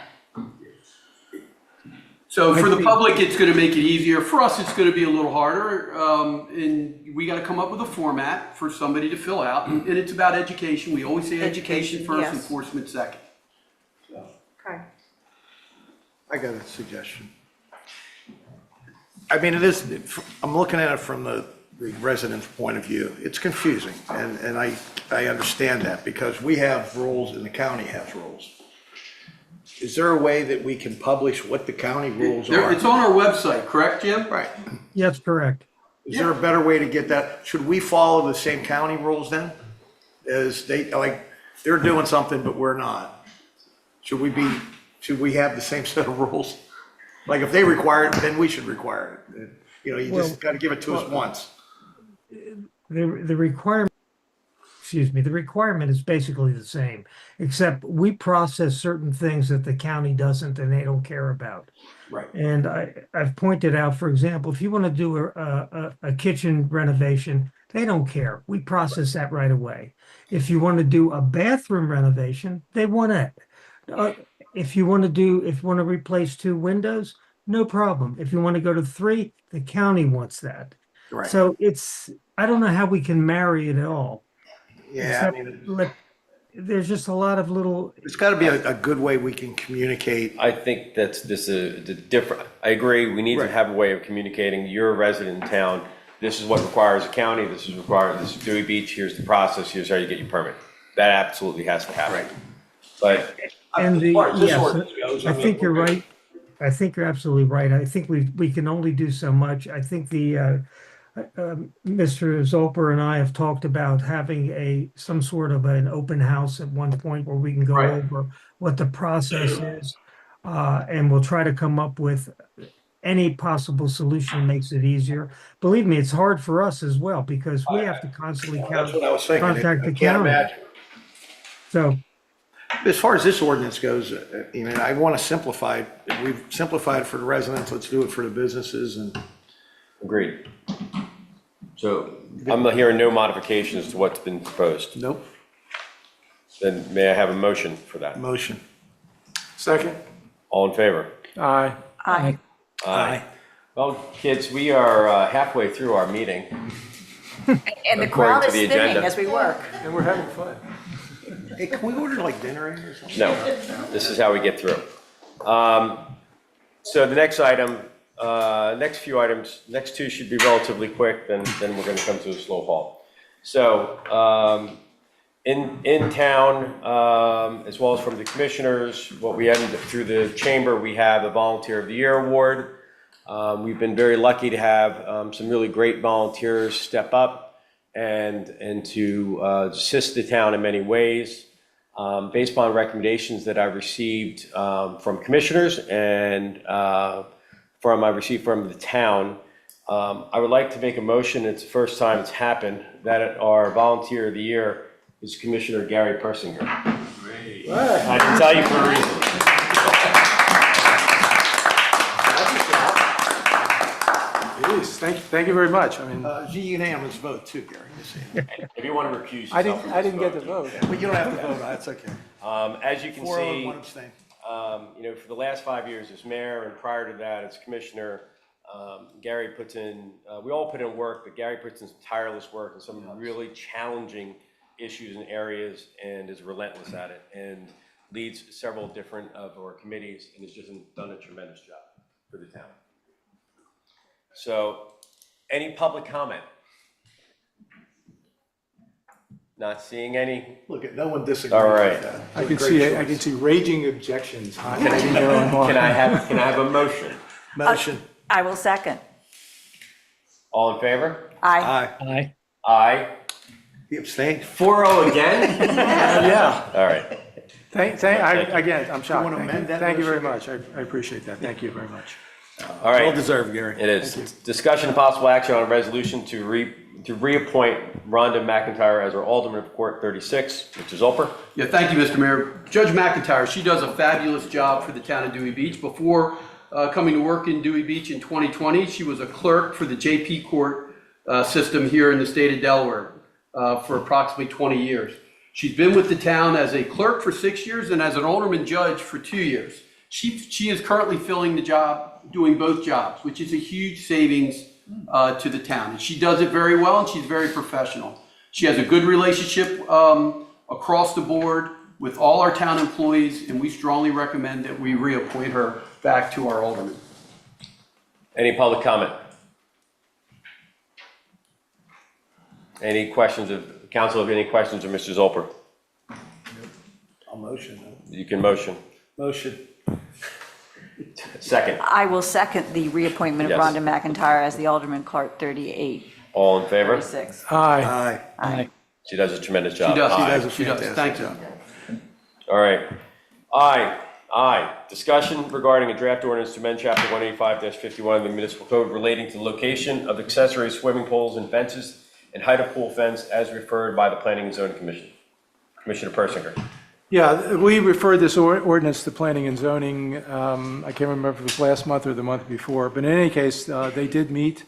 [SPEAKER 2] So for the public, it's going to make it easier. For us, it's going to be a little harder. And we got to come up with a format for somebody to fill out. And it's about education. We always say education first,
[SPEAKER 4] yes.
[SPEAKER 2] enforcement second.
[SPEAKER 4] Okay.
[SPEAKER 5] I got a suggestion. I mean, it is, I'm looking at it from the resident's point of view. It's confusing, and I understand that, because we have rules and the county has rules. Is there a way that we can publish what the county rules are?
[SPEAKER 2] It's on our website, correct, Jim?
[SPEAKER 5] Right.
[SPEAKER 20] Yes, correct.
[SPEAKER 5] Is there a better way to get that? Should we follow the same county rules then? As they're doing something, but we're not. Should we have the same set of rules? Like if they require it, then we should require it. You just got to give it to us once.
[SPEAKER 20] The requirement excuse me, the requirement is basically the same, except we process certain things that the county doesn't and they don't care about.
[SPEAKER 5] Right.
[SPEAKER 20] And I've pointed out, for example, if you want to do a kitchen renovation, they don't care. We process that right away. If you want to do a bathroom renovation, they want it. If you want to replace 2 windows, no problem. If you want to go to 3, the county wants that.
[SPEAKER 5] Right.
[SPEAKER 20] So I don't know how we can marry it all.
[SPEAKER 5] Yeah,
[SPEAKER 20] Except there's just a lot of little.
[SPEAKER 5] It's got to be a good way we can communicate.
[SPEAKER 1] I think that's the different, I agree, we need to have a way of communicating, you're a resident in town, this is what requires a county, this is Dewey Beach, here's the process, here's how you get your permit. That absolutely has to happen. But.
[SPEAKER 20] And
[SPEAKER 1] as far as this
[SPEAKER 20] yes,
[SPEAKER 1] ordinance goes,
[SPEAKER 20] I think you're right. I think you're absolutely right. I think we can only do so much. I think Mr. Zolper and I have talked about having some sort of an open house at one point where we can go over what the process is. And we'll try to come up with any possible solution that makes it easier. Believe me, it's hard for us as well because we have to constantly
[SPEAKER 5] That's what I was thinking.
[SPEAKER 20] contact the
[SPEAKER 5] I can't
[SPEAKER 20] county.
[SPEAKER 5] imagine.
[SPEAKER 20] So
[SPEAKER 5] As far as this ordinance goes, I want to simplify it. We've simplified it for the residents, let's do it for the businesses and.
[SPEAKER 1] Agreed. So I'm not hearing no modifications to what's been proposed.
[SPEAKER 5] Nope.
[SPEAKER 1] Then may I have a motion for that?
[SPEAKER 5] Motion.
[SPEAKER 7] Second.
[SPEAKER 1] All in favor?
[SPEAKER 7] Aye.
[SPEAKER 4] Aye.
[SPEAKER 1] Aye. Well, kids, we are halfway through our meeting.
[SPEAKER 4] And the
[SPEAKER 1] According
[SPEAKER 4] crowd
[SPEAKER 1] to
[SPEAKER 4] is
[SPEAKER 1] the
[SPEAKER 4] thinning
[SPEAKER 1] agenda.
[SPEAKER 4] as we work.
[SPEAKER 7] And we're having fun.
[SPEAKER 5] Hey, can we order like dinner in or something?
[SPEAKER 1] No, this is how we get through. So the next item, next few items, next 2 should be relatively quick, then we're gonna come to a slow halt. So, in town, as well as from the commissioners, what we ended through the chamber, we have a Volunteer of the Year award. We've been very lucky to have some really great volunteers step up and to assist the town in many ways. Based upon recommendations that I've received from commissioners and I received from the town, I would like to make a motion, it's the first time it's happened, that our Volunteer of the Year is Commissioner Gary Persinger. I can tell you for a reason.
[SPEAKER 7] Thank you very much. I mean,
[SPEAKER 5] It's a unanimous vote too, Gary.
[SPEAKER 1] If you want to recuse yourself
[SPEAKER 7] I
[SPEAKER 1] from
[SPEAKER 7] didn't
[SPEAKER 1] this
[SPEAKER 7] get
[SPEAKER 1] vote.
[SPEAKER 7] the vote.
[SPEAKER 5] But you don't have to vote, that's okay.
[SPEAKER 1] As you can
[SPEAKER 5] 4-0,
[SPEAKER 1] see,
[SPEAKER 5] 1 abstain.
[SPEAKER 1] for the last 5 years as mayor and prior to that as commissioner, Gary puts in, we all put in work, but Gary puts in some tireless work and some really challenging issues and areas and is relentless at it and leads several different of our committees and has just done a tremendous job for the town. So, any public comment? Not seeing any?
[SPEAKER 5] Look, no one disagrees
[SPEAKER 1] All right.
[SPEAKER 5] with that.
[SPEAKER 7] I can
[SPEAKER 5] Great
[SPEAKER 7] see
[SPEAKER 5] choice.
[SPEAKER 7] raging objections.
[SPEAKER 1] Can I have a motion?
[SPEAKER 5] Motion.
[SPEAKER 4] I will second.
[SPEAKER 1] All in favor?
[SPEAKER 4] Aye.
[SPEAKER 3] Aye.
[SPEAKER 1] Aye.
[SPEAKER 5] You abstained?
[SPEAKER 1] 4-0 again?
[SPEAKER 7] Yeah.
[SPEAKER 1] All right.
[SPEAKER 7] Again, I'm shocked.
[SPEAKER 5] wanna amend that
[SPEAKER 7] Thank you very
[SPEAKER 5] motion?
[SPEAKER 7] much. I appreciate that. Thank you very much.
[SPEAKER 1] All right.
[SPEAKER 5] Well deserved, Gary.
[SPEAKER 1] It is. Discussion and possible action on a resolution to reappoint Rhonda McIntyre as our Alderman of Court 36, Mr. Zolper.
[SPEAKER 2] Yeah, thank you, Mr. Mayor. Judge McIntyre, she does a fabulous job for the town of Dewey Beach. Before coming to work in Dewey Beach in 2020, she was a clerk for the JP Court system here in the state of Delaware for approximately 20 years. She's been with the town as a clerk for 6 years and as an alderman judge for 2 years. She is currently filling the job, doing both jobs, which is a huge savings to the town. And she does it very well and she's very professional. She has a good relationship across the board with all our town employees, and we strongly recommend that we reappoint her back to our alderman.
[SPEAKER 1] Any public comment? Any questions of council? Have any questions of Mr. Zolper?
[SPEAKER 5] I'll motion.
[SPEAKER 1] You can motion.
[SPEAKER 5] Motion.
[SPEAKER 1] Second.
[SPEAKER 4] I will second the reappointment of
[SPEAKER 1] Yes.
[SPEAKER 4] Rhonda McIntyre as the Alderman Clark 38,
[SPEAKER 1] All in favor?
[SPEAKER 4] 36.
[SPEAKER 7] Aye.
[SPEAKER 5] Aye.
[SPEAKER 1] She does a tremendous job.
[SPEAKER 2] She does,
[SPEAKER 1] Aye.
[SPEAKER 2] she does. Thank you.
[SPEAKER 1] All right. Aye. Discussion regarding a draft ordinance to amend chapter 185-51 of the municipal code relating to the location of accessory swimming pools and fences and height of pool fence as referred by the Planning and Zoning Commission. Commissioner Persinger.
[SPEAKER 7] Yeah, we referred this ordinance to Planning and Zoning. I can't remember if it was last month or the month before, but in any case, they did meet.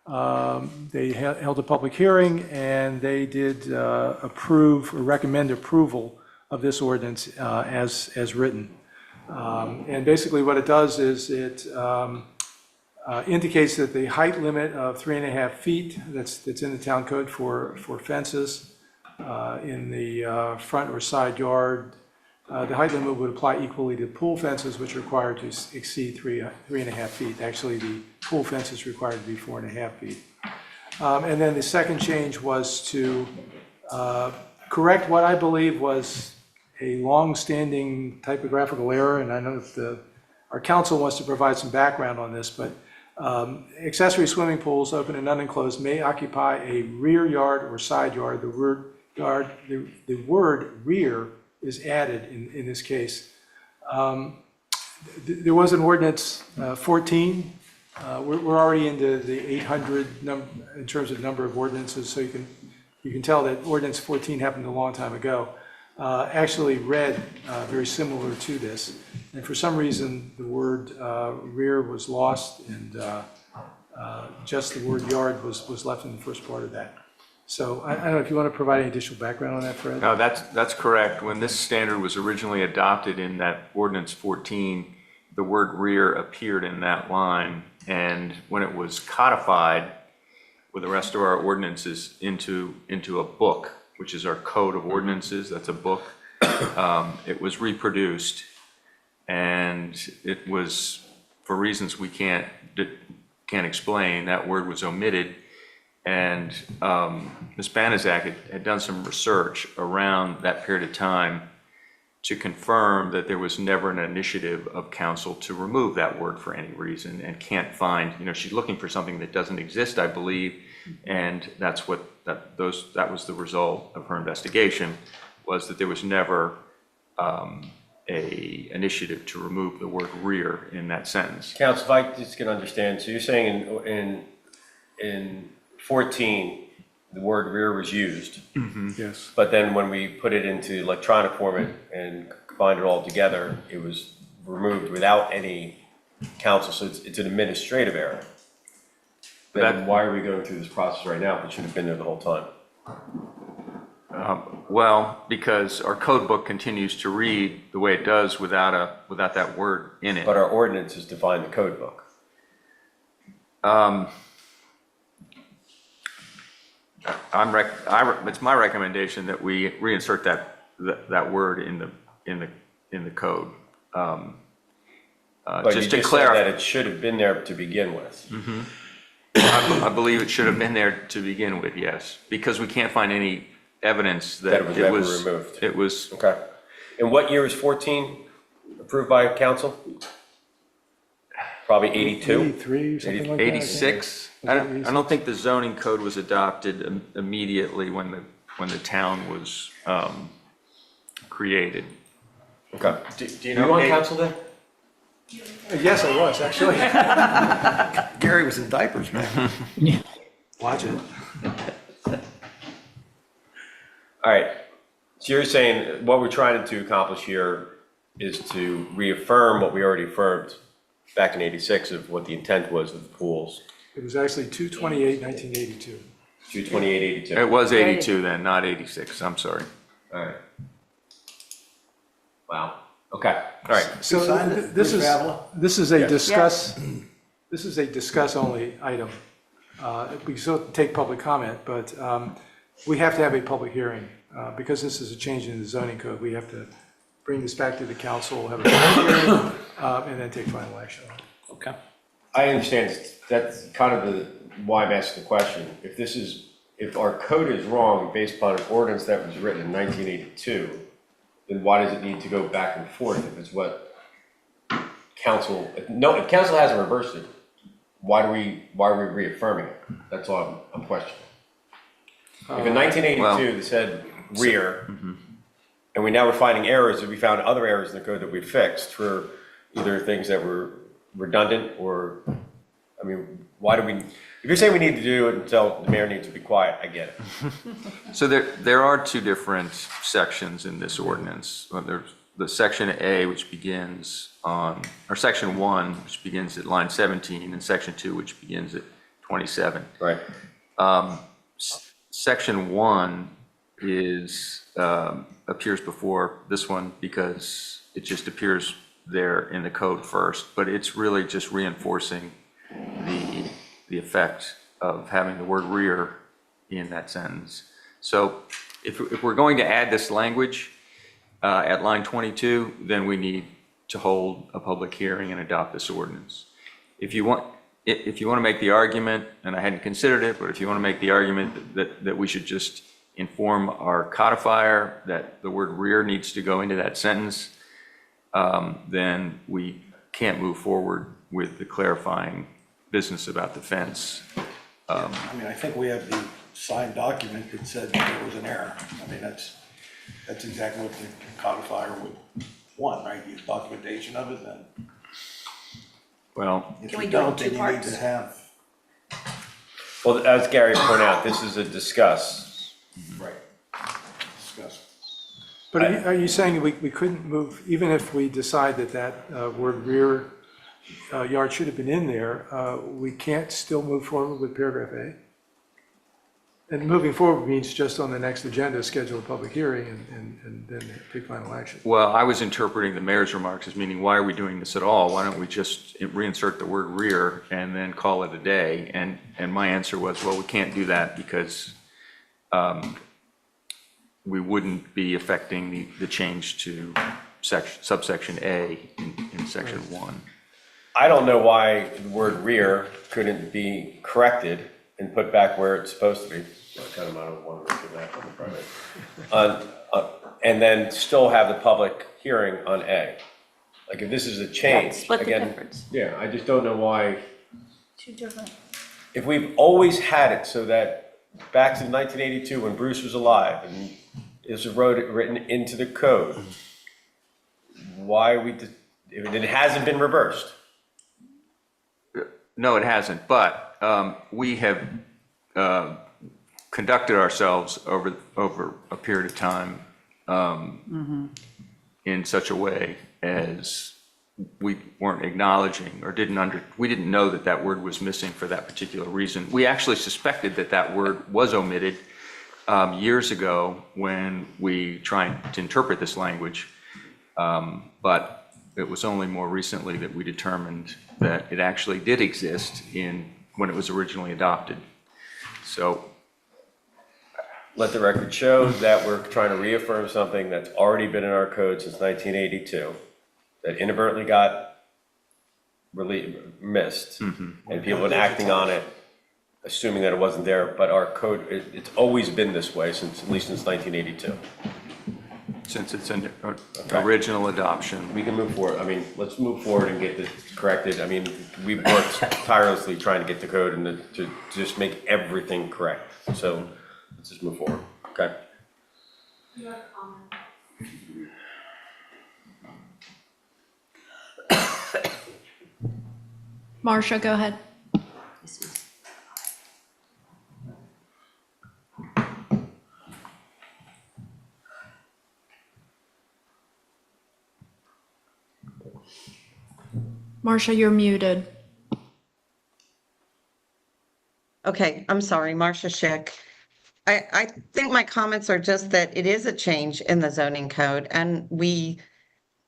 [SPEAKER 7] They held a public hearing, and they did approve or recommend approval of this ordinance as written. And basically what it does is it indicates that the height limit of 3.5 feet that's in the town code for fences in the front or side yard, the height limit would apply equally to pool fences, which are required to exceed 3.5 feet. Actually, the pool fence is required to be 4.5 feet. And then the second change was to correct what I believe was a long-standing typographical error, and I know that our council wants to provide some background on this, but accessory swimming pools open and unenclosed may occupy a rear yard or side yard. The word rear is added in this case. There was an ordinance 14. We're already into the 800 number in terms of number of ordinances, so you can tell that ordinance 14 happened a long time ago. Actually read very similar to this, and for some reason the word rear was lost, and just the word yard was left in the first part of that. So I don't know if you want to provide any additional background on that, Fred?
[SPEAKER 18] No, that's correct. When this standard was originally adopted in that ordinance 14, the word rear appeared in that line, and when it was codified with the rest of our ordinances into a book, which is our code of ordinances, that's a book, it was reproduced, and it was, for reasons we can't explain, that word was omitted. And Ms. Banaszak had done some research around that period of time to confirm that there was never an initiative of council to remove that word for any reason, and can't find, she's looking for something that doesn't exist, I believe, and that was the result of her investigation, was that there was never a initiative to remove the word rear in that sentence.
[SPEAKER 1] Council, if I just can understand, so you're saying in 14, the word rear was used.
[SPEAKER 7] Yes.
[SPEAKER 1] But then when we put it into electronic format and combined it all together, it was removed without any council, so it's an administrative error. Then why are we going through this process right now if it should have been there the whole time?
[SPEAKER 18] Well, because our code book continues to read the way it does without that word in it.
[SPEAKER 1] But our ordinances define the code book.
[SPEAKER 18] It's my recommendation that we reinsert that word in the code.
[SPEAKER 1] But
[SPEAKER 18] Just
[SPEAKER 1] you
[SPEAKER 18] to
[SPEAKER 1] just
[SPEAKER 18] clarify
[SPEAKER 1] said that it should have been there to begin with.
[SPEAKER 18] I believe it should have been there to begin with, yes, because we can't find any evidence that
[SPEAKER 1] it was never removed.
[SPEAKER 18] It was.
[SPEAKER 1] Okay. And what year was 14 approved by council? Probably 82?
[SPEAKER 7] 83, something like that.
[SPEAKER 18] 86. I don't think the zoning code was adopted immediately when the town was created.
[SPEAKER 1] Okay. Do you know on council then?
[SPEAKER 7] Yes, I was, actually.
[SPEAKER 5] Gary was in diapers, man.
[SPEAKER 7] Watch it.
[SPEAKER 1] All right. So you're saying what we're trying to accomplish here is to reaffirm what we already affirmed back in 86 of what the intent was of the pools.
[SPEAKER 7] It was actually 2/28/1982.
[SPEAKER 1] 2/28/82.
[SPEAKER 18] It was 82 then, not 86. I'm sorry.
[SPEAKER 1] All right. Wow. Okay. All right.
[SPEAKER 7] So this is a discuss only item. We still take public comment, but we have to have a public hearing because this is a change in the zoning code. We have to bring this back to the council, have a public hearing, and then take final action on it.
[SPEAKER 1] Okay. I understand. That's kind of why I'm asking the question. If our code is wrong based upon an ordinance that was written in 1982, then why does it need to go back and forth if it's what council, if council hasn't reversed it, why are we reaffirming it? That's all I'm questioning. If in 1982 they said rear, and we now we're finding errors, we found other errors in the code that we fixed for either things that were redundant or I mean, why do we, if you're saying we need to do it until the mayor needs to be quiet, I get it.
[SPEAKER 18] So there are two different sections in this ordinance. There's the section A, which begins on, or section 1, which begins at line 17, and section 2, which begins at 27.
[SPEAKER 1] Right.
[SPEAKER 18] Section 1 is, appears before this one because it just appears there in the code first, but it's really just reinforcing the effect of having the word rear in that sentence. So if we're going to add this language at line 22, then we need to hold a public hearing and adopt this ordinance. If you want to make the argument, and I hadn't considered it, but if you want to make the argument that we should just inform our codifier that the word rear needs to go into that sentence, then we can't move forward with the clarifying business about the fence.
[SPEAKER 5] I mean, I think we have the signed document that said there was an error. I mean, that's exactly what the codifier would want, right? Use documentation of it, then.
[SPEAKER 18] Well,
[SPEAKER 5] If
[SPEAKER 4] Can we
[SPEAKER 5] you
[SPEAKER 4] do it in
[SPEAKER 5] don't,
[SPEAKER 4] two
[SPEAKER 5] then you need
[SPEAKER 4] parts?
[SPEAKER 5] to have.
[SPEAKER 1] Well, as Gary pointed out, this is a discuss.
[SPEAKER 5] Right. Discuss.
[SPEAKER 7] But are you saying we couldn't move, even if we decide that word rear yard should have been in there, we can't still move forward with paragraph A? And moving forward means just on the next agenda, schedule a public hearing and then take final action.
[SPEAKER 18] well, I was interpreting the mayor's remarks as meaning, why are we doing this at all? Why don't we just reinsert the word rear and then call it a day? And my answer was, well, we can't do that because we wouldn't be affecting the change to subsection A in section 1.
[SPEAKER 1] I don't know why the word rear couldn't be corrected and put back where it's supposed to be. I kind of might want to do that on the private. And then still have the public hearing on A. Like if this is a change,
[SPEAKER 4] split the
[SPEAKER 1] again,
[SPEAKER 4] difference.
[SPEAKER 1] yeah, I just don't know why.
[SPEAKER 4] Two different.
[SPEAKER 1] If we've always had it so that back to 1982 when Bruce was alive and it was written into the code, why it hasn't been reversed?
[SPEAKER 18] No, it hasn't, but we have conducted ourselves over a period of time in such a way as we weren't acknowledging or we didn't know that word was missing for that particular reason. We actually suspected that word was omitted years ago when we tried to interpret this language, but it was only more recently that we determined that it actually did exist when it was originally adopted. So
[SPEAKER 1] Let the record show that we're trying to reaffirm something that's already been in our code since 1982, that inadvertently got missed, and people have been acting on it, assuming that it wasn't there, but our code, it's always been this way since, at least since 1982.
[SPEAKER 18] since it's an original adoption.
[SPEAKER 1] We can move forward. I mean, let's move forward and get this corrected. I mean, we've worked tirelessly trying to get the code and to just make everything correct. So let's just move forward, okay?
[SPEAKER 9] Marcia, go ahead. Marcia, you're muted.
[SPEAKER 15] Okay, I'm sorry, Marcia Schick. I think my comments are just that it is a change in the zoning code, and we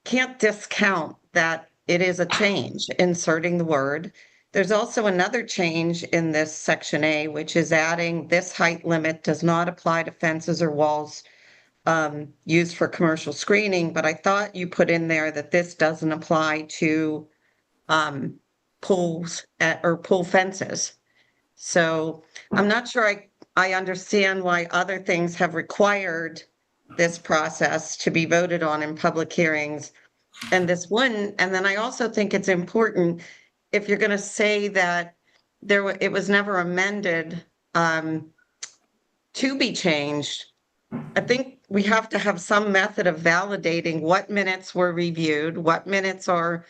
[SPEAKER 15] can't discount that it is a change, inserting the word. There's also another change in this section A, which is adding this height limit does not apply to fences or walls used for commercial screening, but I thought you put in there that this doesn't apply to pools or pool fences. So I'm not sure I understand why other things have required this process to be voted on in public hearings and this wouldn't. And then I also think it's important, if you're going to say that it was never amended to be changed, I think we have to have some method of validating what minutes were reviewed, what minutes are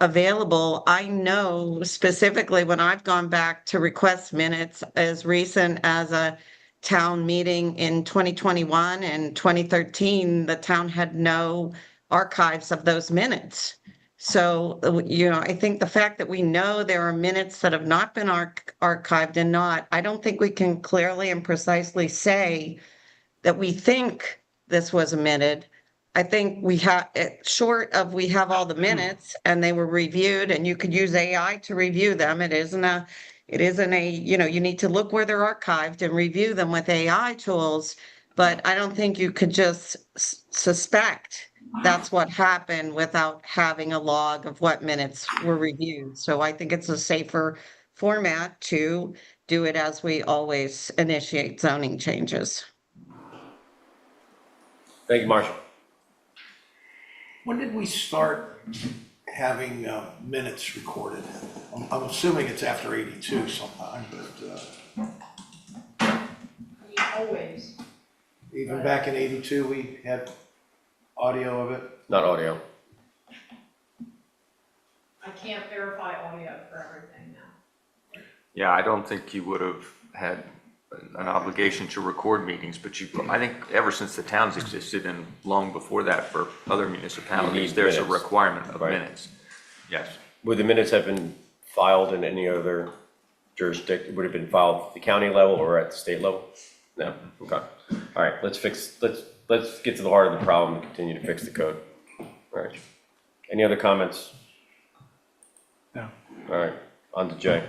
[SPEAKER 15] available. I know specifically when I've gone back to request minutes as recent as a town meeting in 2021 and 2013, the town had no archives of those minutes. So, I think the fact that we know there are minutes that have not been archived and not, I don't think we can clearly and precisely say that we think this was omitted. I think we have, short of we have all the minutes and they were reviewed and you could use AI to review them. It isn't a, you need to look where they're archived and review them with AI tools. But I don't think you could just suspect that's what happened without having a log of what minutes were reviewed. So I think it's a safer format to do it as we always initiate zoning changes.
[SPEAKER 1] Thank you, Marshall.
[SPEAKER 5] When did we start having minutes recorded? I'm assuming it's after 82 sometime, but
[SPEAKER 10] Always.
[SPEAKER 5] even back in 82, we had audio of it.
[SPEAKER 1] Not audio.
[SPEAKER 10] I can't verify audio for everything now.
[SPEAKER 18] Yeah, I don't think you would have had an obligation to record meetings, but I think ever since the towns existed and long before that for other municipalities, there's a
[SPEAKER 1] minutes.
[SPEAKER 18] requirement of
[SPEAKER 1] Right.
[SPEAKER 18] minutes. Yes.
[SPEAKER 1] Would the minutes have been filed in any other jurisdiction? Would it have been filed at the county level or at the state level? No? Okay. All right, let's get to the heart of the problem and continue to fix the code. All right. Any other comments?
[SPEAKER 7] No.
[SPEAKER 1] All right, on to Jay.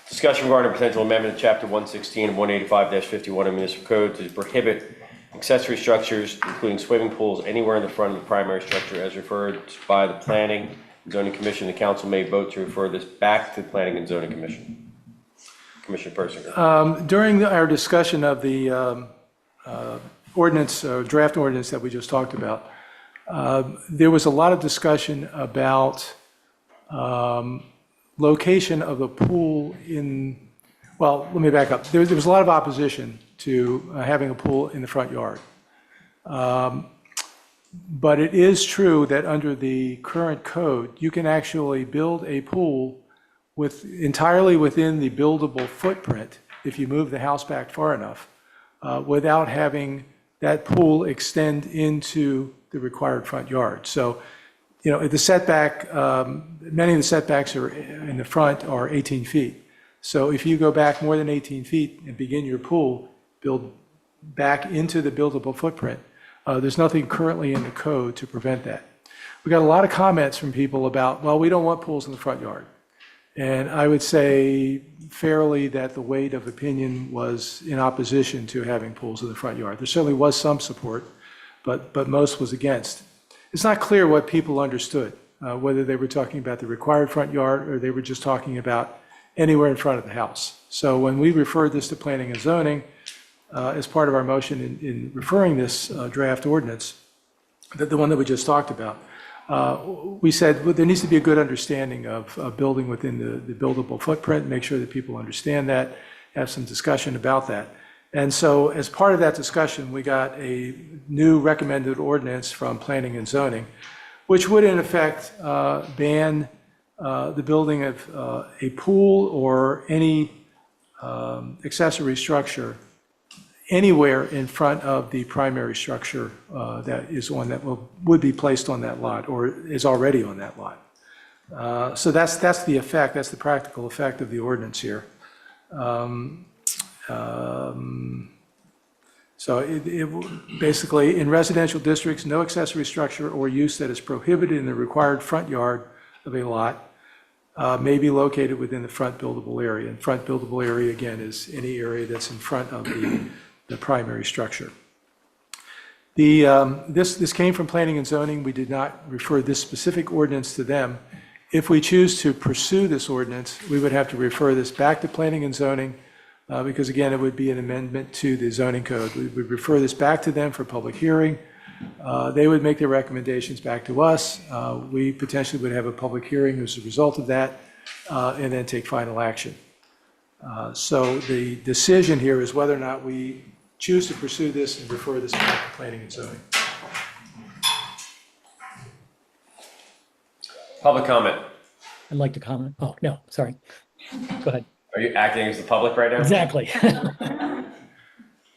[SPEAKER 1] Discussion regarding potential amendment to chapter 116 and 185-51 of municipal code to prohibit accessory structures, including swimming pools, anywhere in the front of the primary structure as referred by the Planning and Zoning Commission. The council may vote to refer this back to the Planning and Zoning Commission. Commissioner Persinger.
[SPEAKER 7] During our discussion of the ordinance, draft ordinance that we just talked about, there was a lot of discussion about location of the pool well, let me back up. There was a lot of opposition to having a pool in the front yard. But it is true that under the current code, you can actually build a pool entirely within the buildable footprint if you move the house back far enough, without having that pool extend into the required front yard. So, the setback, many of the setbacks are in the front are 18 feet. So if you go back more than 18 feet and begin your pool, build back into the buildable footprint, there's nothing currently in the code to prevent that. We got a lot of comments from people about, well, we don't want pools in the front yard. And I would say fairly that the weight of opinion was in opposition to having pools in the front yard. There certainly was some support, but most was against. It's not clear what people understood, whether they were talking about the required front yard or they were just talking about anywhere in front of the house. So when we referred this to planning and zoning, as part of our motion in referring this draft ordinance, the one that we just talked about, we said, well, there needs to be a good understanding of building within the buildable footprint, make sure that people understand that, have some discussion about that. And so as part of that discussion, we got a new recommended ordinance from planning and zoning, which would in effect ban the building of a pool or any accessory structure anywhere in front of the primary structure that is one that would be placed on that lot or is already on that lot. So that's the effect, that's the practical effect of the ordinance here. So it basically, in residential districts, no accessory structure or use that is prohibited in the required front yard of a lot may be located within the front buildable area. And front buildable area, again, is any area that's in front of the primary structure. This came from planning and zoning. We did not refer this specific ordinance to them. If we choose to pursue this ordinance, we would have to refer this back to planning and zoning because, again, it would be an amendment to the zoning code. We would refer this back to them for public hearing. They would make their recommendations back to us. We potentially would have a public hearing as a result of that and then take final action. So the decision here is whether or not we choose to pursue this and refer this back to planning and zoning.
[SPEAKER 1] Public comment.
[SPEAKER 3] I'd like to comment. Oh, no, sorry. Go ahead.
[SPEAKER 1] Are you acting as the public right now?
[SPEAKER 3] Exactly.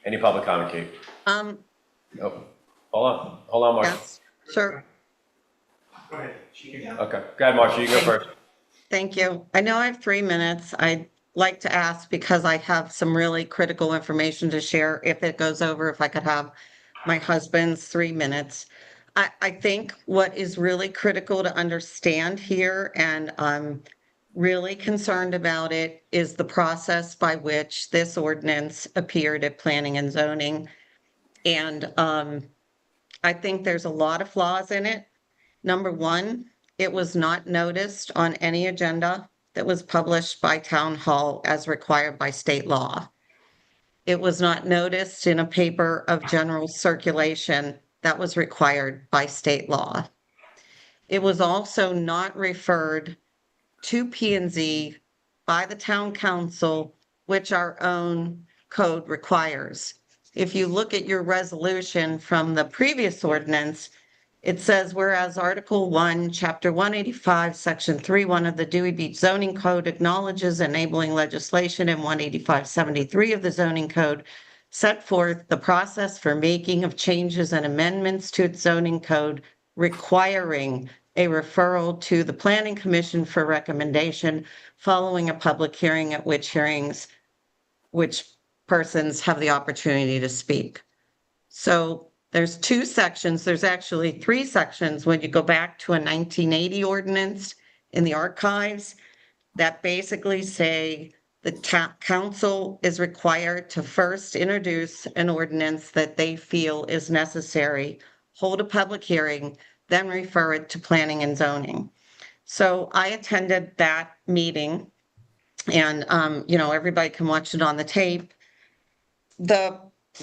[SPEAKER 1] Any public comment, Kate?
[SPEAKER 15] Um,
[SPEAKER 1] Oh, hold on, Marcia.
[SPEAKER 15] yes, sure.
[SPEAKER 1] Okay, go ahead, Marcia, you can go first.
[SPEAKER 15] Thank you. I know I have 3 minutes. I'd like to ask because I have some really critical information to share. If it goes over, if I could have my husband's 3 minutes. I think what is really critical to understand here, and I'm really concerned about it, is the process by which this ordinance appeared at Planning and Zoning. And I think there's a lot of flaws in it. Number one, it was not noticed on any agenda that was published by Town Hall as required by state law. It was not noticed in a paper of general circulation that was required by state law. It was also not referred to P&Z by the town council, which our own code requires. If you look at your resolution from the previous ordinance, it says, whereas Article 1, Chapter 185, Section 3.1 of the Dewey Beach Zoning Code acknowledges enabling legislation, and 185.73 of the zoning code set forth the process for making of changes and amendments to its zoning code, requiring a referral to the Planning Commission for recommendation following a public hearing, at which persons have the opportunity to speak. So there's 2 sections. There's actually 3 sections when you go back to a 1980 ordinance in the archives that basically say the council is required to first introduce an ordinance that they feel is necessary, hold a public hearing, then refer it to Planning and Zoning. So I attended that meeting, and everybody can watch it on the tape.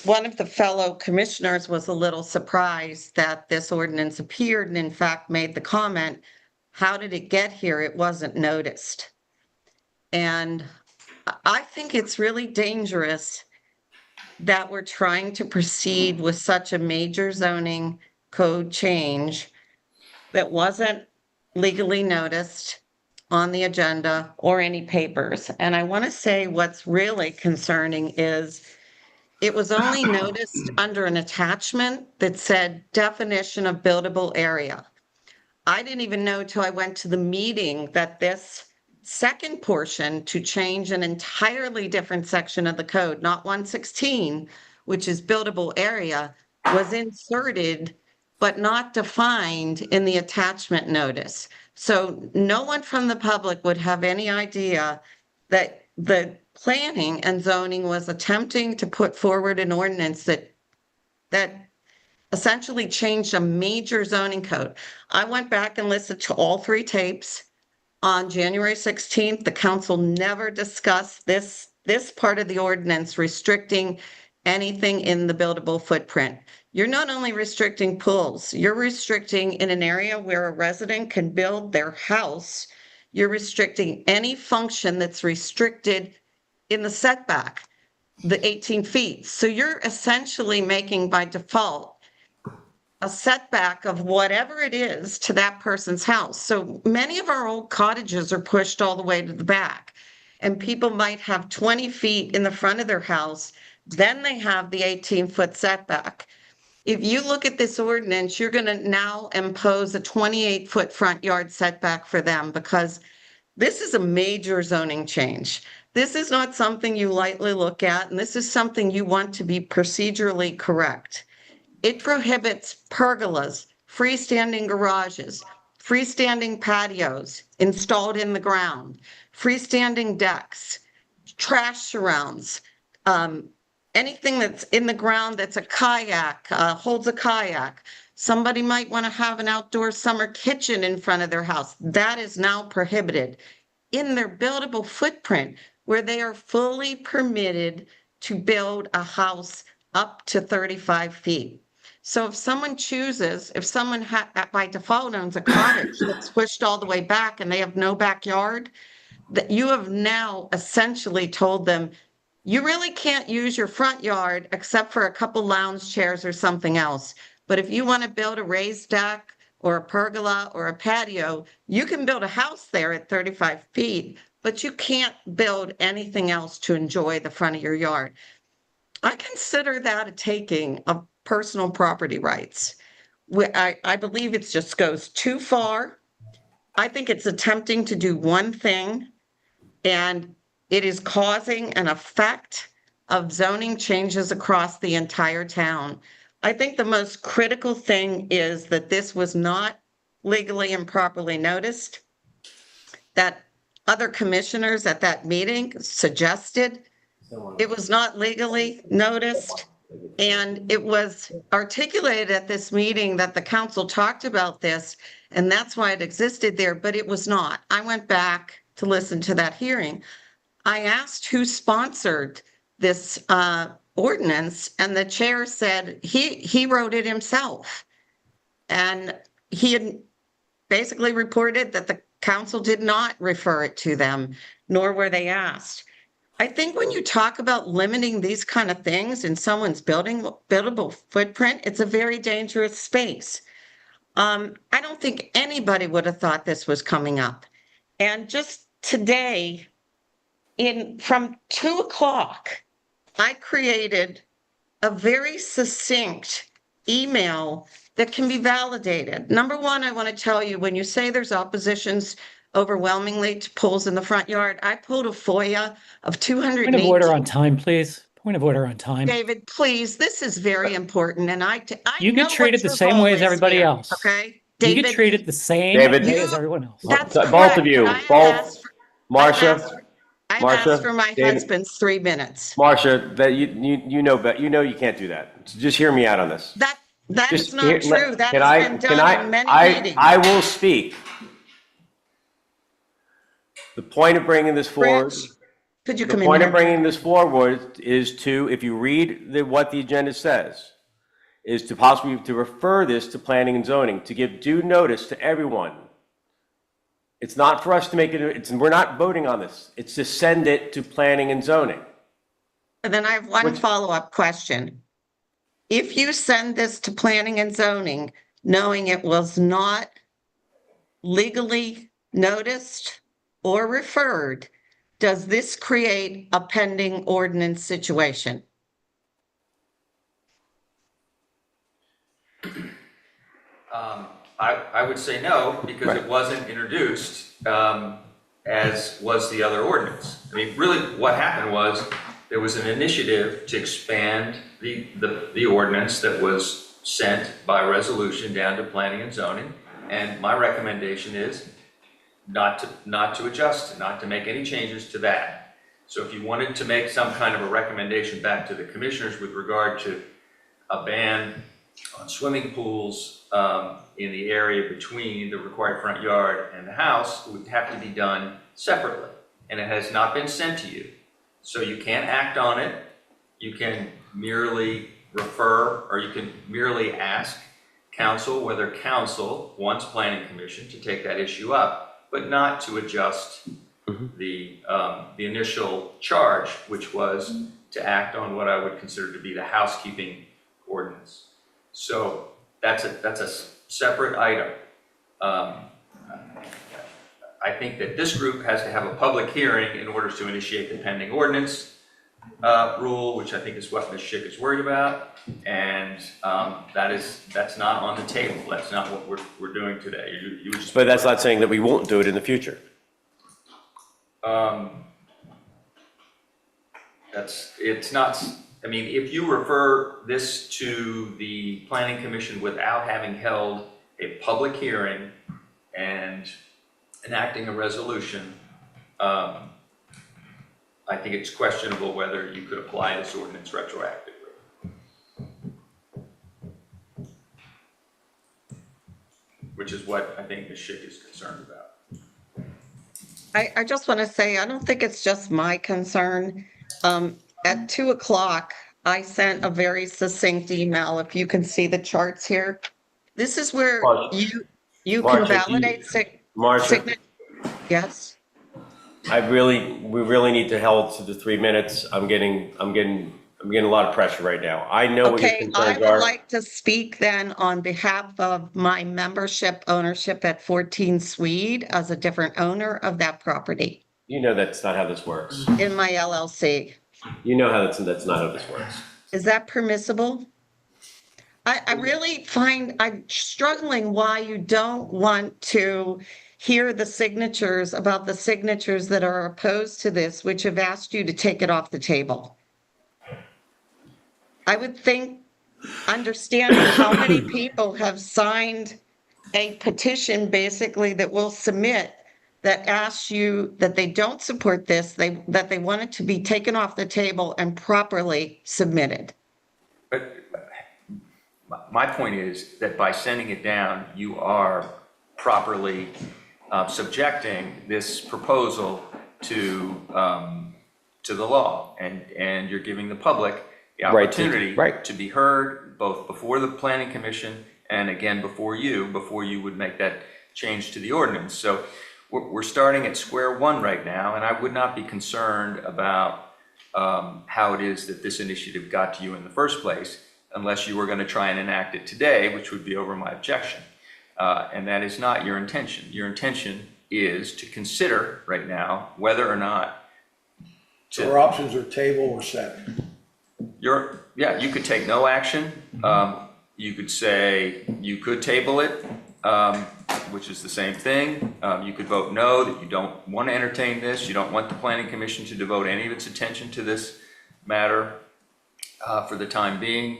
[SPEAKER 15] One of the fellow commissioners was a little surprised that this ordinance appeared, and in fact made the comment, how did it get here? It wasn't noticed. And I think it's really dangerous that we're trying to proceed with such a major zoning code change that wasn't legally noticed on the agenda or any papers. And I want to say what's really concerning is it was only noticed under an attachment that said definition of buildable area. I didn't even know till I went to the meeting that this second portion to change an entirely different section of the code, not 116, which is buildable area, was inserted but not defined in the attachment notice. So no one from the public would have any idea that the Planning and Zoning was attempting to put forward an ordinance that essentially changed a major zoning code. I went back and listened to all 3 tapes. On January 16th, the council never discussed this part of the ordinance restricting anything in the buildable footprint. You're not only restricting pools, you're restricting in an area where a resident can build their house. You're restricting any function that's restricted in the setback, the 18 feet. So you're essentially making by default a setback of whatever it is to that person's house. So many of our old cottages are pushed all the way to the back, and people might have 20 feet in the front of their house, then they have the 18-foot setback. If you look at this ordinance, you're going to now impose a 28-foot front yard setback for them, because this is a major zoning change. This is not something you lightly look at, and this is something you want to be procedurally correct. It prohibits pergolas, freestanding garages, freestanding patios installed in the ground, freestanding decks, trash surrounds, anything that's in the ground that's a kayak, holds a kayak. Somebody might want to have an outdoor summer kitchen in front of their house. That is now prohibited in their buildable footprint, where they are fully permitted to build a house up to 35 feet. So if someone chooses, if someone by default owns a cottage that's pushed all the way back and they have no backyard, that you have now essentially told them, you really can't use your front yard except for a couple lounge chairs or something else. But if you want to build a raised deck or a pergola or a patio, you can build a house there at 35 feet, but you can't build anything else to enjoy the front of your yard. I consider that a taking of personal property rights. I believe it just goes too far. I think it's attempting to do one thing, and it is causing an effect of zoning changes across the entire town. I think the most critical thing is that this was not legally and properly noticed, that other commissioners at that meeting suggested it was not legally noticed. And it was articulated at this meeting that the council talked about this, and that's why it existed there, but it was not. I went back to listen to that hearing. I asked who sponsored this ordinance, and the chair said he wrote it himself. And he had basically reported that the council did not refer it to them, nor were they asked. I think when you talk about limiting these kind of things in someone's buildable footprint, it's a very dangerous space. I don't think anybody would have thought this was coming up. And just today, from 2 o'clock, I created a very succinct email that can be validated. Number one, I want to tell you, when you say there's oppositions overwhelmingly to pools in the front yard, I pulled a FOIA of 218.
[SPEAKER 3] Point of order on time, please. Point of order on time.
[SPEAKER 15] David, please, this is very important, and I
[SPEAKER 3] You
[SPEAKER 15] know
[SPEAKER 3] get treated
[SPEAKER 15] what
[SPEAKER 3] the
[SPEAKER 15] your
[SPEAKER 3] same
[SPEAKER 15] role
[SPEAKER 3] way as
[SPEAKER 15] is
[SPEAKER 3] everybody
[SPEAKER 15] here,
[SPEAKER 3] else.
[SPEAKER 15] Okay?
[SPEAKER 3] You
[SPEAKER 15] David,
[SPEAKER 3] get treated the same
[SPEAKER 1] David.
[SPEAKER 3] way as everyone else.
[SPEAKER 15] That's
[SPEAKER 1] Both
[SPEAKER 15] correct,
[SPEAKER 1] of you,
[SPEAKER 15] but I have
[SPEAKER 1] both,
[SPEAKER 15] asked for-
[SPEAKER 1] Marcia,
[SPEAKER 15] I've
[SPEAKER 1] Marcia,
[SPEAKER 15] asked for my
[SPEAKER 1] David.
[SPEAKER 15] husband's 3 minutes.
[SPEAKER 1] Marcia, that you know, but you know you can't do that. So just hear me out on this.
[SPEAKER 15] That is not
[SPEAKER 1] hear-
[SPEAKER 15] true. That
[SPEAKER 1] can
[SPEAKER 15] has
[SPEAKER 1] I-
[SPEAKER 15] been
[SPEAKER 1] can
[SPEAKER 15] done in many meetings.
[SPEAKER 1] I will speak. The point of bringing this forward.
[SPEAKER 15] Rich, could you
[SPEAKER 1] The
[SPEAKER 15] come in
[SPEAKER 1] point of
[SPEAKER 15] here?
[SPEAKER 1] bringing this forward is to, if you read what the agenda says, is to possibly to refer this to planning and zoning, to give due notice to everyone. It's not for us to make it, we're not voting on this. It's to send it to planning and zoning.
[SPEAKER 15] And then I have one follow-up question. If you send this to planning and zoning, knowing it was not legally noticed or referred, does this create a pending ordinance situation?
[SPEAKER 18] I would say no, because it wasn't introduced as was the other ordinance. I mean, really, what happened was, there was an initiative to expand the ordinance that was sent by resolution down to planning and zoning, and my recommendation is not to adjust, not to make any changes to that. So if you wanted to make some kind of a recommendation back to the commissioners with regard to a ban on swimming pools in the area between the required front yard and the house, it would have to be done separately, and it has not been sent to you. So you can't act on it. You can merely refer, or you can merely ask council whether council wants planning commission to take that issue up, but not to adjust the initial charge, which was to act on what I would consider to be the housekeeping ordinance. So that's a separate item. I think that this group has to have a public hearing in order to initiate the pending ordinance rule, which I think is what Ms. Schick is worried about, and that's not on the table. That's not what we're doing today. You just,
[SPEAKER 1] But that's not saying that we won't do it in the future.
[SPEAKER 18] It's not, I mean, if you refer this to the planning commission without having held a public hearing and enacting a resolution, I think it's questionable whether you could apply this ordinance retroactively. Which is what I think Ms. Schick is concerned about.
[SPEAKER 15] I just want to say, I don't think it's just my concern. At 2 o'clock, I sent a very succinct email. If you can see the charts here, this is where you can
[SPEAKER 1] Marcia,
[SPEAKER 15] validate
[SPEAKER 1] Marcia,
[SPEAKER 15] signature. Yes.
[SPEAKER 1] we really need to hold to the 3 minutes. I'm getting I'm getting a lot of pressure right now. I know what your
[SPEAKER 15] Okay, I
[SPEAKER 1] concerns
[SPEAKER 15] would
[SPEAKER 1] are.
[SPEAKER 15] like to speak then on behalf of my membership ownership at 14 Swede as a different owner of that property
[SPEAKER 1] You know that's not how this works.
[SPEAKER 15] in my LLC.
[SPEAKER 1] You know how that's not how this works.
[SPEAKER 15] Is that permissible? I really find, I'm struggling why you don't want to hear the signatures about the signatures that are opposed to this, which have asked you to take it off the table. I would think, understanding how many people have signed a petition basically that will submit that asks you that they don't support this, that they want it to be taken off the table and properly submitted.
[SPEAKER 18] But my point is that by sending it down, you are properly subjecting this proposal to the law, and you're giving the public the opportunity to be heard both before the Planning Commission and again before you would make that change to the ordinance. So we're starting at square one right now, and I would not be concerned about how it is that this initiative got to you in the first place, unless you were going to try and enact it today, which would be over my objection. And that is not your intention. Your intention is to consider right now whether or not
[SPEAKER 5] So our options are table or set.
[SPEAKER 18] You could take no action. You could say you could table it, which is the same thing. You could vote no, that you don't want to entertain this. You don't want the Planning Commission to devote any of its attention to this matter for the time being.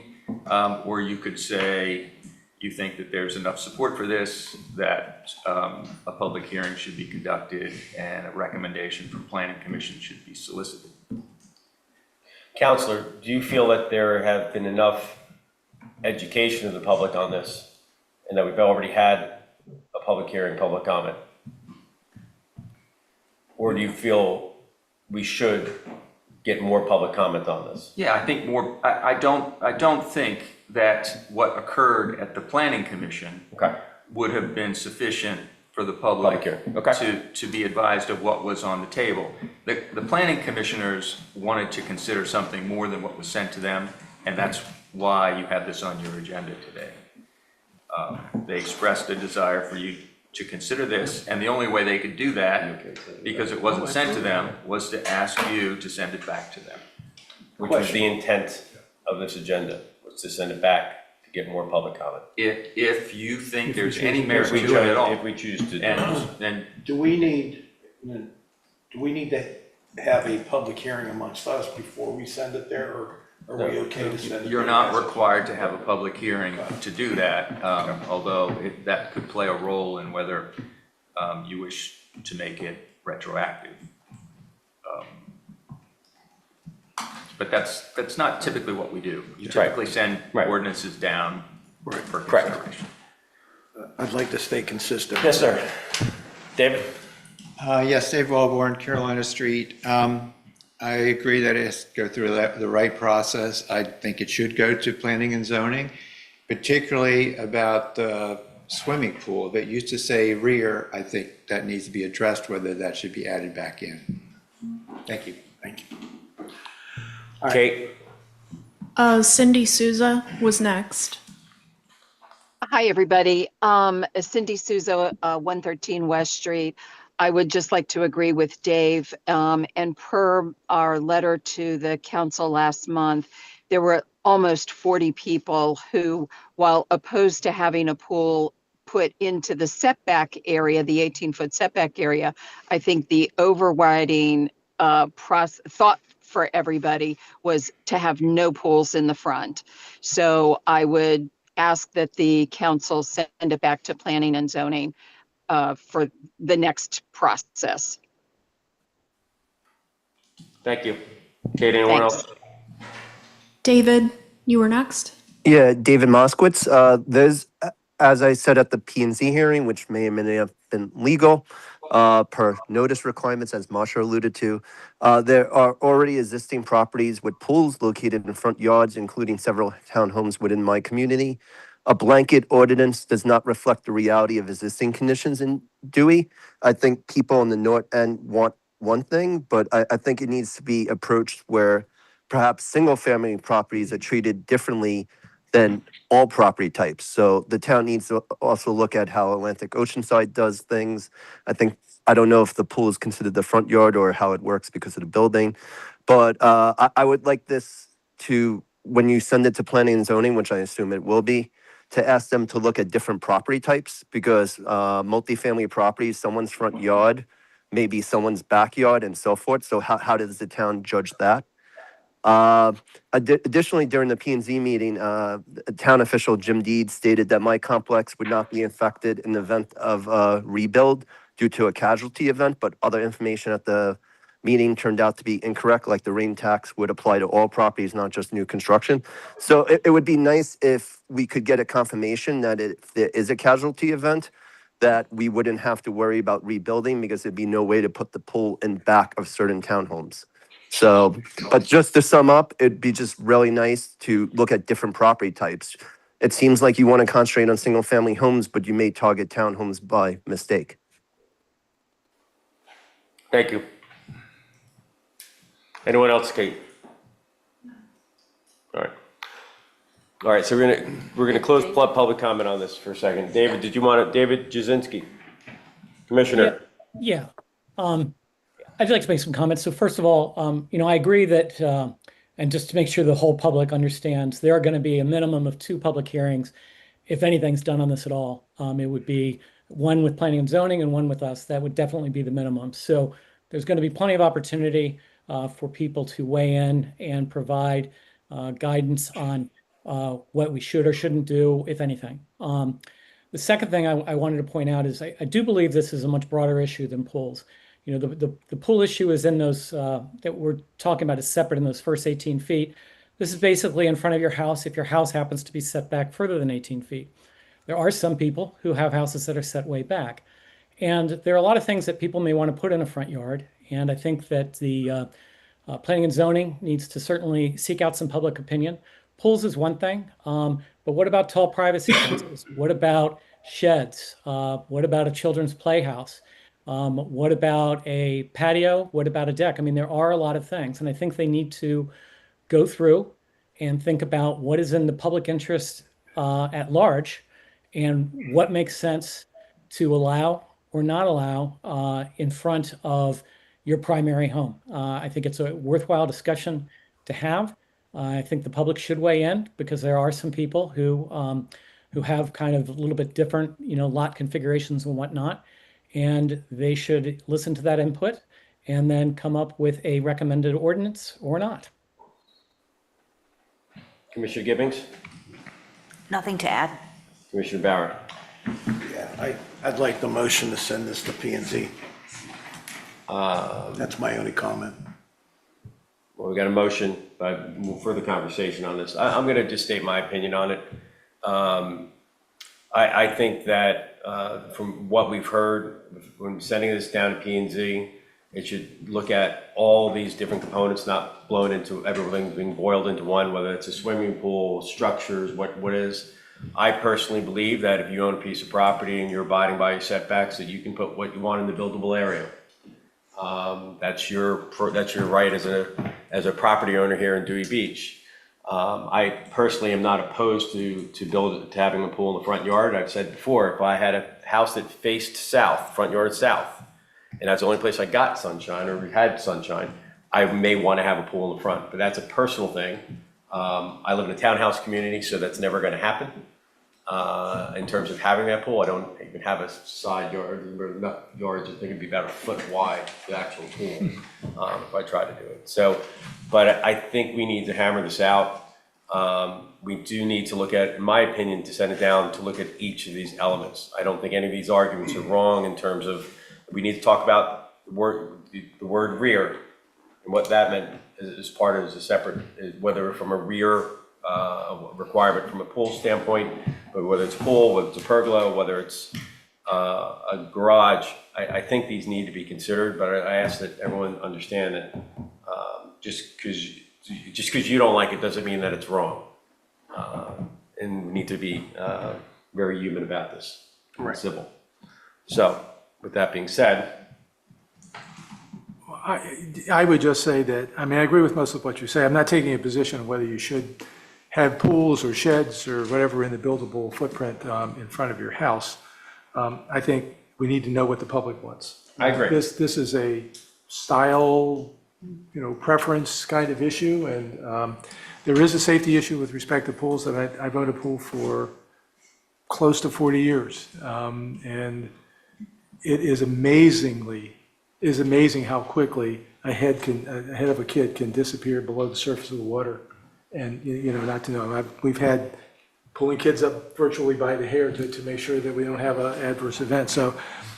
[SPEAKER 18] Or you could say you think that there's enough support for this, that a public hearing should be conducted and a recommendation from Planning Commission should be solicited.
[SPEAKER 1] Counselor, do you feel that there have been enough education of the public on this and that we've already had a public hearing, public comment? Or do you feel we should get more public comment on this?
[SPEAKER 18] Yeah, I think more, I don't think that what occurred at the Planning Commission would have been sufficient for the public to be advised of what was on the table. The Planning Commissioners wanted to consider something more than what was sent to them, and that's why you have this on your agenda today. They expressed a desire for you to consider this, and the only way they could do that, because it wasn't sent to them, was to ask you to send it back to them.
[SPEAKER 1] Which was the intent of this agenda, was to send it back to get more public comment.
[SPEAKER 18] If you think there's any merit to it at all.
[SPEAKER 1] If we choose to.
[SPEAKER 18] And
[SPEAKER 5] Do we need to have a public hearing amongst us before we send it there, or are we okay to send it?
[SPEAKER 18] you're not required to have a public hearing to do that, although that could play a role in whether you wish to make it retroactive. But that's not typically what we do. You typically send ordinances down for consideration.
[SPEAKER 5] I'd like to stay consistent.
[SPEAKER 1] Yes, sir. David?
[SPEAKER 19] Yes, Dave Walborn, Carolina Street. I agree that it has to go through the right process. I think it should go to planning and zoning, particularly about the swimming pool that used to say rear. I think that needs to be addressed, whether that should be added back in. Thank you.
[SPEAKER 5] Thank you.
[SPEAKER 1] Kate?
[SPEAKER 9] Cindy Souza was next.
[SPEAKER 16] Hi, everybody. Cindy Souza, 113 West Street. I would just like to agree with Dave. And per our letter to the council last month, there were almost 40 people who, while opposed to having a pool put into the setback area, the 18-foot setback area, I think the overriding thought for everybody was to have no pools in the front. So I would ask that the council send it back to planning and zoning for the next process.
[SPEAKER 1] Thank you. Kate, anyone else?
[SPEAKER 9] David, you were next.
[SPEAKER 8] Yeah, David Moskowitz. There's, as I said at the P&Z hearing, which may or may not have been legal, per notice requirements, as Marsha alluded to, there are already existing properties with pools located in front yards, including several townhomes within my community. A blanket ordinance does not reflect the reality of existing conditions in Dewey. I think people on the north end want one thing, but I think it needs to be approached where perhaps single-family properties are treated differently than all property types. So the town needs to also look at how Atlantic Oceanside does things. I don't know if the pool is considered the front yard or how it works because of the building. But I would like this to, when you send it to planning and zoning, which I assume it will be, to ask them to look at different property types because multifamily properties, someone's front yard, maybe someone's backyard and so forth. So how does the town judge that? Additionally, during the P&Z meeting, town official Jim Deed stated that my complex would not be affected in the event of a rebuild due to a casualty event, but other information at the meeting turned out to be incorrect, like the rain tax would apply to all properties, not just new construction. So it would be nice if we could get a confirmation that if there is a casualty event, that we wouldn't have to worry about rebuilding because there'd be no way to put the pool in back of certain townhomes. So, but just to sum up, it'd be just really nice to look at different property types. It seems like you want to concentrate on single-family homes, but you may target townhomes by mistake.
[SPEAKER 1] Thank you. Anyone else, Kate? All right. All right, so we're gonna close public comment on this for a second. David, David Jasinski, Commissioner.
[SPEAKER 3] Yeah. I'd like to make some comments. So first of all, I agree that, and just to make sure the whole public understands, there are going to be a minimum of 2 public hearings. If anything's done on this at all, it would be one with planning and zoning and one with us. That would definitely be the minimum. So there's going to be plenty of opportunity for people to weigh in and provide guidance on what we should or shouldn't do, if anything. The second thing I wanted to point out is I do believe this is a much broader issue than pools. The pool issue is in those, that we're talking about is separate in those first 18 feet. This is basically in front of your house if your house happens to be set back further than 18 feet. There are some people who have houses that are set way back. And there are a lot of things that people may want to put in a front yard. And I think that the planning and zoning needs to certainly seek out some public opinion. Pools is one thing, but what about tall privacy fences? What about sheds? What about a children's playhouse? What about a patio? What about a deck? I mean, there are a lot of things, and I think they need to go through and think about what is in the public interest at large and what makes sense to allow or not allow in front of your primary home. I think it's a worthwhile discussion to have. I think the public should weigh in because there are some people who have kind of a little bit different, lot configurations and whatnot. And they should listen to that input and then come up with a recommended ordinance or not.
[SPEAKER 1] Commissioner Gibbings?
[SPEAKER 4] Nothing to add.
[SPEAKER 1] Commissioner Bauer?
[SPEAKER 5] Yeah, I'd like the motion to send this to P&Z. That's my only comment.
[SPEAKER 1] Well, we got a motion, but further conversation on this. I'm going to just state my opinion on it. I think that from what we've heard, when sending this down to P&Z, it should look at all these different components, not blown into everything being boiled into one, whether it's a swimming pool, structures, what is. I personally believe that if you own a piece of property and you're abiding by your setbacks, that you can put what you want in the buildable area. That's your right as a property owner here in Dewey Beach. I personally am not opposed to having a pool in the front yard. I've said before, if I had a house that faced south, front yard south, and that's the only place I got sunshine or had sunshine, I may want to have a pool in the front, but that's a personal thing. I live in a townhouse community, so that's never going to happen. In terms of having that pool, I don't even have a side yard. Enough yards, I think it'd be about a foot wide, the actual pool, if I tried to do it. So, but I think we need to hammer this out. We do need to look at, in my opinion, to send it down to look at each of these elements. I don't think any of these arguments are wrong in terms of, we need to talk about the word rear and what that meant as part of as a separate, whether from a rear requirement from a pool standpoint, but whether it's a pool, whether it's a pergola, whether it's a garage, I think these need to be considered, but I ask that everyone understand that just because you don't like it doesn't mean that it's wrong. And we need to be very human about this, and civil. So, with that being said,
[SPEAKER 7] I would just say that, I mean, I agree with most of what you say. I'm not taking a position on whether you should have pools or sheds or whatever in the buildable footprint in front of your house. I think we need to know what the public wants.
[SPEAKER 1] I agree.
[SPEAKER 7] This is a style, preference kind of issue, and there is a safety issue with respect to pools. That I've owned a pool for close to 40 years, and it is amazing how quickly a head of a kid can disappear below the surface of the water, and not to know. We've had pulling kids up virtually by the hair to make sure that we don't have an adverse event. So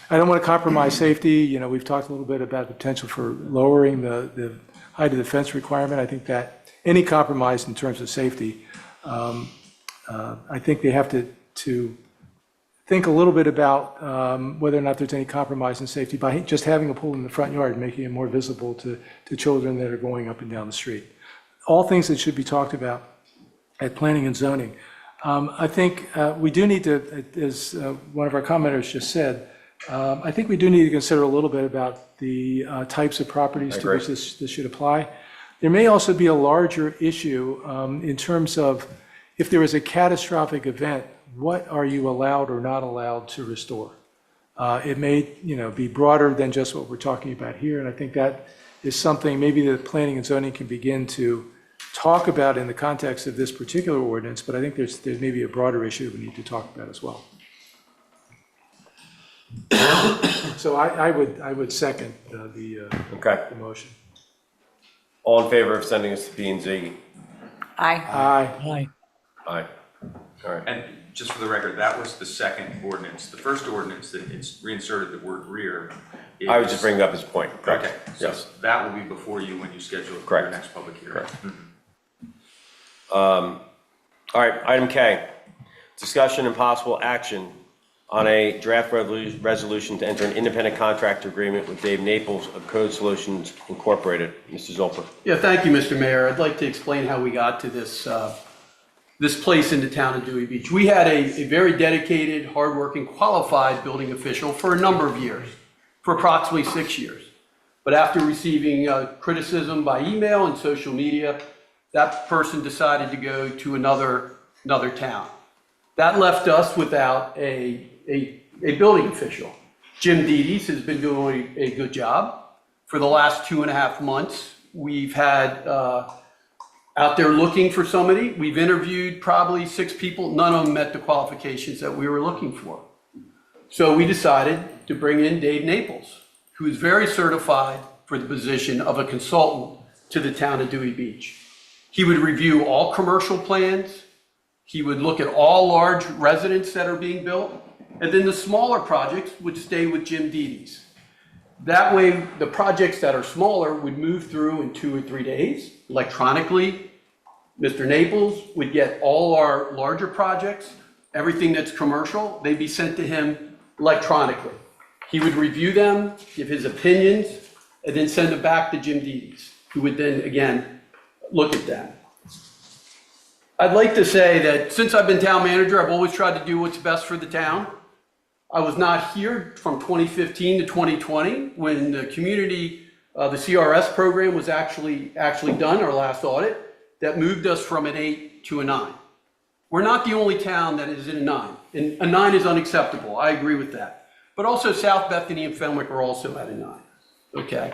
[SPEAKER 7] I don't want to compromise safety. We've talked a little bit about the potential for lowering the height of the fence requirement. I think that any compromise in terms of safety, I think they have to think a little bit about whether or not there's any compromise in safety by just having a pool in the front yard, making it more visible to children that are going up and down the street. All things that should be talked about at planning and zoning. I think we do need to, as one of our commenters just said, I think we do need to consider a little bit about the types of properties to which this should apply. There may also be a larger issue in terms of if there is a catastrophic event, what are you allowed or not allowed to restore? It may, be broader than just what we're talking about here, and I think that is something maybe the planning and zoning can begin to talk about in the context of this particular ordinance, but I think there's maybe a broader issue we need to talk about as well. So I would second the motion.
[SPEAKER 1] All in favor of sending us to P and Z?
[SPEAKER 4] Aye.
[SPEAKER 3] Aye.
[SPEAKER 1] Aye. All right.
[SPEAKER 18] And just for the record, that was the second ordinance. The first ordinance that it's reinserted the word rear.
[SPEAKER 1] I was just bringing up his point. Correct.
[SPEAKER 18] Okay, so
[SPEAKER 1] Yes.
[SPEAKER 18] that will be before you when you schedule your
[SPEAKER 1] Correct.
[SPEAKER 18] next public hearing.
[SPEAKER 1] Correct. All right, item K, discussion and possible action on a draft resolution to enter an independent contractor agreement with Dave Naples of Code Solutions Incorporated. Mr. Zolper.
[SPEAKER 2] Yeah, thank you, Mr. Mayor. I'd like to explain how we got to this place in the town of Dewey Beach. We had a very dedicated, hardworking, qualified building official for a number of years, for approximately 6 years. But after receiving criticism by email and social media, that person decided to go to another town. That left us without a building official. Jim Dedes has been doing a good job. For the last 2.5 months, we've had out there looking for somebody. We've interviewed probably 6 people. None of them met the qualifications that we were looking for. So we decided to bring in Dave Naples, who is very certified for the position of a consultant to the town of Dewey Beach. He would review all commercial plans. He would look at all large residences that are being built. And then the smaller projects would stay with Jim Dedes. That way, the projects that are smaller would move through in 2 or 3 days electronically. Mr. Naples would get all our larger projects, everything that's commercial, they'd be sent to him electronically. He would review them, give his opinions, and then send them back to Jim Dedes, who would then, again, look at them. I'd like to say that since I've been town manager, I've always tried to do what's best for the town. I was not here from 2015 to 2020 when the community, the CRS program was actually done, our last audit, that moved us from an 8 to a 9. We're not the only town that is in a 9, and a 9 is unacceptable. I agree with that. But also South Bethany and Fenwick are also at a 9, okay?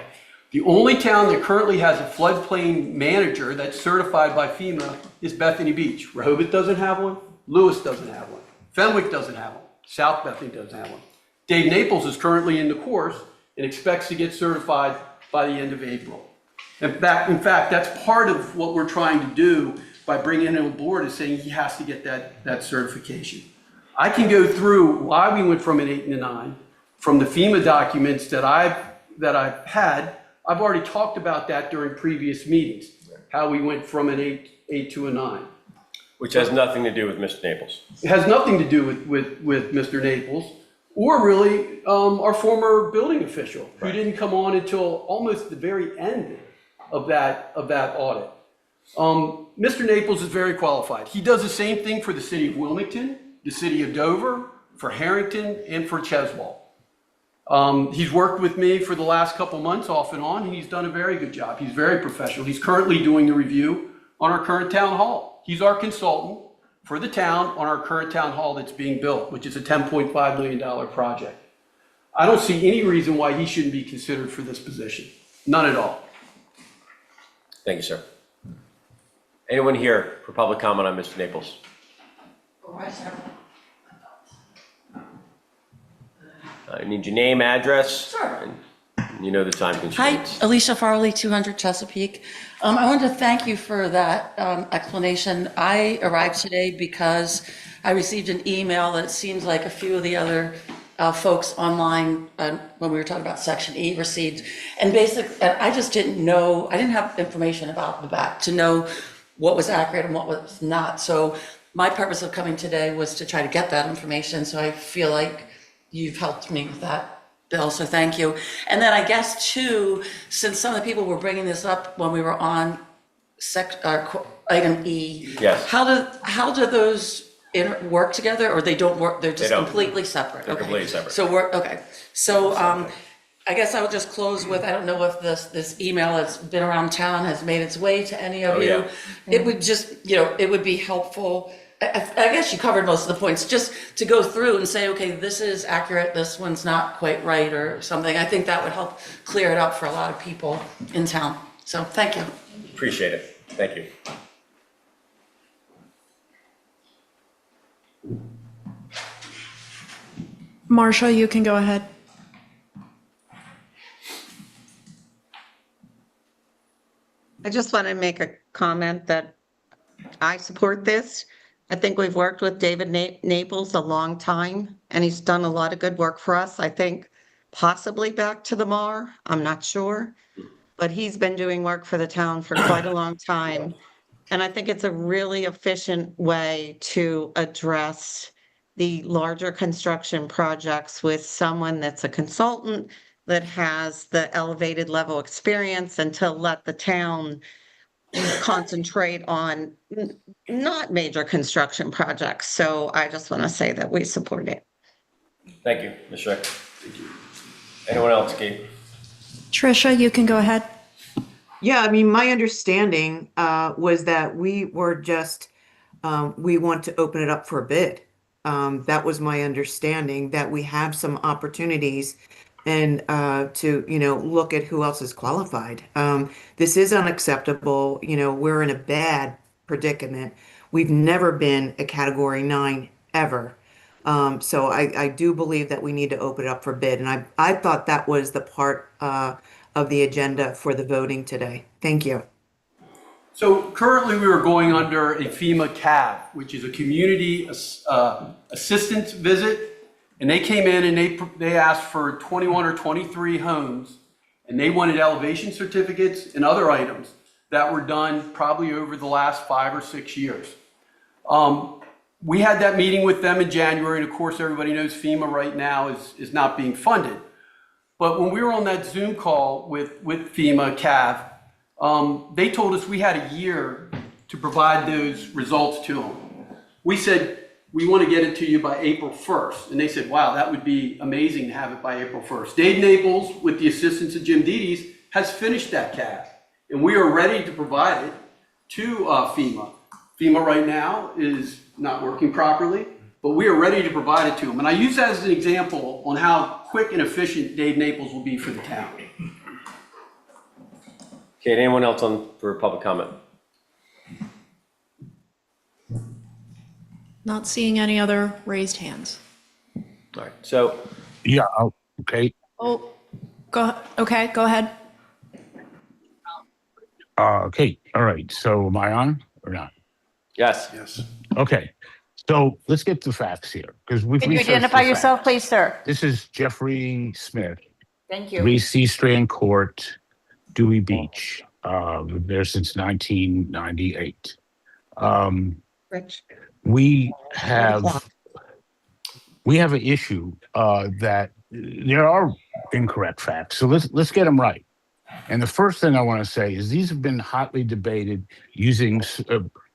[SPEAKER 2] The only town that currently has a floodplain manager that's certified by FEMA is Bethany Beach. Rehoboth doesn't have one, Lewis doesn't have one, Fenwick doesn't have one, South Bethany doesn't have one. Dave Naples is currently in the course and expects to get certified by the end of April. In fact, that's part of what we're trying to do by bringing him on board, is saying he has to get that certification. I can go through why we went from an 8 and a 9, from the FEMA documents that I've had. I've already talked about that during previous meetings, how we went from an 8 to a 9.
[SPEAKER 1] Which has nothing to do with Mr. Naples.
[SPEAKER 2] It has nothing to do with Mr. Naples, or really our former building official, who didn't come on until almost the very end of that audit. Mr. Naples is very qualified. He does the same thing for the city of Wilmington, the city of Dover, for Harrington, and for Cheswell. He's worked with me for the last couple months off and on, and he's done a very good job. He's very professional. He's currently doing the review on our current town hall. He's our consultant for the town on our current town hall that's being built, which is a $10.5 million project. I don't see any reason why he shouldn't be considered for this position. None at all.
[SPEAKER 1] Thank you, sir. Anyone here for public comment on Mr. Naples? I need your name, address. Sure. You know the time
[SPEAKER 17] Hi,
[SPEAKER 1] constraints.
[SPEAKER 17] Alicia Farley, 200 Chesapeake. I wanted to thank you for that explanation. I arrived today because I received an email that it seems like a few of the other folks online, when we were talking about Section E, received. And basically, I just didn't know, I didn't have information about the back to know what was accurate and what was not. So my purpose of coming today was to try to get that information. So I feel like you've helped me with that, Bill, so thank you. And then I guess too, since some of the people were bringing this up when we were on item E.
[SPEAKER 1] Yes.
[SPEAKER 17] How do those work together, or they don't work, they're just
[SPEAKER 1] don't.
[SPEAKER 17] completely separate?
[SPEAKER 1] They're
[SPEAKER 17] Okay.
[SPEAKER 1] completely separate.
[SPEAKER 17] So okay. So I guess I will just close with, I don't know if this email that's been around town has made its way to any of
[SPEAKER 1] Oh,
[SPEAKER 17] you.
[SPEAKER 1] yeah.
[SPEAKER 17] It would just, it would be helpful. I guess you covered most of the points, just to go through and say, okay, this is accurate, this one's not quite right or something. I think that would help clear it up for a lot of people in town. So thank you.
[SPEAKER 1] Appreciate it. Thank you.
[SPEAKER 9] Marcia, you can go ahead.
[SPEAKER 15] I just want to make a comment that I support this. I think we've worked with David Naples a long time, and he's done a lot of good work for us. I think possibly back to the MAR, I'm not sure, but he's been doing work for the town for quite a long time. And I think it's a really efficient way to address the larger construction projects with someone that's a consultant that has the elevated level experience, and to let the town concentrate on not major construction projects. So I just want to say that we support it.
[SPEAKER 1] Thank you, Ms. Schreck. Thank you. Anyone else, Kate?
[SPEAKER 9] Trisha, you can go ahead.
[SPEAKER 12] Yeah, I mean, my understanding was that we were just, we want to open it up for a bid. That was my understanding, that we have some opportunities and to, look at who else is qualified. This is unacceptable. We're in a bad predicament. We've never been a Category 9 ever. So I do believe that we need to open it up for bid. And I thought that was the part of the agenda for the voting today. Thank you.
[SPEAKER 2] So currently we are going under a FEMA CAV, which is a community assistance visit. And they came in and they asked for 21 or 23 homes, and they wanted elevation certificates and other items that were done probably over the last 5 or 6 years. We had that meeting with them in January, and of course everybody knows FEMA right now is not being funded. But when we were on that Zoom call with FEMA CAV, they told us we had a year to provide those results to them. We said, we want to get it to you by April 1st. And they said, wow, that would be amazing to have it by April 1st. Dave Naples, with the assistance of Jim Dedes, has finished that CAV. And we are ready to provide it to FEMA. FEMA right now is not working properly, but we are ready to provide it to them. And I use that as an example on how quick and efficient Dave Naples will be for the town.
[SPEAKER 1] Okay, anyone else for public comment?
[SPEAKER 9] Not seeing any other raised hands.
[SPEAKER 1] All right, so.
[SPEAKER 21] Yeah, okay.
[SPEAKER 9] Oh, okay, go ahead.
[SPEAKER 21] Okay, all right. So am I on or not?
[SPEAKER 1] Yes.
[SPEAKER 5] Yes.
[SPEAKER 21] Okay, so let's get the facts here, because we've
[SPEAKER 4] Can you
[SPEAKER 21] researched
[SPEAKER 4] identify
[SPEAKER 21] the
[SPEAKER 4] yourself,
[SPEAKER 21] facts.
[SPEAKER 4] please, sir?
[SPEAKER 21] This is Jeffrey Smith,
[SPEAKER 4] Thank you.
[SPEAKER 21] 3 C Strand Court, Dewey Beach. There since 1998.
[SPEAKER 15] Rich.
[SPEAKER 21] We have an issue that there are incorrect facts. So let's get them right. And the first thing I want to say is these have been hotly debated using,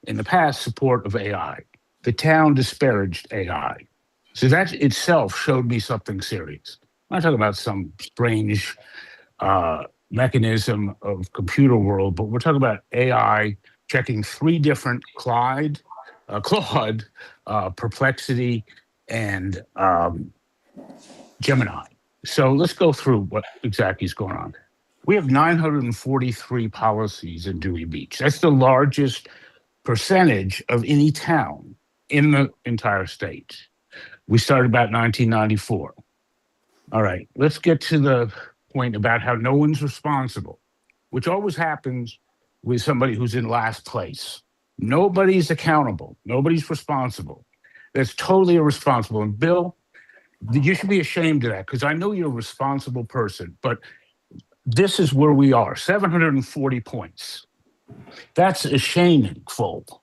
[SPEAKER 21] in the past, support of AI. The town disparaged AI. So that itself showed me something serious. I'm not talking about some strange mechanism of computer world, but we're talking about AI checking 3 different Claude, Perplexity, and Gemini. So let's go through what exactly is going on. We have 943 policies in Dewey Beach. That's the largest percentage of any town in the entire state. We started about 1994. All right, let's get to the point about how no one's responsible, which always happens with somebody who's in last place. Nobody's accountable. Nobody's responsible. That's totally irresponsible. And Bill, you should be ashamed of that, because I know you're a responsible person, but this is where we are, 740 points. That's shameful,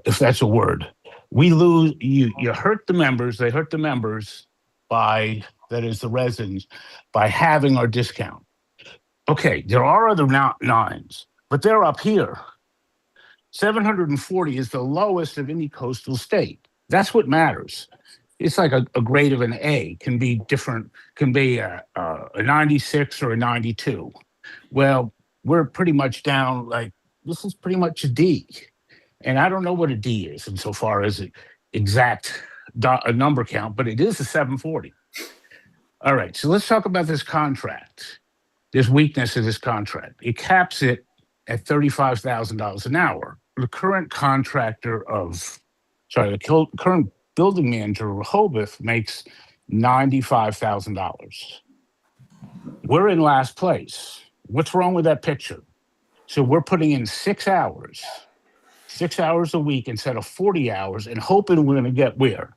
[SPEAKER 21] if that's a word. We lose, you hurt the members, they hurt the members by, that is the residents, by having our discount. Okay, there are other nines, but they're up here. 740 is the lowest of any coastal state. That's what matters. It's like a grade of an A, can be different, can be a 96 or a 92. Well, we're pretty much down, like, this is pretty much a D. And I don't know what a D is insofar as an exact a number count, but it is a 740. All right, so let's talk about this contract, this weakness of this contract. It caps it at $35,000 an hour. The current contractor of, sorry, the current building manager of Rehoboth makes $95,000. We're in last place. What's wrong with that picture? So we're putting in 6 hours a week instead of 40 hours and hoping we're going to get where?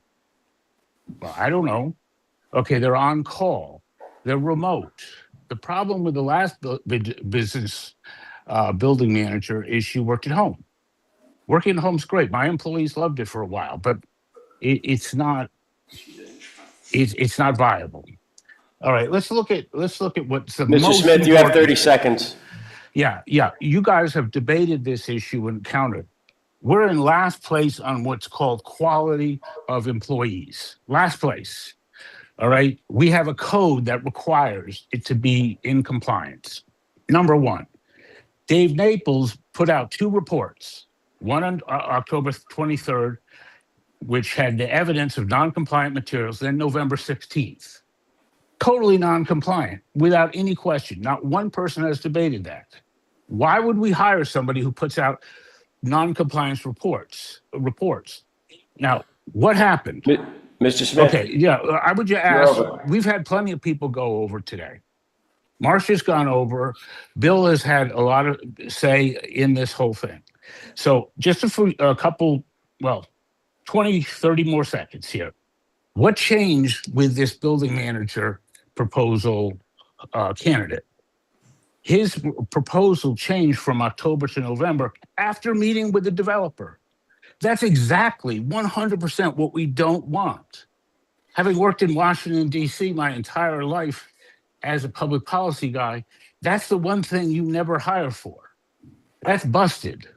[SPEAKER 21] Well, I don't know. Okay, they're on call. They're remote. The problem with the last business building manager is she worked at home. Working at home's great. My employees loved it for a while, but it's not viable. All right, let's look at what's the
[SPEAKER 1] Mr.
[SPEAKER 21] most
[SPEAKER 1] Smith, you have
[SPEAKER 21] important.
[SPEAKER 1] 30 seconds.
[SPEAKER 21] Yeah. You guys have debated this issue and counted. We're in last place on what's called quality of employees. Last place. All right. We have a code that requires it to be in compliance. Number 1, Dave Naples put out 2 reports, one on October 23rd, which had the evidence of non-compliant materials, then November 16th. Totally non-compliant, without any question. Not one person has debated that. Why would we hire somebody who puts out non-compliance reports? Now, what happened?
[SPEAKER 1] Mr. Smith.
[SPEAKER 21] Okay, yeah, I would just ask, we've had plenty of people go over today. Marcia's gone over. Bill has had a lot of say in this whole thing. So just a couple, 20, 30 more seconds here. What changed with this building manager proposal candidate? His proposal changed from October to November after meeting with the developer. That's exactly 100% what we don't want. Having worked in Washington, D.C. my entire life as a public policy guy, that's the one thing you never hire for. That's busted.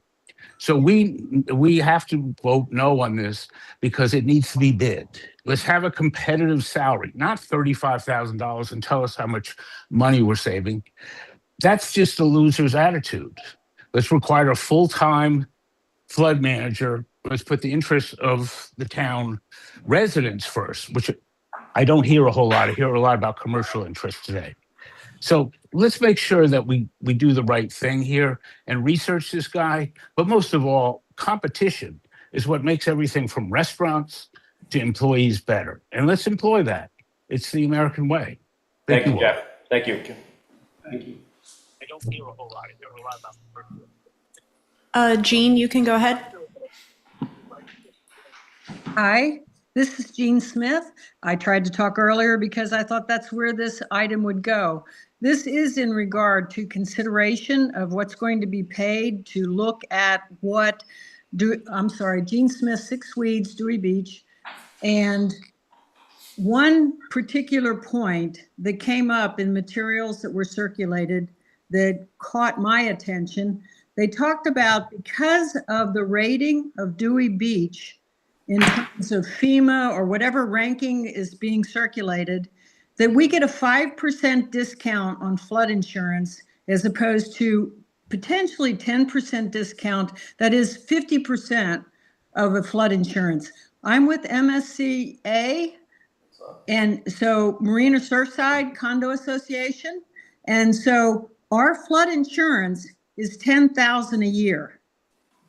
[SPEAKER 21] So we have to vote no on this because it needs to be bid. Let's have a competitive salary, not $35,000 and tell us how much money we're saving. That's just a loser's attitude. Let's require a full-time flood manager. Let's put the interests of the town residents first, which I don't hear a whole lot. I hear a lot about commercial interests today. So let's make sure that we do the right thing here and research this guy. But most of all, competition is what makes everything from restaurants to employees better. And let's employ that. It's the American way.
[SPEAKER 1] Thank you,
[SPEAKER 21] all.
[SPEAKER 1] Jeff. Thank you.
[SPEAKER 21] Thank you. I don't hear a whole lot. I hear a lot about
[SPEAKER 9] Jean, you can go ahead.
[SPEAKER 22] Hi, this is Jean Smith. I tried to talk earlier because I thought that's where this item would go. This is in regard to consideration of what's going to be paid to look at Jean Smith, 6 Weeds, Dewey Beach. And one particular point that came up in materials that were circulated that caught my attention, they talked about because of the rating of Dewey Beach in terms of FEMA or whatever ranking is being circulated, that we get a 5% discount on flood insurance as opposed to potentially 10% discount, that is 50% of a flood insurance. I'm with MSCA, and so Marina Surfside Condo Association, and so our flood insurance is $10,000 a year.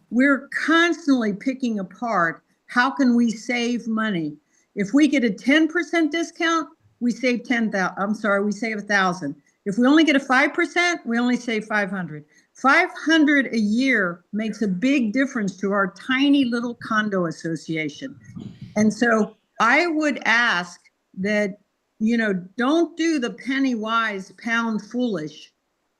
[SPEAKER 22] We're constantly picking apart how can we save money. If we get a 10% discount, we save 10,000. I'm sorry, we save 1,000. If we only get a 5%, we only save 500. 500 a year makes a big difference to our tiny little condo association. And so I would ask that, don't do the penny wise, pound foolish,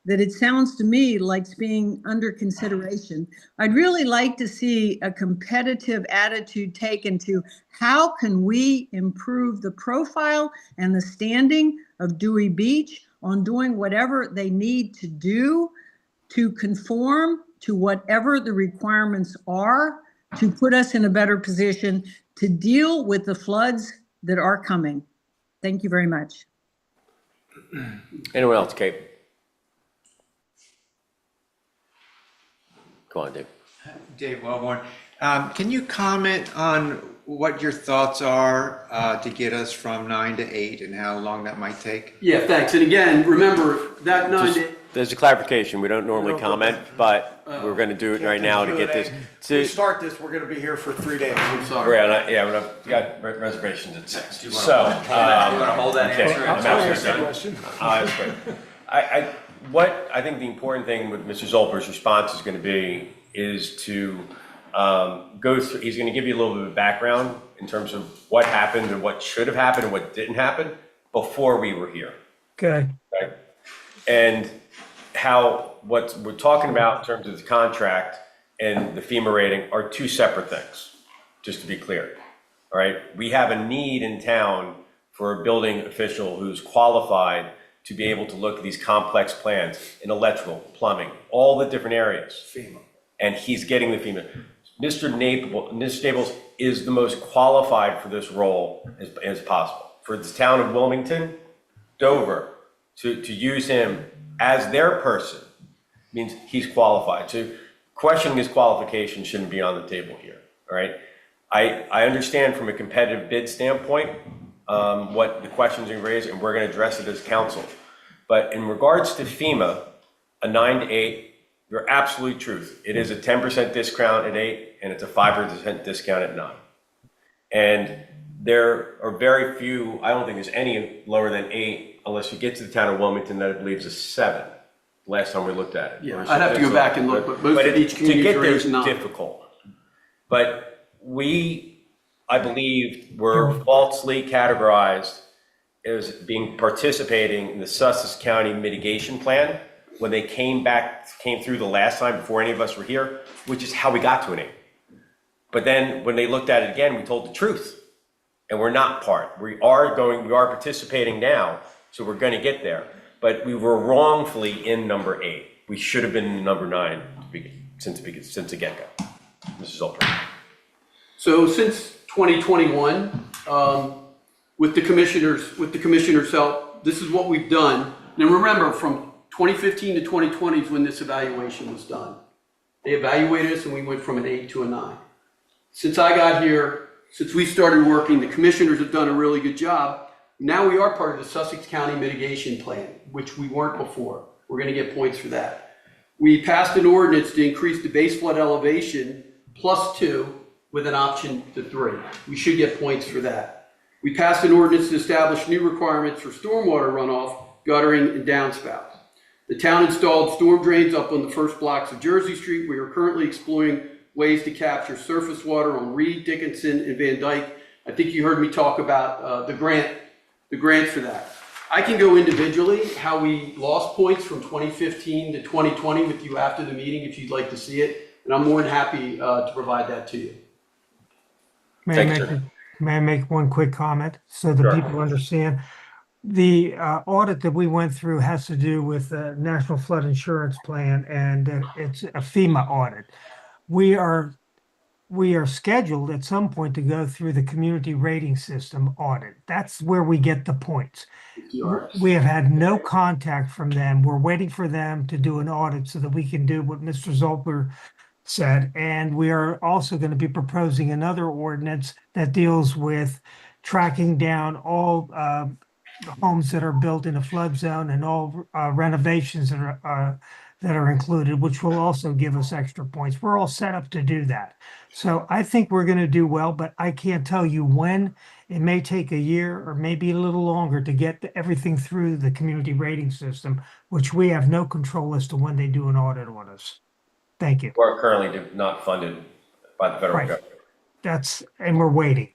[SPEAKER 22] that it sounds to me like it's being under consideration. I'd really like to see a competitive attitude taken to how can we improve the profile and the standing of Dewey Beach on doing whatever they need to do to conform to whatever the requirements are to put us in a better position to deal with the floods that are coming. Thank you very much.
[SPEAKER 1] Anyone else, Kate? Go on, Dave.
[SPEAKER 19] Dave Wellborn. Can you comment on what your thoughts are to get us from 9 to 8 and how long that might take?
[SPEAKER 2] Yeah, thanks. And again, remember that 9 to
[SPEAKER 1] There's a clarification. We don't normally comment, but we're going to do it right now to get this.
[SPEAKER 5] If we start this, we're going to be here for 3 days.
[SPEAKER 2] I'm sorry.
[SPEAKER 1] Yeah, we've got reservations at 6.
[SPEAKER 18] Do you wanna-
[SPEAKER 1] So,
[SPEAKER 18] do you wanna hold that
[SPEAKER 1] okay,
[SPEAKER 18] answer?
[SPEAKER 1] I'm
[SPEAKER 18] I'll
[SPEAKER 1] absolutely
[SPEAKER 18] ask
[SPEAKER 1] done. That's great. What I think the important thing with Mr. Zolper's response is going to be is to go through, he's going to give you a little bit of background in terms of what happened and what should have happened and what didn't happen before we were here.
[SPEAKER 20] Okay.
[SPEAKER 1] Right? And how what we're talking about in terms of the contract and the FEMA rating are two separate things, just to be clear. All right, we have a need in town for a building official who's qualified to be able to look at these complex plans in electrical, plumbing, all the different areas.
[SPEAKER 5] FEMA.
[SPEAKER 1] And he's getting the FEMA. Mr. Staples is the most qualified for this role as possible. For the town of Wilmington, Dover, to use him as their person means he's qualified. So questioning his qualification shouldn't be on the table here, all right? I understand from a competitive bid standpoint what the questions you raised, and we're going to address it as council. But in regards to FEMA, a 9 to 8, you're absolute truth. It is a 10% discount at 8, and it's a 5% discount at 9. And there are very few, I don't think there's any lower than 8, unless you get to the town of Wilmington that I believe is a 7, last time we looked at it.
[SPEAKER 2] Yeah, I'd have to go back and look, but most of each community
[SPEAKER 1] to get there
[SPEAKER 2] is
[SPEAKER 1] is
[SPEAKER 2] not.
[SPEAKER 1] difficult. But I believe, were falsely categorized as being participating in the Sussex County mitigation plan when they came through the last time before any of us were here, which is how we got to an 8. But then when they looked at it again, we told the truth, and we're not part. We are participating now, so we're going to get there. But we were wrongfully in number 8. We should have been in number 9 since the get-go. Mrs. Zolper.
[SPEAKER 2] So since 2021, with the commissioner's help, this is what we've done. Now remember, from 2015 to 2020 is when this evaluation was done. They evaluated us and we went from an 8 to a 9. Since I got here, since we started working, the commissioners have done a really good job. Now we are part of the Sussex County Mitigation Plan, which we weren't before. We're going to get points for that. We passed an ordinance to increase the base flood elevation +2 with an option to 3. We should get points for that. We passed an ordinance to establish new requirements for stormwater runoff, guttering, and downspouts. The town installed storm drains up on the first blocks of Jersey Street. We are currently exploring ways to capture surface water on Reed, Dickinson, and Van Dyke. I think you heard me talk about the grant for that. I can go individually how we lost points from 2015 to 2020 with you after the meeting if you'd like to see it, and I'm more than happy to provide that to you.
[SPEAKER 20] May I make one quick comment so that people understand? The audit that we went through has to do with the National Flood Insurance Plan, and it's a FEMA audit. We are we are scheduled at some point to go through the community rating system audit. That's where we get the points. We have had no contact from them. We're waiting for them to do an audit so that we can do what Mr. Zolper said. And we are also going to be proposing another ordinance that deals with tracking down all homes that are built in a flood zone and all renovations that are included, which will also give us extra points. We're all set up to do that. So I think we're going to do well, but I can't tell you when. It may take a year or maybe a little longer to get everything through the community rating system, which we have no control as to when they do an audit on us. Thank you.
[SPEAKER 1] We're currently not funded by the federal
[SPEAKER 20] Right.
[SPEAKER 1] government.
[SPEAKER 20] And we're waiting.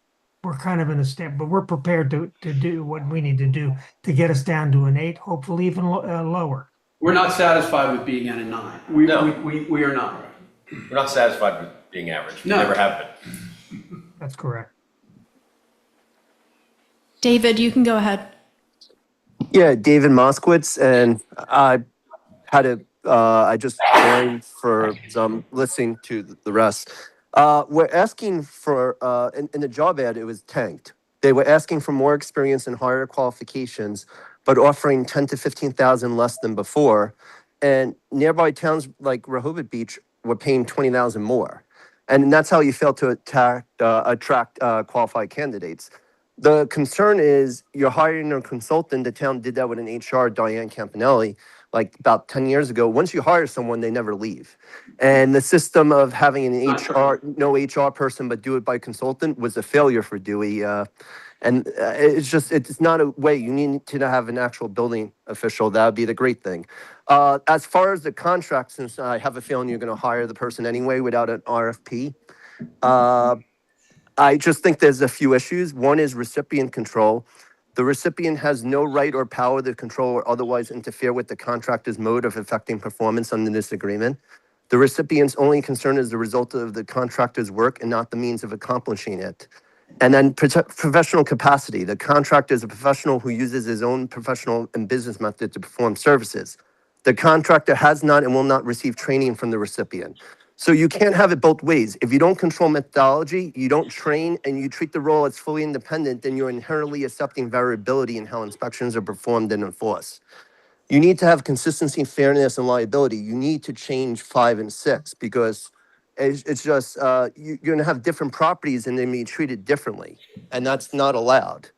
[SPEAKER 20] We're kind of in a step, but we're prepared to do what we need to do to get us down to an 8, hopefully even lower.
[SPEAKER 2] We're not satisfied with being at a 9. We are not.
[SPEAKER 1] We're not satisfied with being average. We
[SPEAKER 2] No.
[SPEAKER 1] never have been.
[SPEAKER 20] That's correct.
[SPEAKER 9] David, you can go ahead.
[SPEAKER 8] Yeah, David Moskowitz, and I just joined for some listening to the rest. We're asking for, in the job ad, it was tanked. They were asking for more experience and higher qualifications, but offering 10 to 15,000 less than before. And nearby towns like Rehoboth Beach were paying 20,000 more. And that's how you fail to attract qualified candidates. The concern is you're hiring a consultant. The town did that with an HR, Diane Campanelli, like about 10 years ago. Once you hire someone, they never leave. And the system of having an no HR person, but do it by consultant was a failure for Dewey. And it's not a way. You need to have an actual building official. That would be the great thing. As far as the contract, since I have a feeling you're going to hire the person anyway without an RFP, I just think there's a few issues. One is recipient control. The recipient has no right or power to control or otherwise interfere with the contractor's mode of affecting performance under this agreement. The recipient's only concern is the result of the contractor's work and not the means of accomplishing it. And then professional capacity. The contractor is a professional who uses his own professional and business method to perform services. The contractor has not and will not receive training from the recipient. So you can't have it both ways. If you don't control methodology, you don't train, and you treat the role as fully independent, then you're inherently accepting variability in how inspections are performed and enforced. You need to have consistency, fairness, and liability. You need to change 5 and 6 because it's just, you're gonna have different properties and they may be treated differently, and that's not allowed.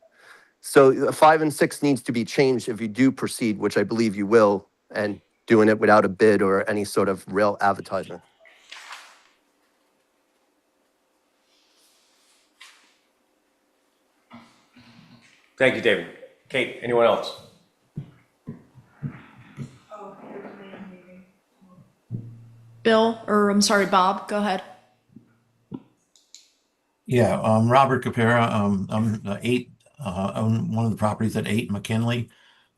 [SPEAKER 8] So 5 and 6 needs to be changed if you do proceed, which I believe you will, and doing it without a bid or any sort of real advertisement.
[SPEAKER 1] Thank you, David. Kate, anyone else?
[SPEAKER 9] Bill, or I'm sorry, Bob, go ahead.
[SPEAKER 13] Yeah, Robert Capera. I'm own one of the properties at 8 McKinley.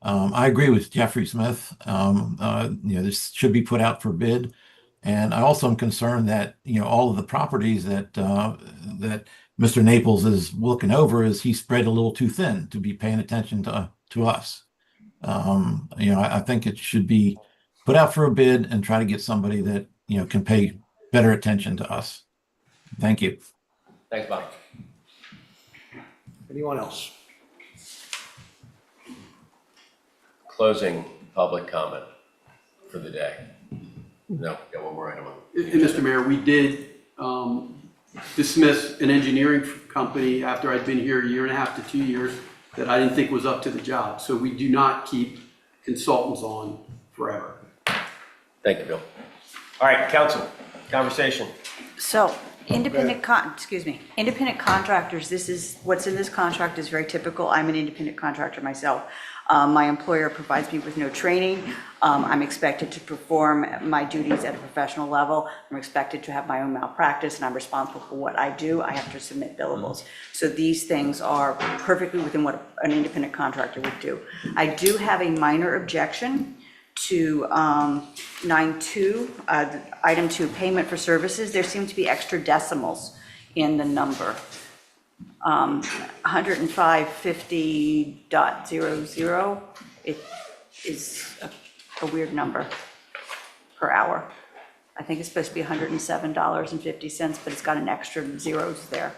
[SPEAKER 13] I agree with Jeffrey Smith. This should be put out for bid. And I also am concerned that, all of the properties that Mr. Naples is looking over is he spread a little too thin to be paying attention to us. I think it should be put out for a bid and try to get somebody that, can pay better attention to us. Thank you.
[SPEAKER 1] Thanks, Bob.
[SPEAKER 5] Anyone else?
[SPEAKER 1] Closing public comment for the day. No, got one more item on.
[SPEAKER 2] And Mr. Mayor, we did dismiss an engineering company after I'd been here 1.5 to 2 years that I didn't think was up to the job. So we do not keep consultants on forever.
[SPEAKER 1] Thank you, Bill. All right, council, conversation.
[SPEAKER 4] So, independent contractors, this is, what's in this contract is very typical. I'm an independent contractor myself. My employer provides me with no training. I'm expected to perform my duties at a professional level. I'm expected to have my own malpractice, and I'm responsible for what I do. I have to submit billables. So these things are perfectly within what an independent contractor would do. I do have a minor objection to 9.2, item 2, payment for services. There seem to be extra decimals in the number. 105.50.00, it is a weird number per hour. I think it's supposed to be $107.50, but it's got an extra zeros there.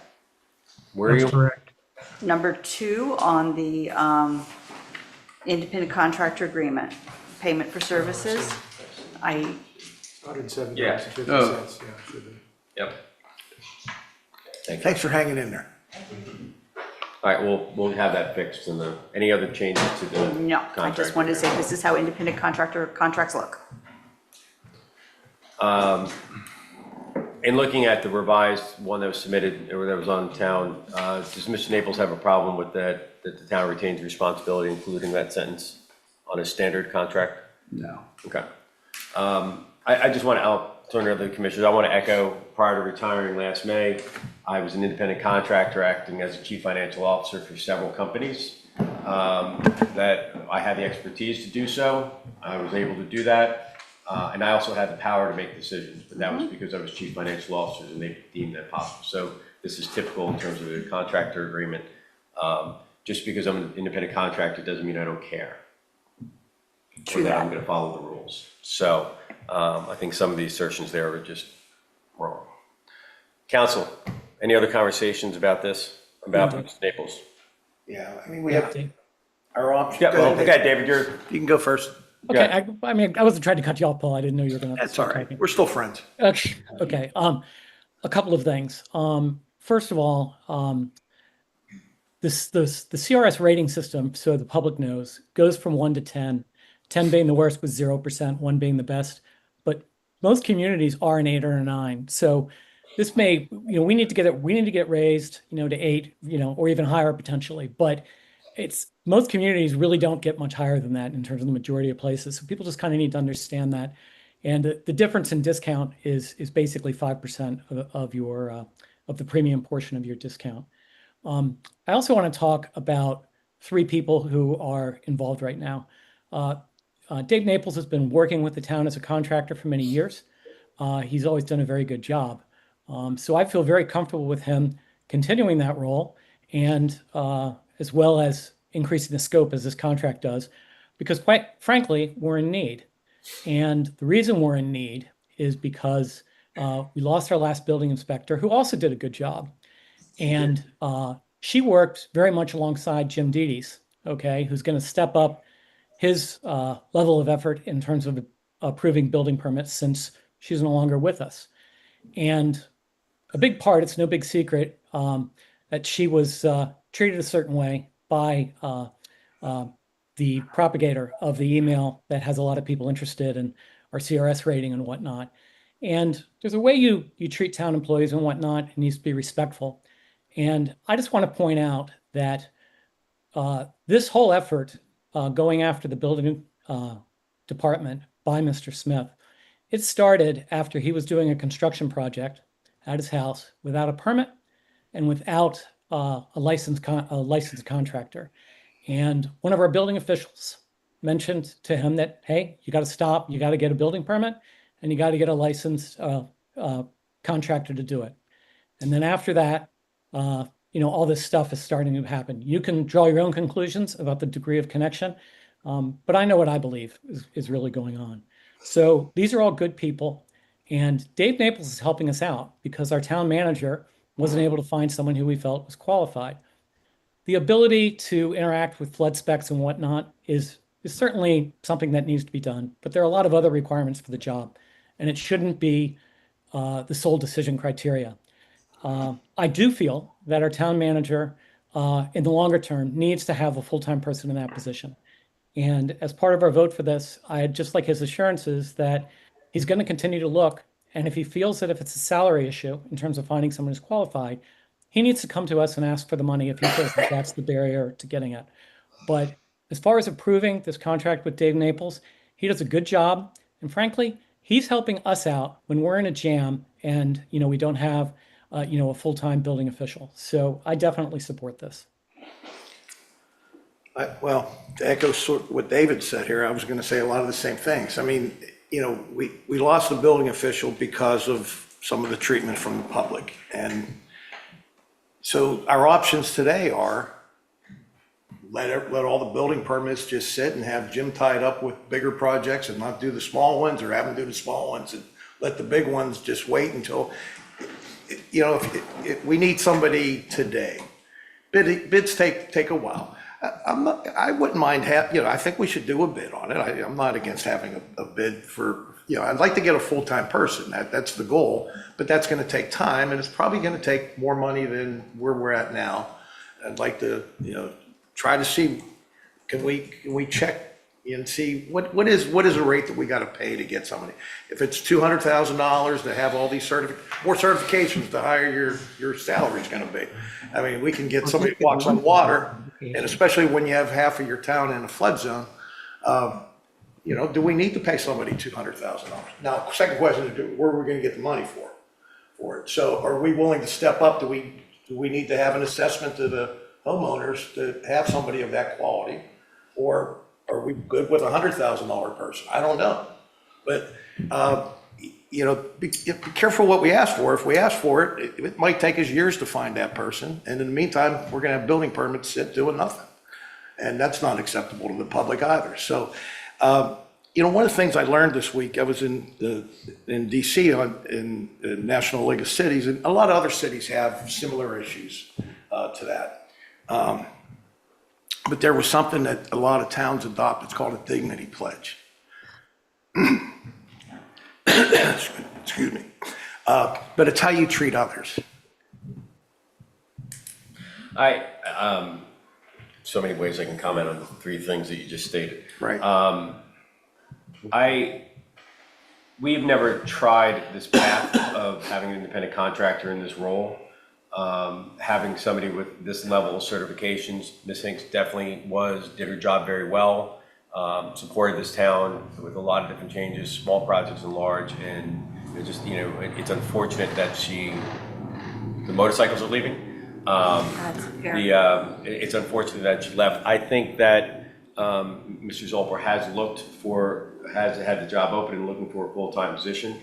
[SPEAKER 1] Where are you?
[SPEAKER 20] That's correct.
[SPEAKER 4] Number 2 on the independent contractor agreement, payment for services.
[SPEAKER 7] $107.50.
[SPEAKER 18] Yeah.
[SPEAKER 2] Oh.
[SPEAKER 7] Should be.
[SPEAKER 18] Yep.
[SPEAKER 5] Thanks for hanging in there.
[SPEAKER 1] All right, we'll have that fixed. And any other changes to the
[SPEAKER 4] No, I
[SPEAKER 1] contract?
[SPEAKER 4] just wanted to say this is how independent contractor contracts look.
[SPEAKER 1] In looking at the revised one that was submitted, or that was on town, does Mr. Naples have a problem with that the town retains responsibility, including that sentence on a standard contract?
[SPEAKER 2] No.
[SPEAKER 1] Okay. I just want to, I'll turn to the commissioners. I want to echo, prior to retiring last May, I was an independent contractor acting as a chief financial officer for several companies. That I had the expertise to do so. I was able to do that. And I also had the power to make decisions, but that was because I was chief financial officer and they deemed that possible. So this is typical in terms of a contractor agreement. Just because I'm an independent contractor doesn't mean I don't care. Or that I'm going to follow the rules. So I think some of the assertions there are just wrong. Council, any other conversations about this, about Mr. Naples?
[SPEAKER 5] Yeah, I mean, we have our options.
[SPEAKER 1] Yeah, well, okay, David,
[SPEAKER 5] you can go first.
[SPEAKER 3] Okay, I mean, I wasn't trying to cut you off, Paul. I didn't know you were going to.
[SPEAKER 5] That's all right. We're still friends.
[SPEAKER 3] Okay, okay. A couple of things. First of all, the CRS rating system, so the public knows, goes from 1 to 10. 10 being the worst with 0%, 1 being the best. But most communities are an 8 or a 9. So this may, we need to get it raised, to 8, or even higher potentially. But most communities really don't get much higher than that in terms of the majority of places. So people just kind of need to understand that. And the difference in discount is basically 5% of the premium portion of your discount. I also want to talk about 3 people who are involved right now. Dave Naples has been working with the town as a contractor for many years. He's always done a very good job. So I feel very comfortable with him continuing that role, and as well as increasing the scope as this contract does, because quite frankly, we're in need. And the reason we're in need is because we lost our last building inspector, who also did a good job. And she worked very much alongside Jim Dedes, okay, who's going to step up his level of effort in terms of approving building permits since she's no longer with us. And a big part, it's no big secret, that she was treated a certain way by the propagator of the email that has a lot of people interested in our CRS rating and whatnot. And there's a way you treat town employees and whatnot. It needs to be respectful. And I just want to point out that this whole effort going after the building department by Mr. Smith, it started after he was doing a construction project at his house without a permit and without a licensed contractor. And one of our building officials mentioned to him that, hey, you got to stop, you got to get a building permit, and you got to get a licensed contractor to do it. And then after that, all this stuff is starting to happen. You can draw your own conclusions about the degree of connection, but I know what I believe is really going on. So these are all good people, and Dave Naples is helping us out because our town manager wasn't able to find someone who we felt was qualified. The ability to interact with flood specs and whatnot is certainly something that needs to be done, but there are a lot of other requirements for the job, and it shouldn't be the sole decision criteria. I do feel that our town manager, in the longer term, needs to have a full-time person in that position. And as part of our vote for this, I'd just like his assurances that he's going to continue to look. And if he feels that if it's a salary issue in terms of finding someone who's qualified, he needs to come to us and ask for the money if he feels that that's the barrier to getting it. But as far as approving this contract with Dave Naples, he does a good job. And frankly, he's helping us out when we're in a jam and, we don't have a full-time building official. So I definitely support this.
[SPEAKER 5] Well, to echo what David said here, I was going to say a lot of the same things. I mean, we lost the building official because of some of the treatment from the public. And so our options today are let all the building permits just sit and have Jim tied up with bigger projects and not do the small ones, or have him do the small ones and let the big ones just wait until, you know, if we need somebody today. Bids take a while. I wouldn't mind you know, I think we should do a bid on it. I'm not against having a bid for, you know, I'd like to get a full-time person. That's the goal, but that's gonna take time, and it's probably gonna take more money than where we're at now. I'd like to, you know, try to see, can we check and see what is a rate that we gotta pay to get somebody? If it's $200,000 to have all these more certifications, the higher your salary's gonna be. I mean, we can get somebody who walks on water, and especially when you have half of your town in a flood zone, you know, do we need to pay somebody $200,000? Now, second question is, where are we gonna get the money for it? So are we willing to step up? Do we need to have an assessment to the homeowners to have somebody of that quality? Or are we good with a $100,000 person? I don't know. But, you know, be careful what we ask for. If we ask for it, it might take us years to find that person. And in the meantime, we're gonna have building permits sit doing nothing. And that's not acceptable to the public either. So, you know, one of the things I learned this week, I was in DC in the National League of Cities, and a lot of other cities have similar issues to that. But there was something that a lot of towns adopt. It's called a dignity pledge. Excuse me. But it's how you treat others.
[SPEAKER 1] So many ways I can comment on the three things that you just stated.
[SPEAKER 5] Right.
[SPEAKER 1] We've never tried this path of having an independent contractor in this role. Having somebody with this level of certifications, Ms. Hinks definitely did her job very well, supported this town with a lot of different changes, small projects and large, and it just, you know, it's unfortunate that the motorcycles are leaving. It's unfortunate that she left. I think that Mr. Zolper has had the job open and looking for a full-time position.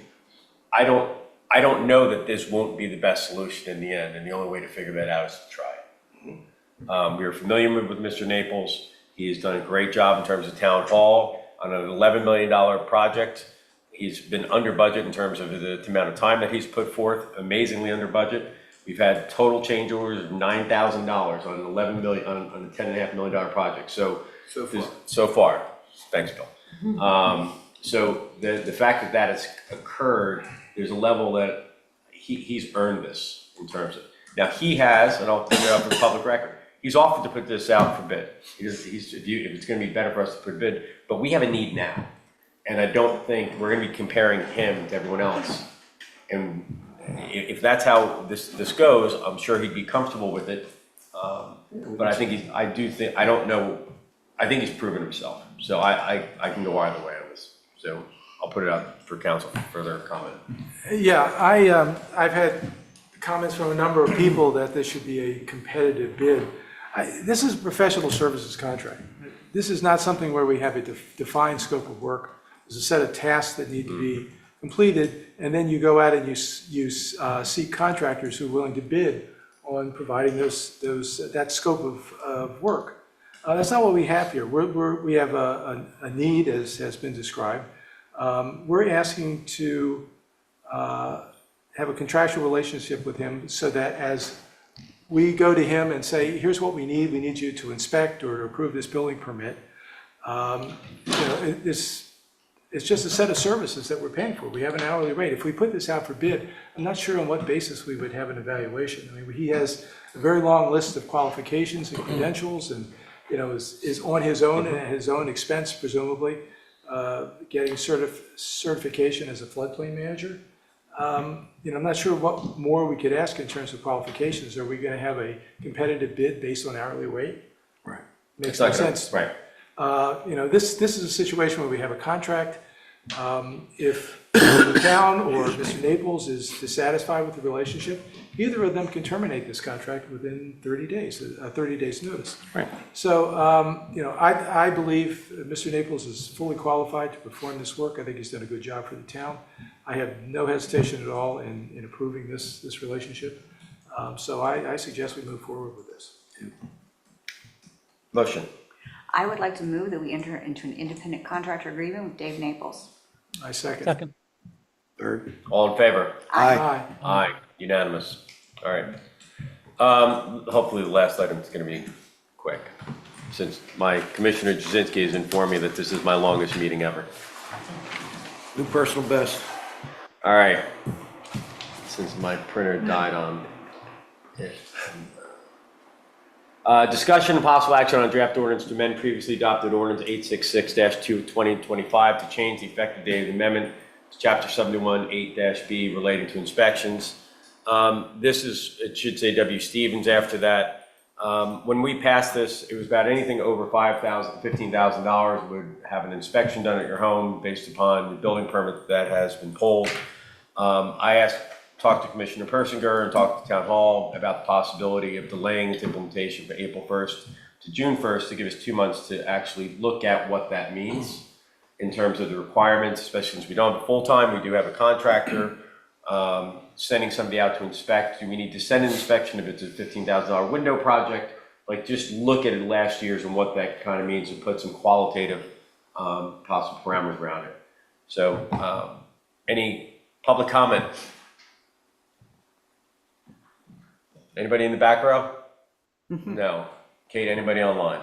[SPEAKER 1] I don't know that this won't be the best solution in the end, and the only way to figure that out is to try. We are familiar with Mr. Naples. He has done a great job in terms of town hall on an $11 million project. He's been under budget in terms of the amount of time that he's put forth, amazingly under budget. We've had total change orders of $9,000 on an $11 million, on a $10.5 million project. So far, thanks, Bill. So the fact that has occurred, there's a level that he's earned this in terms of, now he has, and I'll put it up for the public record, he's offered to put this out for bid. If it's gonna be better for us to put bid, but we have a need now. And I don't think we're gonna be comparing him to everyone else. And if that's how this goes, I'm sure he'd be comfortable with it. But I think I think he's proven himself. So I can go either way on this. So I'll put it out for council for further comment.
[SPEAKER 7] Yeah, I've had comments from a number of people that this should be a competitive bid. This is a professional services contract. This is not something where we have a defined scope of work. There's a set of tasks that need to be completed, and then you go out and you seek contractors who are willing to bid on providing that scope of work. That's not what we have here. We have a need, as has been described. We're asking to have a contractual relationship with him so that as we go to him and say, here's what we need you to inspect or to approve this building permit, it's just a set of services that we're paying for. We have an hourly rate. If we put this out for bid, I'm not sure on what basis we would have an evaluation. I mean, he has a very long list of qualifications and credentials, and is on his own and at his own expense, presumably, getting certification as a floodplain manager. I'm not sure what more we could ask in terms of qualifications. Are we going to have a competitive bid based on hourly rate?
[SPEAKER 5] Right.
[SPEAKER 7] Makes no sense.
[SPEAKER 1] Right.
[SPEAKER 7] This is a situation where we have a contract. If the town or Mr. Naples is dissatisfied with the relationship, either of them can terminate this contract within 30 days, 30 days notice.
[SPEAKER 5] Right.
[SPEAKER 7] So, I believe Mr. Naples is fully qualified to perform this work. I think he's done a good job for the town. I have no hesitation at all in approving this relationship. So I suggest we move forward with this.
[SPEAKER 1] Motion.
[SPEAKER 4] I would like to move that we enter into an independent contractor agreement with Dave Naples.
[SPEAKER 7] I second.
[SPEAKER 5] Third.
[SPEAKER 1] All in favor?
[SPEAKER 5] Aye.
[SPEAKER 1] Aye, unanimous. All right. Hopefully the last item is going to be quick, since my Commissioner Jazinski has informed me that this is my longest meeting ever.
[SPEAKER 5] New personal best.
[SPEAKER 1] All right. Since my printer died on it. Discussion and possible action on draft ordinance to amend previously adopted ordinance 866-2/2025 to change the effective date of the amendment to chapter 71 8-B relating to inspections. This is, it should say W. Stevens after that. When we passed this, it was about anything over $15,000 would have an inspection done at your home based upon the building permit that has been pulled. I talked to Commissioner Persinger and talked to Town Hall about the possibility of delaying its implementation for April 1st to June 1st to give us 2 months to actually look at what that means in terms of the requirements, especially since we don't have a full-time, we do have a contractor. Sending somebody out to inspect, do we need to send an inspection if it's a $15,000 window project? Like, just look at it last year's and what that kind of means and put some qualitative possible parameters around it. So, any public comment? Anybody in the back row? No. Kate, anybody online?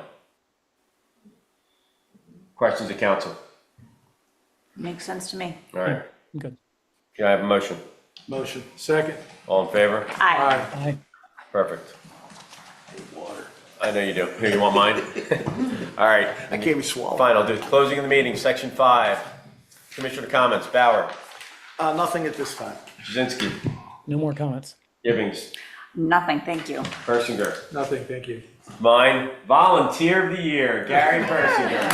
[SPEAKER 1] Questions of council?
[SPEAKER 4] Makes sense to me.
[SPEAKER 1] All right.
[SPEAKER 3] Good.
[SPEAKER 1] Can I have a motion?
[SPEAKER 5] Motion. Second.
[SPEAKER 1] All in favor?
[SPEAKER 4] Aye.
[SPEAKER 3] Aye.
[SPEAKER 1] Perfect. I know you do. Here, you want mine? All right.
[SPEAKER 5] That gave me swallow.
[SPEAKER 1] Fine, I'll do closing of the meeting, section 5. Commissioner comments, Bauer,
[SPEAKER 5] Nothing at this time.
[SPEAKER 1] Jazinski,
[SPEAKER 3] No more comments.
[SPEAKER 1] Gibbings,
[SPEAKER 4] Nothing, thank you.
[SPEAKER 1] Persinger.
[SPEAKER 7] Nothing, thank you.
[SPEAKER 1] Mine, volunteer of the year, Gary Persinger.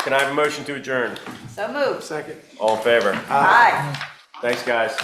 [SPEAKER 1] Can I have a motion to adjourn?
[SPEAKER 4] So moved.
[SPEAKER 5] Second.
[SPEAKER 1] All in favor?
[SPEAKER 4] Aye.
[SPEAKER 1] Thanks, guys.